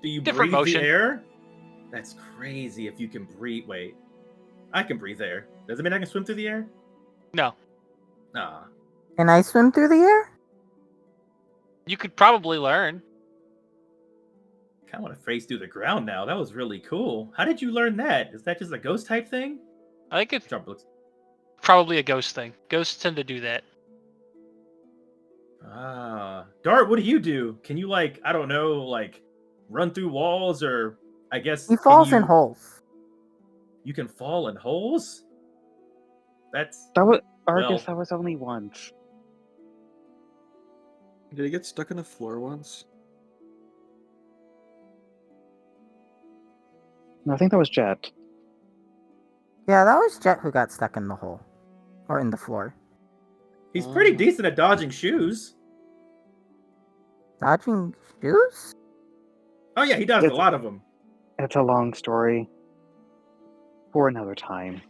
Do you Different breathe motion. the air? That's crazy if you can breathe. Wait. I can breathe air. Does it mean I can swim through the air? No. Nah. Can I swim through the air? You could probably learn. I kind of want to phase through the ground now. That was really cool. How did you learn that? Is that just a ghost type thing? I think it's Jump looks. probably a ghost thing. Ghosts tend to do that. Dart, what do you do? Can you I don't know, run through walls, or I guess He falls can in holes. You can fall in holes? That's... That was Well- Argus. That was only once. Did he get stuck on a floor once? No, I think that was Jet. Yeah, that was Jet who got stuck in the hole. Or in the floor. He's pretty decent at dodging shoes. Dodging shoes? Oh yeah, he does a lot of them. It's a long story. For another time.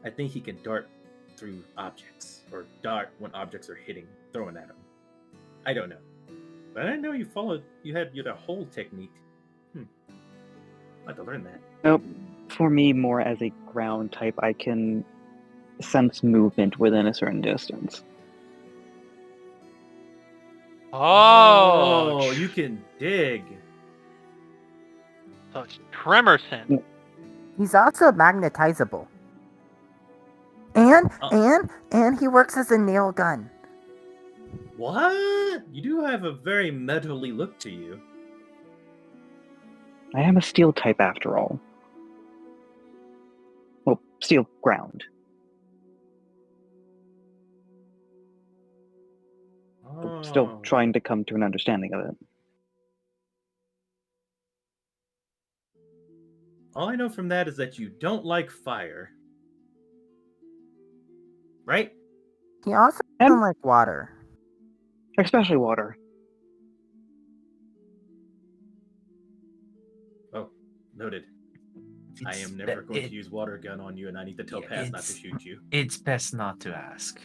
I think he can dart through objects, or dart when objects are throwing at him. I don't know. But I didn't know you had a hole technique. I'd like to learn that. Nope. For me, more as a ground type, I can sense movement within a certain distance. Oh, you can dig. So it's tremor sense. He's also magnetizable. And he works as a nail gun. What? You do have a very metally look to you. I am a steel type after all. Well, steel ground. But still trying to come to an understanding of it. All I know from that is that you don't like fire. Right? He also doesn't like water. Especially water. Oh, noted. I am never going to use water gun on you, and I need to tell Paz not to shoot you. It's best not to ask.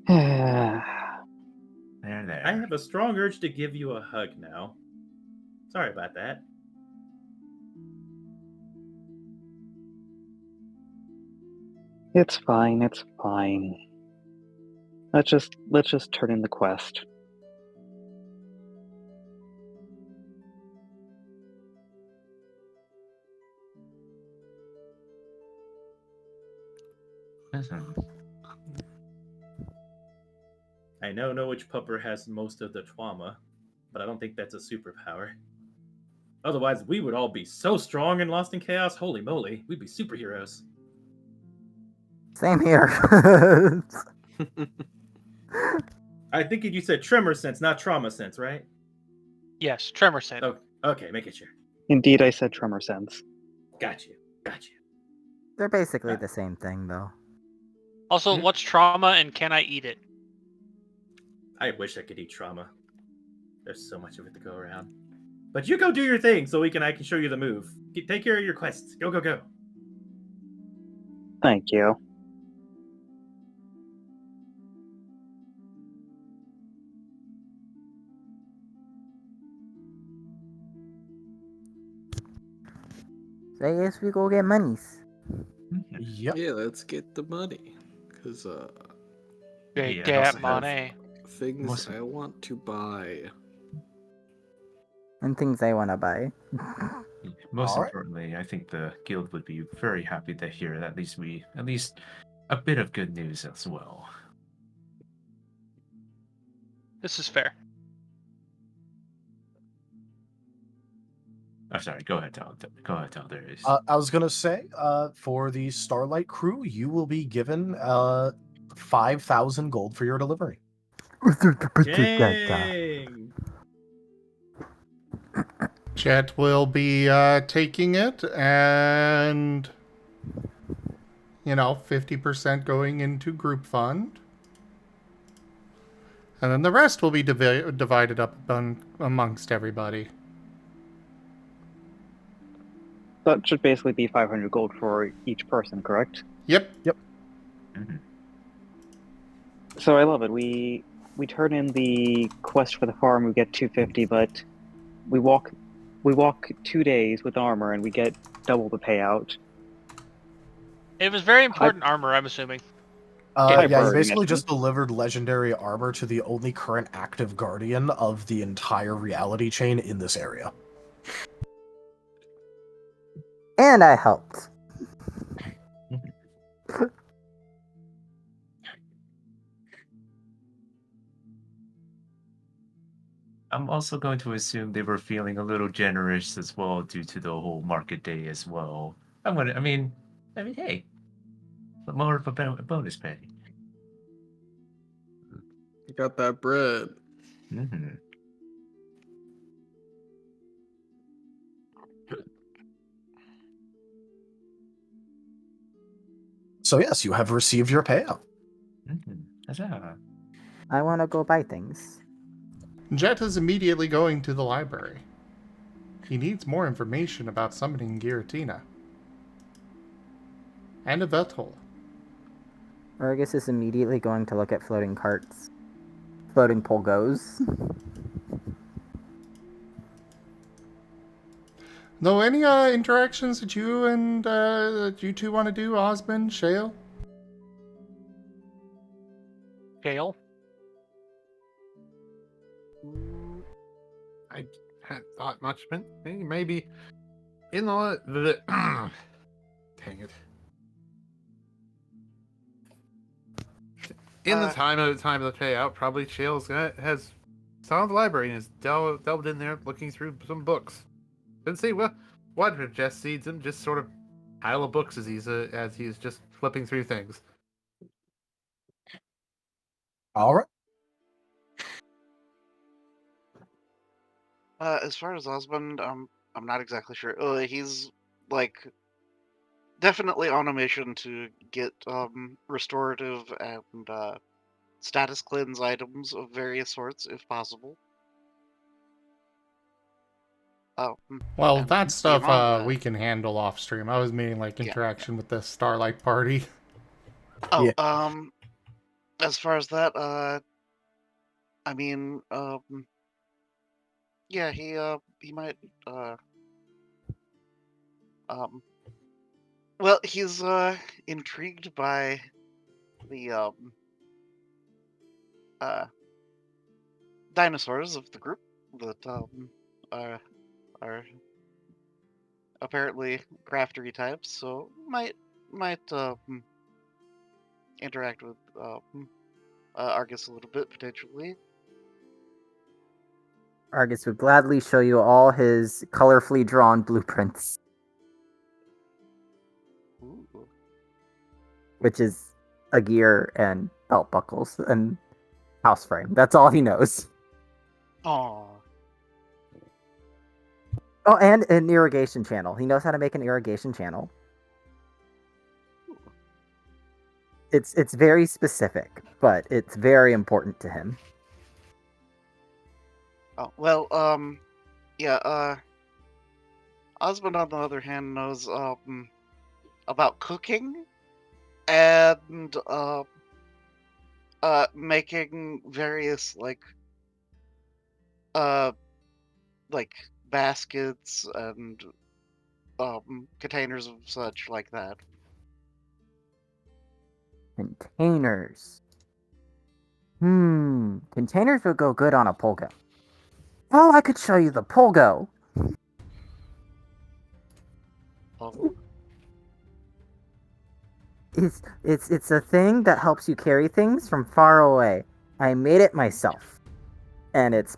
There. I have a strong urge to give you a hug now. Sorry about that. It's fine, it's fine. Let's just turn in the quest. I know which pupper has most of the trauma, but I don't think that's a superpower. Otherwise, we would all be so strong in Lost in Chaos. Holy moly, we'd be superheroes. Same here. I think you said tremor sense, not trauma sense, right? Yes, tremor sense. Oh, okay, make it sure. Indeed, I said tremor sense. Got you. They're basically the same thing, though. Also, what's trauma and can I eat it? I wish I could eat trauma. There's so much of it to go around. But you go do your thing so I can show you the move. Take care of your quests. Go, go, go. Thank you. So I guess we go get monies. Yep. Yeah, let's get the money. Because, They I get also have money. things I want to buy. And things I want to buy. Most Alright. importantly, I think the guild would be very happy to hear that at least a bit of good news as well. This is fair. I'm sorry. Go ahead, Tal. Go ahead, Tal. There is. I was gonna say, for the Starlight crew, you will be given 5,000 gold for your delivery. Dang. Jet will be taking it, and 50% going into group fund, and then the rest will be divided up amongst everybody. That should basically be 500 gold for each person, correct? Yep. Mm-hmm. So I love it. We turn in the quest for the farm, we get 250, but we walk 2 days with armor and we get double the payout. It was very important armor, I'm assuming. Yeah, you Bargain, basically isn't just delivered legendary armor to the only current active guardian of the entire reality chain in this area. And I helped. I'm also going to assume they were feeling a little generous as well due to the whole market day as well. I mean, hey, but more of a bonus pay. You got that bread. Mm-hmm. So yes, you have received your payout. Huzzah. I want to go buy things. Jet is immediately going to the library. He needs more information about summoning Giratina. And a Vethol. Argus is immediately going to look at floating carts. Floating polgos. No, any interactions that you and that you two want to do, Osmond, Shale? Shale? I hadn't thought much, but maybe in the dang it. In the time of the payout, probably Shale's has found the library and has delved in there looking through some books. And see what Jess sees him just sort of pile of books as he's just flipping through things. All right. As far as Osmond, I'm not exactly sure. He's like definitely on a mission to get restorative and status cleanse items of various sorts, if possible. Well, that stuff beyond we can handle off stream. I was meaning like interaction with the Starlight party. Oh, as far as that, I mean, yeah, he might, well, he's intrigued by the dinosaurs of the group that are apparently craftery types, so might interact with Argus a little bit potentially. Argus would gladly show you all his colorfully drawn blueprints. Ooh. Which is a gear and belt buckles and house frame. That's all he knows. Aww. Oh, and an irrigation channel. He knows how to make an irrigation channel. It's very specific, but it's very important to him. Oh, well, yeah, Osmond, on the other hand, knows, about cooking and, making various, like baskets and, containers of such like that. Containers. Containers would go good on a polgo. Oh, I could show you the polgo. Oh. It's a thing that helps you carry things from far away. I made it myself, and it's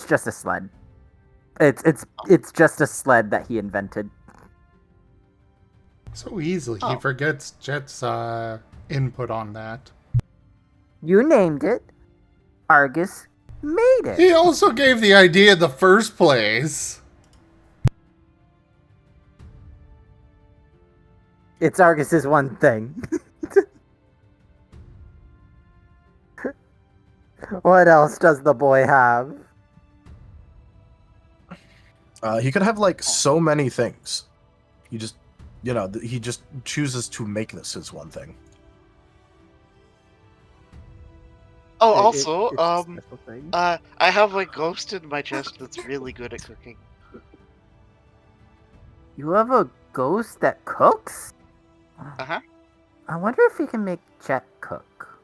just a sled. It's just a sled that he invented. So easily, he forgets Jet's input on that. You named it. Argus made it. He also gave the idea in the first place. It's Argus's one thing. What else does the boy have? He could have like so many things. He just, he just chooses to make this his one thing. Oh, also, I have a ghost in my chest that's really good at cooking. You have a ghost that cooks? Uh-huh. I wonder if he can make Jet cook.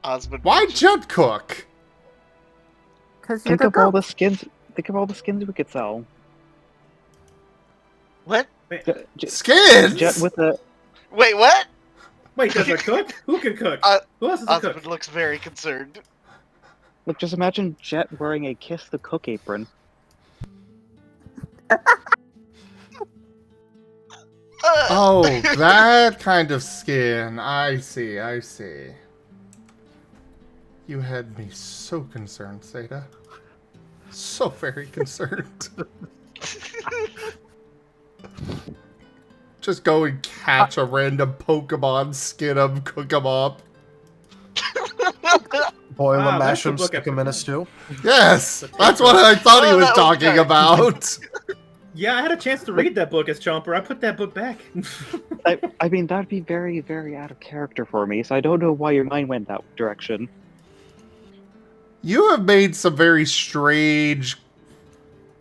Osmond. Why Jet cook? Think of all the skins. Think of all the skins we could sell. What? Skins? Jet with a. Wait, what? Wait, does it cook? Who can cook? Who else does it Osmund cook? looks very concerned. Look, just imagine Jet wearing a Kiss the Cook apron. Oh, that kind of skin. I see, I see. You had me so concerned, Seda. So very concerned. Just go and catch a random Pokemon, skin them, cook them up. Boil them, that's mash the them, book stick them in a stew. Yes, that's what I thought he was that was talking nice. about. Yeah, I had a chance to read that book as Chomper. I put that book back. I mean, that'd be very, very out of character for me, so I don't know why your mind went that direction. You have made some very strange,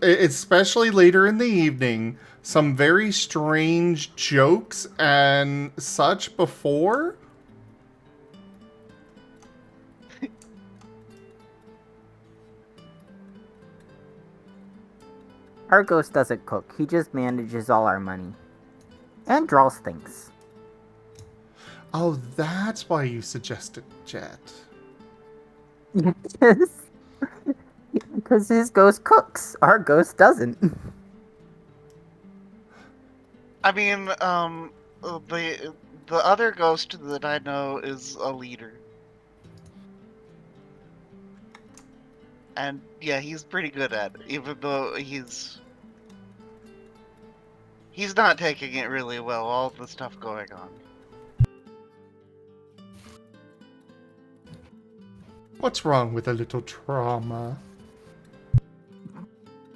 especially later in the evening, some very strange jokes and such before. Our ghost doesn't cook. He just manages all our money. And draws things. Oh, that's why you suggested Jet. Because his ghost cooks. Our ghost doesn't. I mean, the other ghost that I know is a leader. And yeah, he's pretty good at it, even though he's not taking it really well, all the stuff going on. What's wrong with a little trauma?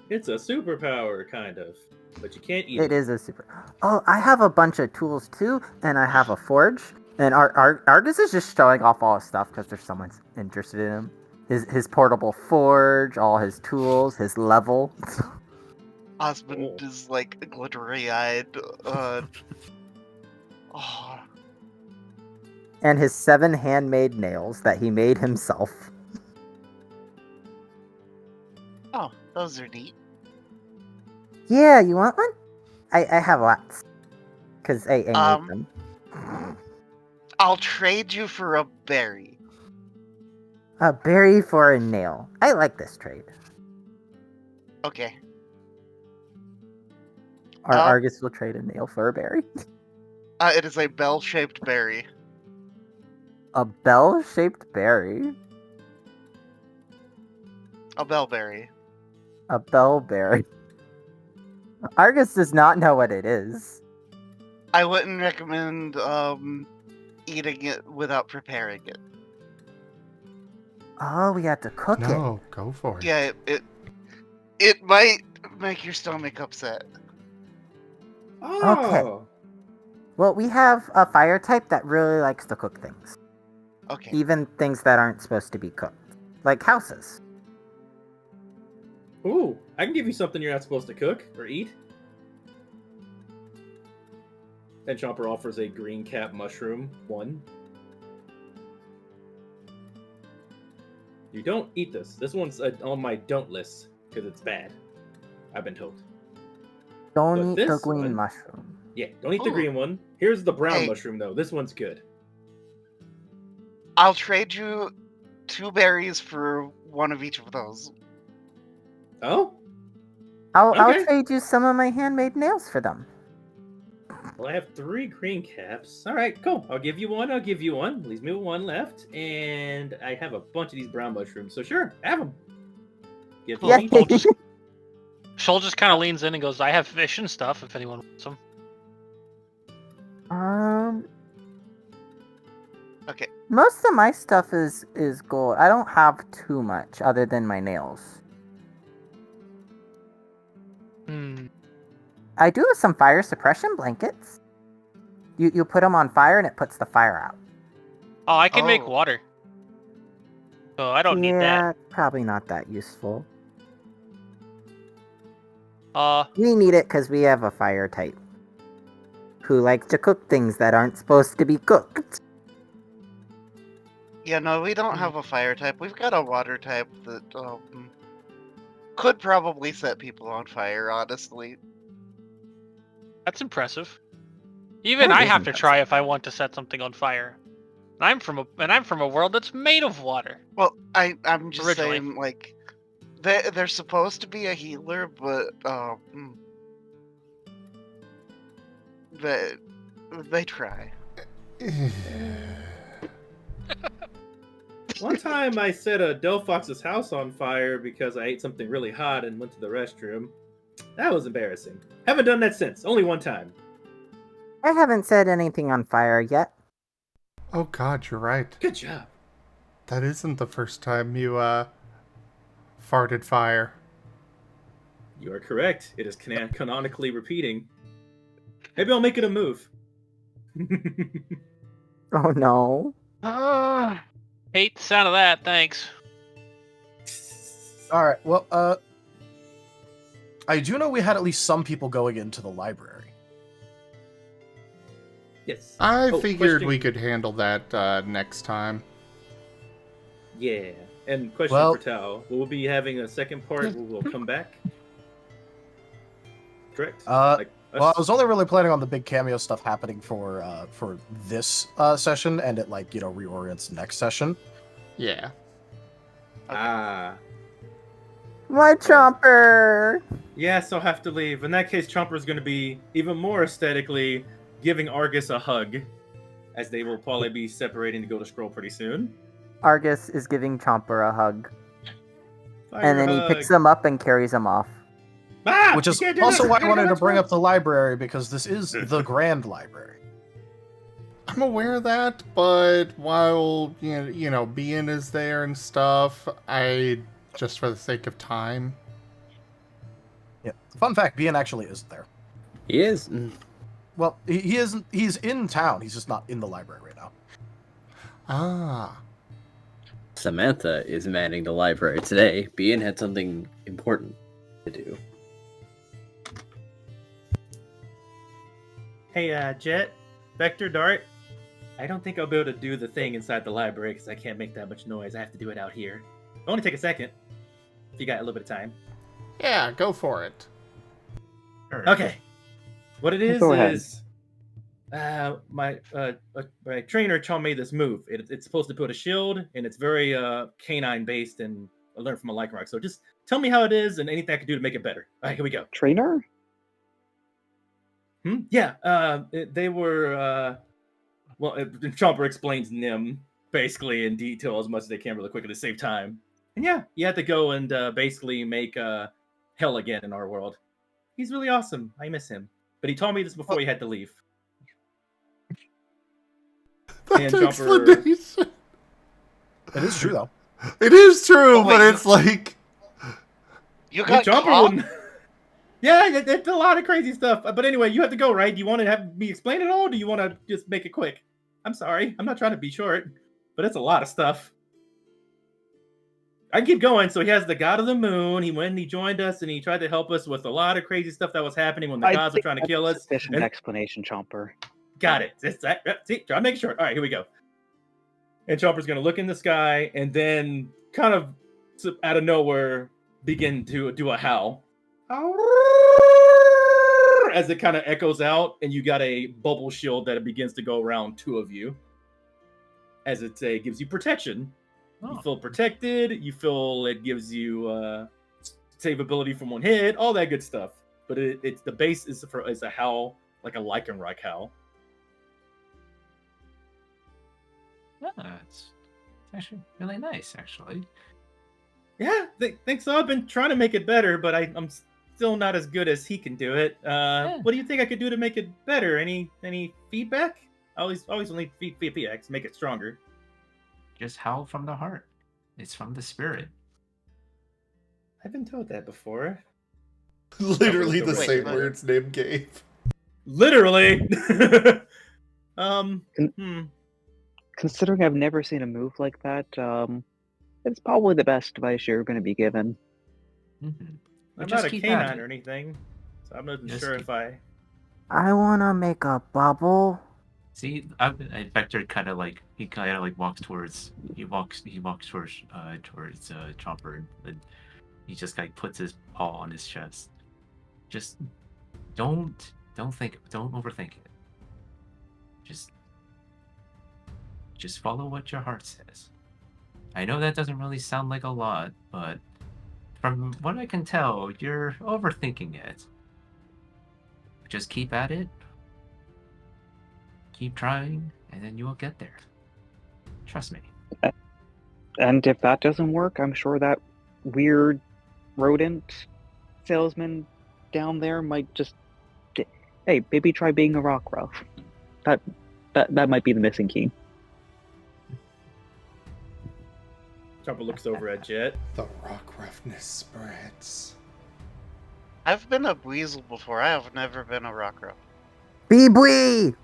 It's a superpower, kind of. But you can't eat it. It is a super... Oh, I have a bunch of tools too, and I have a forge. And Argus is just showing off all his stuff because there's someone interested in him. His portable forge, all his tools, his level. Osmond is like glittery-eyed. Oh. And his 7 handmade nails that he made himself. Oh, those are neat. Yeah, you want one? I have lots. Because I made them. I'll trade you for a berry. A berry for a nail. I like this trade. Okay. Argus will trade a nail for a berry. It is a bell-shaped berry. A bell-shaped berry? A bellberry. A bellberry. Argus does not know what it is. I wouldn't recommend eating it without preparing it. Oh, we have to cook it. No, go for it. Yeah, it might make your stomach upset. Okay. Well, we have a fire type that really likes to cook things. Okay. Even things that aren't supposed to be cooked. Like houses. Ooh, I can give you something you're not supposed to cook or eat. And Chomper offers a green cap mushroom. 1. You don't eat this. This one's on my don't list because it's bad. I've been told. Don't But eat the this green one- mushroom. Yeah, don't eat the green one. Here's the brown Hey. mushroom though. This one's good. I'll trade you 2 berries for one of each of those. Oh? I'll Okay. trade you some of my handmade nails for them. Well, I have 3 green caps. All right, cool. I'll give you one. I'll give you one. Leaves me with 1 left, and I have a bunch of these brown mushrooms. So sure, have them. Give Yeah. me. Shoal just kind of leans in and goes, "I have fish and stuff. If anyone wants them." Okay. Most of my stuff is gold. I don't have too much other than my nails. Hmm. I do have some fire suppression blankets. You put them on fire and it puts the fire out. Oh, I can make Oh. water. So I don't need that. Yeah, probably not that useful. We need it because we have a fire type who likes to cook things that aren't supposed to be cooked. Yeah, no, we don't have a fire type. We've got a water type that could probably set people on fire, honestly. That's impressive. Even That I is have to impressive. try if I want to set something on fire. I'm from a world that's made of water. Well, I'm just Originally. saying, like, they're supposed to be a healer, but they try. One time I set a Delphox's house on fire because I ate something really hot and went to the restroom. That was embarrassing. Haven't done that since. Only one time. I haven't set anything on fire yet. Oh God, you're right. Good job. That isn't the first time you farted fire. You are correct. It is canonically repeating. Maybe I'll make it a move. Oh no. Hate the sound of that, thanks. All right. Well, I do know we had at least some people going into the library. Yes. I figured question- we could handle that next time. Yeah. And question Well- for Tao. Will we be having a second part where we'll come back? Correct? Like Well, I us? was only really planning on the big cameo stuff happening for this session, and it reorients next session. Yeah. Ah. My chomper! Yes, I'll have to leave. In that case, Chomper's going to be even more aesthetically giving Argus a hug, as they will probably be separating to go to scroll pretty soon. Argus is giving Chomper a hug. Fire And then he hug. picks him up and carries him off. Ah, Which you is can't do also that. why I wanted to That's bring right. up the library, because this is the Grand Library. I'm aware of that, but while you know, Bean is there and stuff, I just for the sake of time. Yeah. Fun fact: Bean actually isn't there. He is. Well, he isn't. He's in town. He's just not in the library right now. Ah. Samantha is manning the library today. Bean had something important to do. Hey, Jet, Vector, Dart. I don't think I'll be able to do the thing inside the library because I can't make that much noise. I have to do it out here. It'll only take a second. If you got a little bit of time. Yeah, go for it. Okay. What it is Go ahead. is my trainer taught me this move. It's supposed to put a shield, and it's very canine based, and I learned from a Lycanroc. So just tell me how it is and anything I can do to make it better. All right, here we go. Trainer? Yeah, they were. Chomper explains Nim basically in detail as much as they can really quick at the same time. And yeah, you have to go and basically make hell again in our world. He's really awesome. I miss him. But he told me this before he had to leave. That's And explanation. It is true though. It is true, Oh, but wait, it's like You got Jumper caught? wouldn't. Yeah, it's a lot of crazy stuff. But anyway, you have to go, right? Do you want to have me explain it all, or do you want to just make it quick? I'm sorry. I'm not trying to be short, but it's a lot of stuff. I can keep going. So he has the God of the Moon. He went and he joined us, and he tried to help us with a lot of crazy stuff that was happening when the I gods were think trying to that's kill a us. Sufficient And- explanation, Chomper. Got it. See, try to make it short. All right, here we go. And Chomper's going to look in the sky and then kind of out of nowhere begin to do a howl. As it kind of echoes out, and you got a bubble shield that begins to go around two of you. As it gives you protection. You feel protected. You feel it gives you save ability from one hit, all that good stuff. But it's the base is a howl, like a Lycanroc howl. Yeah, it's actually really nice, actually. Yeah, think so. I've been trying to make it better, but I'm still not as good as he can do it. What do you think I could do to make it better? Any feedback? I always need feedback to make it stronger. Just howl from the heart. It's from the spirit. I've been told that before. literally the Wait, same what? words Nim gave. Literally. Considering I've never seen a move like that, it's probably the best advice you're going to be given. Mm-hmm. I'm just not a keep canine at it. or anything, so I'm not Just sure keep- if I. I wanna make a bubble. See, Vector kind of like walks towards towards Chomper, and he just like puts his paw on his chest. Just don't overthink it. Just follow what your heart says. I know that doesn't really sound like a lot, but from what I can tell, you're overthinking it. Just keep at it. Keep trying, and then you will get there. Trust me. And if that doesn't work, I'm sure that weird rodent salesman down there might just, hey, maybe try being a rockruff. That might be the missing key. Chomper looks over at Jet. The rock roughness spreads. I've been a weasel before. I have never been a rockruff. Bee-bwee!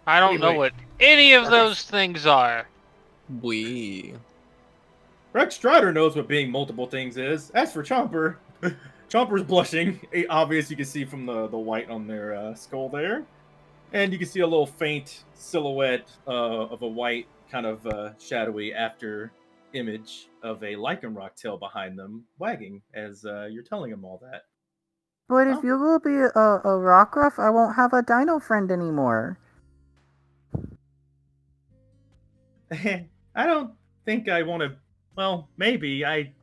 I don't know what any of those things are. We. Rex Strider knows what being multiple things is. As for Chomper, Chomper's blushing. Obvious, you can see from the white on their skull there. And you can see a little faint silhouette of a white, kind of shadowy after image of a lichen rock tail behind them, wagging as you're telling him all that. But if you will be a rockruff, I won't have a dino friend anymore. I don't think I want to. Well, maybe lichen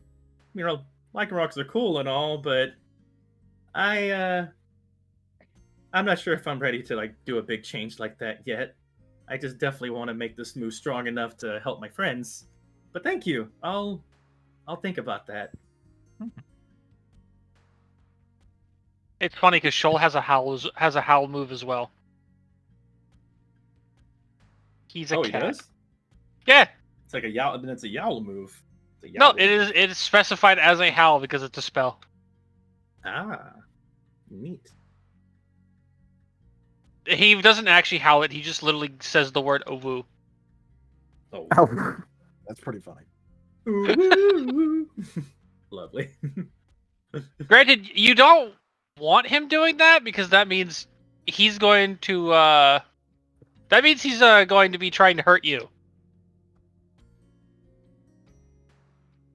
rocks are cool and all, but I'm not sure if I'm ready to do a big change like that yet. I just definitely want to make this move strong enough to help my friends. But thank you. I'll think about that. It's funny because Shoal has a howl move as well. He's a cat. He does? Yeah. It's like a yowl. Then it's a yowl move. No, it is specified as a howl because it's a spell. Ah, neat. He doesn't actually howl it. He just literally says the word "owu." Oh. That's pretty funny. Lovely. Granted, you don't want him doing that because that means he's going to. That means he's going to be trying to hurt you.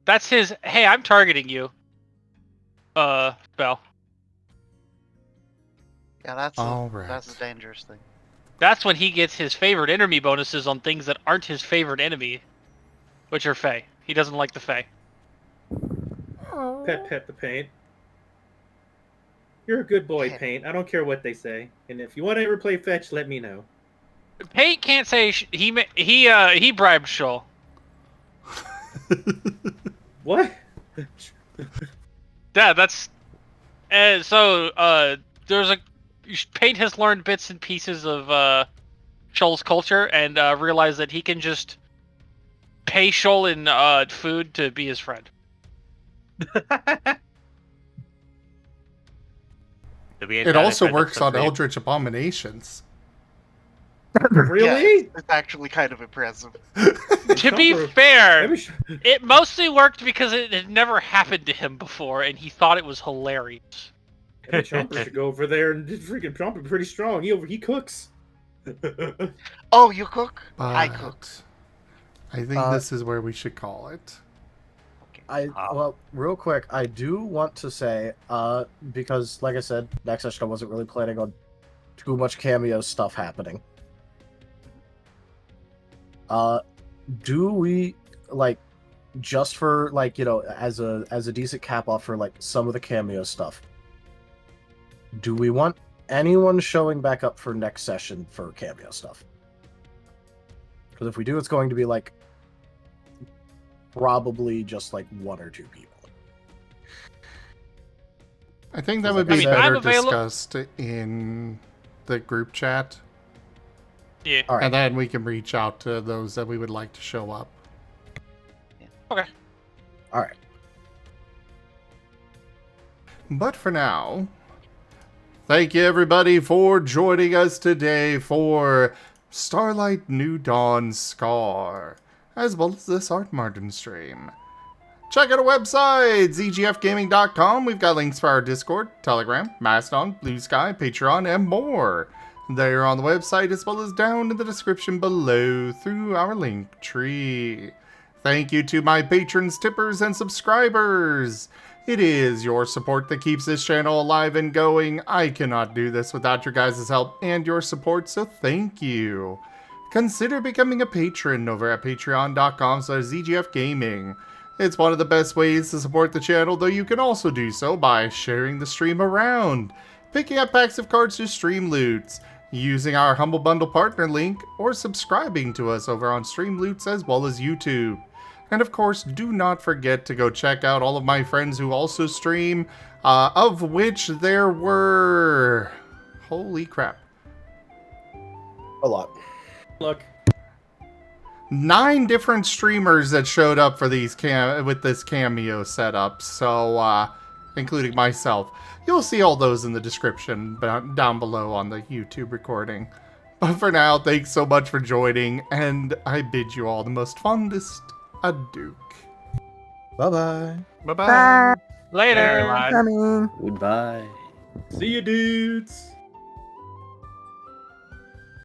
That's his. Hey, I'm targeting you. Spell. Yeah, that's a dangerous thing. That's when he gets his favorite enemy bonuses on things that aren't his favorite enemy, which are Fae. He doesn't like the Fae. Pet the paint. You're a good boy, Paint. I don't care what they say. And if you want to ever play fetch, let me know. Paint can't say he bribed Shoal. What? Yeah, that's there's a Paint has learned bits and pieces of Shoal's culture and realized that he can just pay Shoal in food to be his friend. It also works on Eldritch Abominations. Really? Yeah, it's actually kind of impressive. To be fair, it mostly worked because it had never happened to him before, and he thought it was hilarious. Maybe Chomper should go over there and freaking Chomper pretty strong. He cooks. Oh, you cook? But I cook. I think this is where we should call it. Well, real quick, I do want to say, because like I said, next session I wasn't really planning on too much cameo stuff happening. Do we just for as a decent cap off for some of the cameo stuff? Do we want anyone showing back up for next session for cameo stuff? Because if we do, it's going to be probably just one or two people. I think that would be better discussed in the group chat. Yeah. All right. And then we can reach out to those that we would like to show up. Okay. All right. But for now, thank you everybody for joining us today for Starlight New Dawn Scar, as well as this Art Marten stream. Check out our website, zgfgaming.com. We've got links for our Discord, Telegram, Mastodon, Blue Sky, Patreon, and more. They are on the website as well as down in the description below through our link tree. Thank you to my patrons, tippers, and subscribers. It is your support that keeps this channel alive and going. I cannot do this without your guys' help and your support, so thank you. Consider becoming a patron over at patreon.com/zgfgaming. It's one of the best ways to support the channel, though you can also do so by sharing the stream around, picking up packs of cards to stream loots, using our Humble Bundle partner link, or subscribing to us over on Streamloots as well as YouTube. And of course, do not forget to go check out all of my friends who also stream, of which there were... holy crap. A lot. Look. 9 different streamers that showed up for these with this cameo setup, so including myself. You'll see all those in the description down below on the YouTube recording. But for now, thanks so much for joining, and I bid you all the most fondest adieu. Bye-bye. Bye-bye. Later. Coming. Goodbye. See you, dudes.